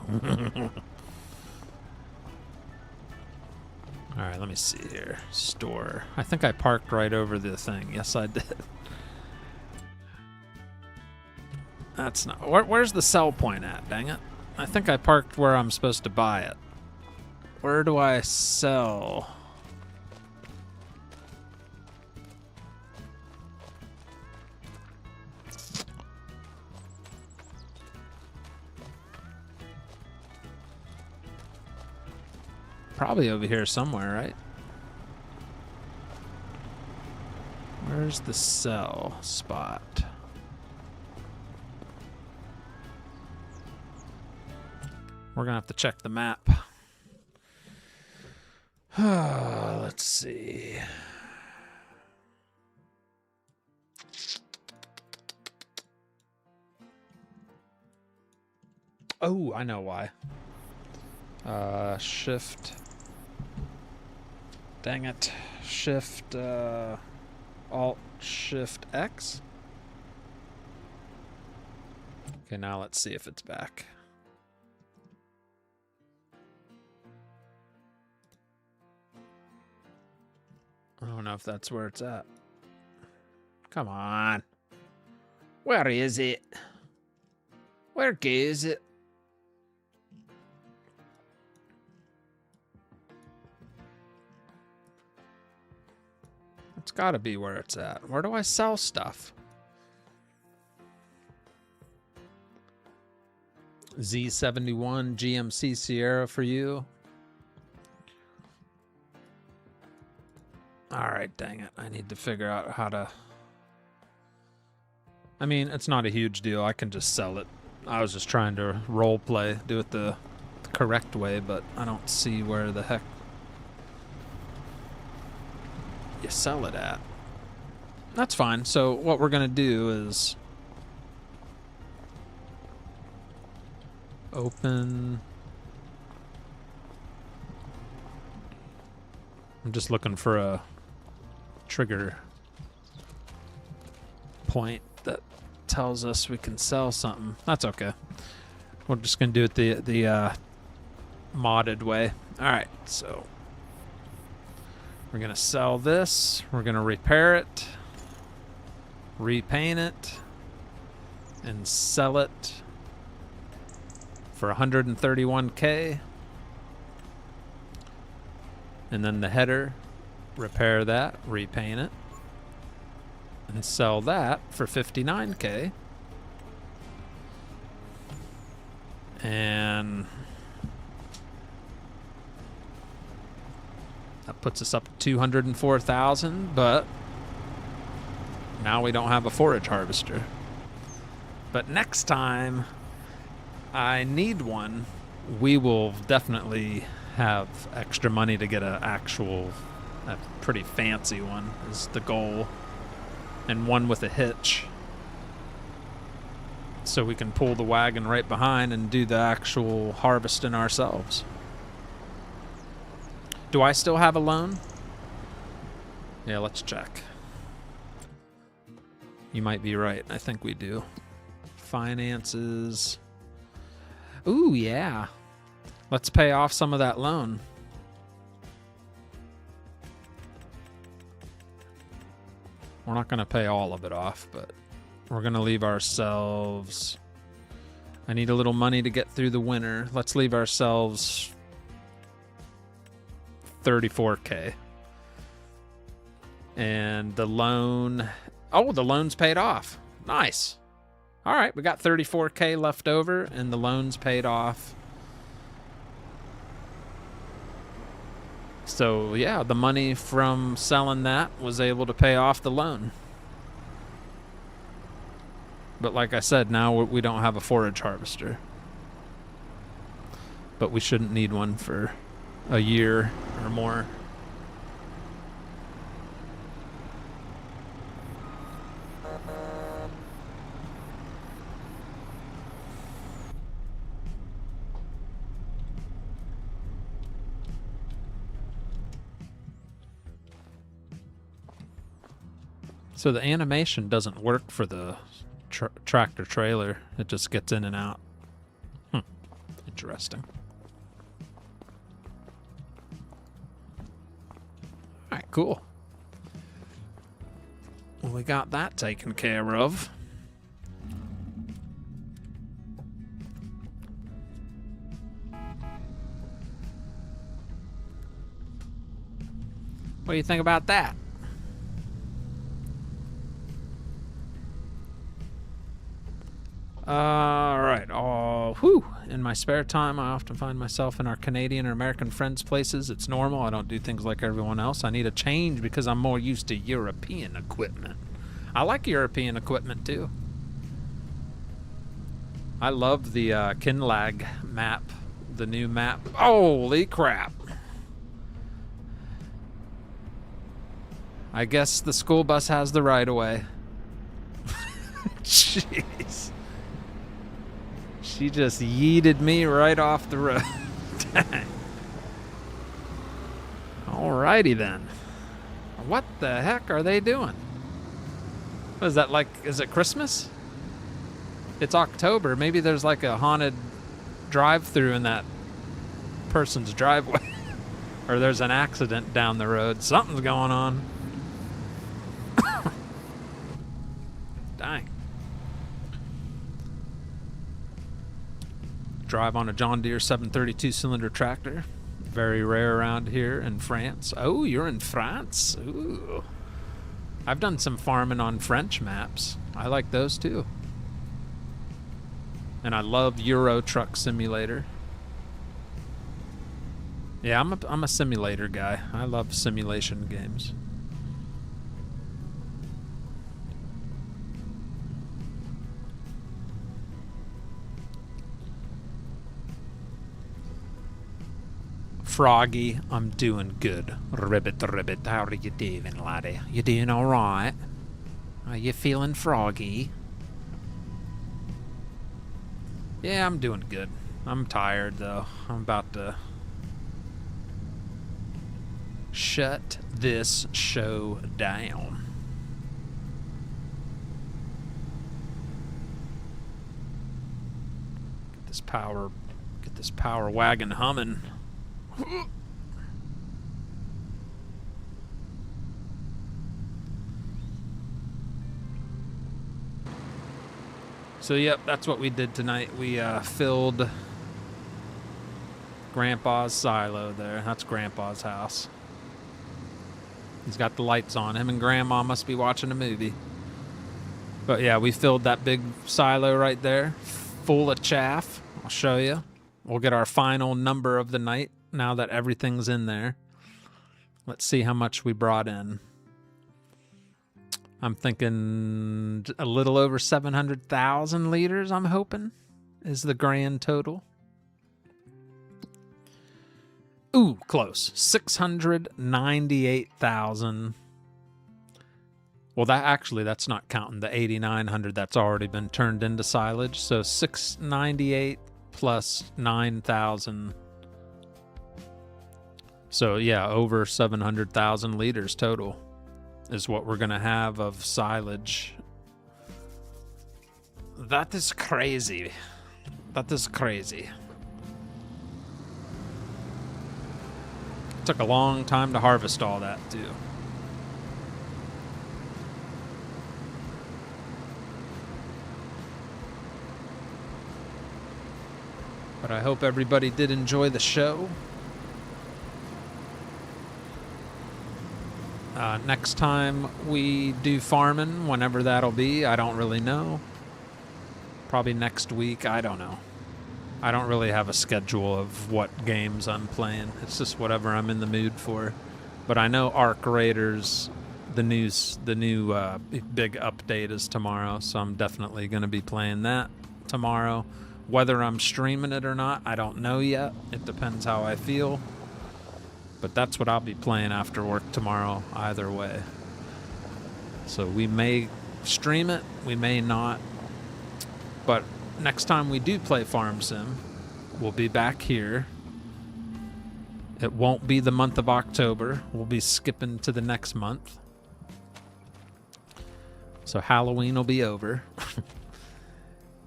All right, let me see here. Store. I think I parked right over the thing. Yes, I did. That's not... Where's the sell point at, dang it? I think I parked where I'm supposed to buy it. Where do I sell? Probably over here somewhere, right? Where's the sell spot? We're gonna have to check the map. Let's see. Oh, I know why. Shift. Dang it. Shift, Alt, Shift, X. Okay, now let's see if it's back. I don't know if that's where it's at. Come on. Where is it? Where is it? It's gotta be where it's at. Where do I sell stuff? Z71 GMC Sierra for you. Alright, dang it. I need to figure out how to... I mean, it's not a huge deal. I can just sell it. I was just trying to role play, do it the correct way, but I don't see where the heck you sell it at. That's fine. So what we're going to do is open... I'm just looking for a trigger point that tells us we can sell something. That's okay. We're just going to do it the modded way. All right, so we're going to sell this. We're going to repair it, repaint it, and sell it for 131K. And then the header, repair that, repaint it, and sell that for 59K. And that puts us up to 204,000, but now we don't have a forage harvester. But next time I need one, we will definitely have extra money to get a pretty fancy one is the goal, and one with a hitch, so we can pull the wagon right behind and do the actual harvesting ourselves. Do I still have a loan? Yeah, let's check. You might be right. I think we do. Finances. Ooh, yeah. Let's pay off some of that loan. We're not going to pay all of it off, but we're going to leave ourselves... I need a little money to get through the winter. Let's leave ourselves 34K. And the loan... Oh, the loan's paid off. Nice. All right, we got 34K left over, and the loan's paid off. So, yeah, the money from selling that was able to pay off the loan. But like I said, now we don't have a forage harvester. But we shouldn't need one for a year or more. So the animation doesn't work for the tractor trailer. It just gets in and out. Interesting. All right, cool. Well, we got that taken care of. What do you think about that? All right. In my spare time, I often find myself in our Canadian or American friends' places. It's normal. I don't do things like everyone else. I need a change because I'm more used to European equipment. I like European equipment, too. I love the Kinlag map, the new map. Holy crap. I guess the school bus has the right of way. Jeez. She just yeeted me right off the road. Dang. Alrighty then. What the heck are they doing? What is that, like, is it Christmas? It's October. Maybe there's like a haunted drive-through in that person's driveway. Or there's an accident down the road. Something's going on. Dang. Drive on a John Deere 732 cylinder tractor. Very rare around here in France. Oh, you're in France? Ooh. I've done some farming on French maps. I like those too. And I love Euro Truck Simulator. Yeah, I'm a simulator guy. I love simulation games. Froggy, I'm doing good. Ribbit, how are you doing, laddie? You doing alright? Are you feeling froggy? Yeah, I'm doing good. I'm tired, though. I'm about to shut this show down. Get this power wagon humming. So yep, that's what we did tonight. We filled Grandpa's silo there. That's Grandpa's house. He's got the lights on. Him and Grandma must be watching a movie. But yeah, we filled that big silo right there, full of chaff. I'll show you. We'll get our final number of the night now that everything's in there. Let's see how much we brought in. I'm thinking a little over 700,000 liters, I'm hoping, is the grand total. Ooh, close. 698,000. Well, that's not counting the 8,900 that's already been turned into silage. So 698 plus 9,000. So yeah, over 700,000 liters total is what we're going to have of silage. That is crazy. That is crazy. Took a long time to harvest all that too. But I hope everybody did enjoy the show. Next time we do farming, whenever that'll be, I don't really know. Probably next week, I don't know. I don't really have a schedule of what games I'm playing. It's just whatever I'm in the mood for. But I know Arc Raiders, the new big update is tomorrow, so I'm definitely going to be playing that tomorrow. Whether I'm streaming it or not, I don't know yet. It depends how I feel. But that's what I'll be playing after work tomorrow, either way. So we may stream it, we may not. But next time we do play Farm Sim, we'll be back here. It won't be the month of October. We'll be skipping to the next month. So Halloween will be over.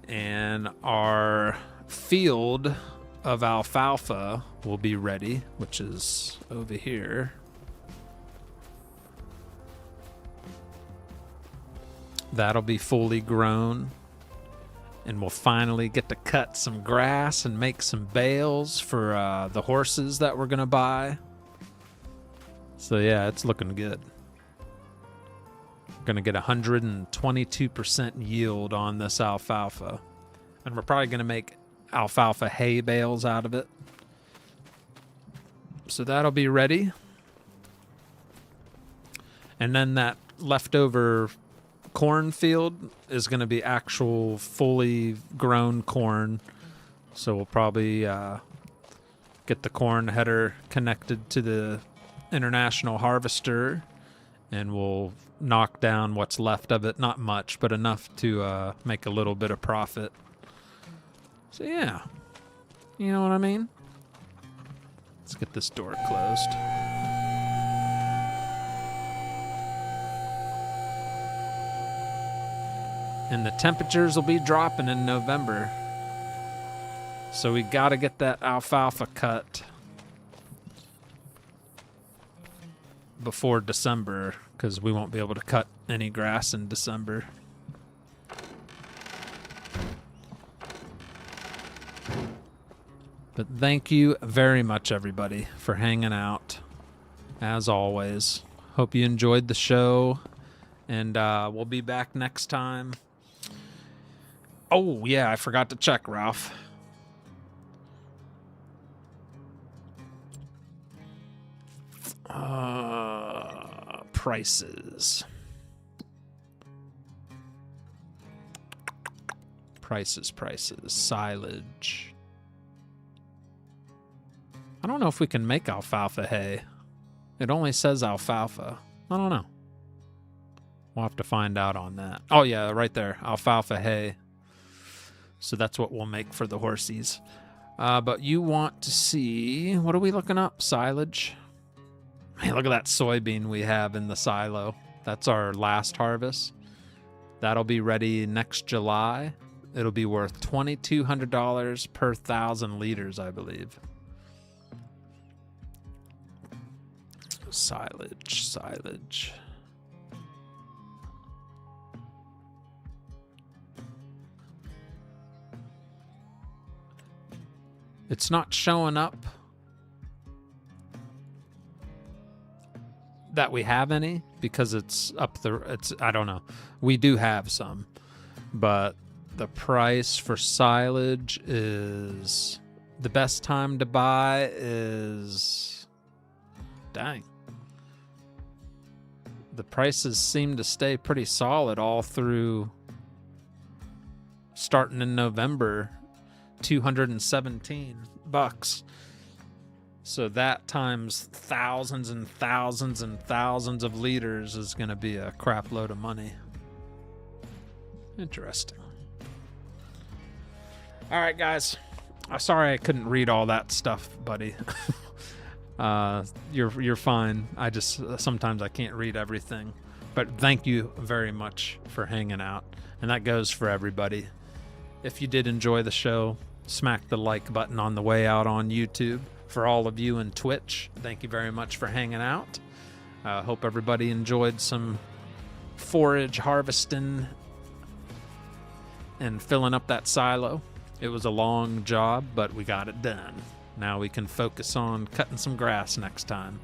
And our field of alfalfa will be ready, which is over here. That'll be fully grown. And we'll finally get to cut some grass and make some bales for the horses that we're going to buy. So yeah, it's looking good. We're going to get 122% yield on this alfalfa. And we're probably going to make alfalfa hay bales out of it. So that'll be ready. And then that leftover cornfield is going to be actual fully grown corn. So we'll probably get the corn header connected to the international harvester and we'll knock down what's left of it. Not much, but enough to make a little bit of profit. So yeah, you know what I mean? Let's get this door closed. And the temperatures will be dropping in November. So we got to get that alfalfa cut before December, because we won't be able to cut any grass in December. But thank you very much, everybody, for hanging out. As always, hope you enjoyed the show, and we'll be back next time. Oh, yeah, I forgot to check, Ralph. Prices. Prices. Silage. I don't know if we can make alfalfa hay. It only says alfalfa. I don't know. We'll have to find out on that. Oh, yeah, right there. Alfalfa hay. So that's what we'll make for the horsies. But you want to see... What are we looking up? Silage? Hey, look at that soybean we have in the silo. That's our last harvest. That'll be ready next July. It'll be worth $2,200 per 1,000 liters, I believe. Silage. It's not showing up that we have any because it's I don't know. We do have some, but the price for silage is, the best time to buy is, dang. The prices seem to stay pretty solid all through, starting in November, $217. So that times thousands and thousands and thousands of liters is going to be a crap load of money. Interesting. All right, guys. Sorry I couldn't read all that stuff, buddy. You're fine. I just sometimes I can't read everything. But thank you very much for hanging out, and that goes for everybody. If you did enjoy the show, smack the like button on the way out on YouTube. For all of you in Twitch, thank you very much for hanging out. Hope everybody enjoyed some forage harvesting and filling up that silo. It was a long job, but we got it done. Now we can focus on cutting some grass next time.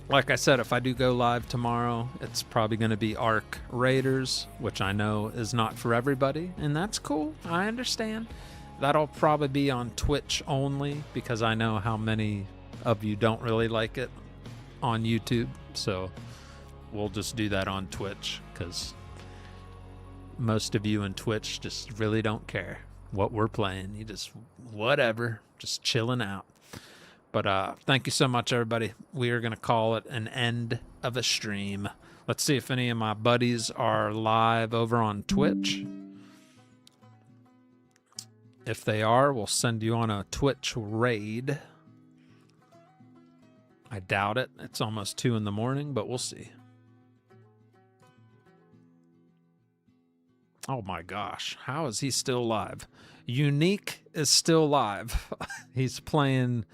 Like I said, if I do go live tomorrow, it's probably going to be Ark Raiders, which I know is not for everybody, and that's cool. I understand. That'll probably be on Twitch only, because I know how many of you don't really like it on YouTube. So we'll just do that on Twitch, because most of you in Twitch just really don't care what we're playing. You just, whatever, just chilling out. But thank you so much, everybody. We are going to call it an end of a stream. Let's see if any of my buddies are live over on Twitch. If they are, we'll send you on a Twitch raid. I doubt it. It's almost 2 in the morning, but we'll see. Oh my gosh. How is he still live? Unique is still live. He's playing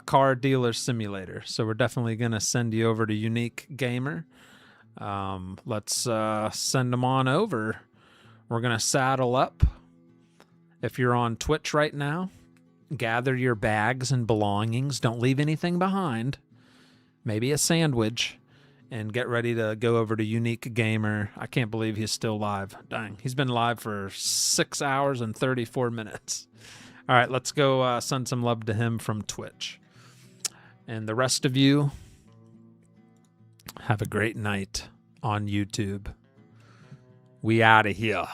Car Dealer Simulator. So we're definitely going to send you over to Unique Gamer. Let's send him on over. We're going to saddle up. If you're on Twitch right now, gather your bags and belongings. Don't leave anything behind. Maybe a sandwich. And get ready to go over to Unique Gamer. I can't believe he's still live. Dang, he's been live for 6 hours and 34 minutes. All right, let's go send some love to him from Twitch. And the rest of you, have a great night on YouTube. We out of here.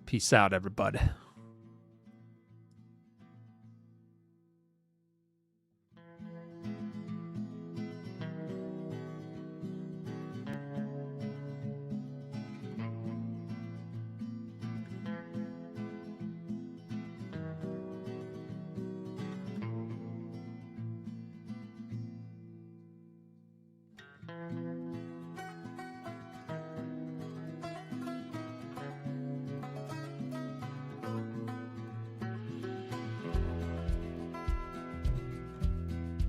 Peace out, everybody.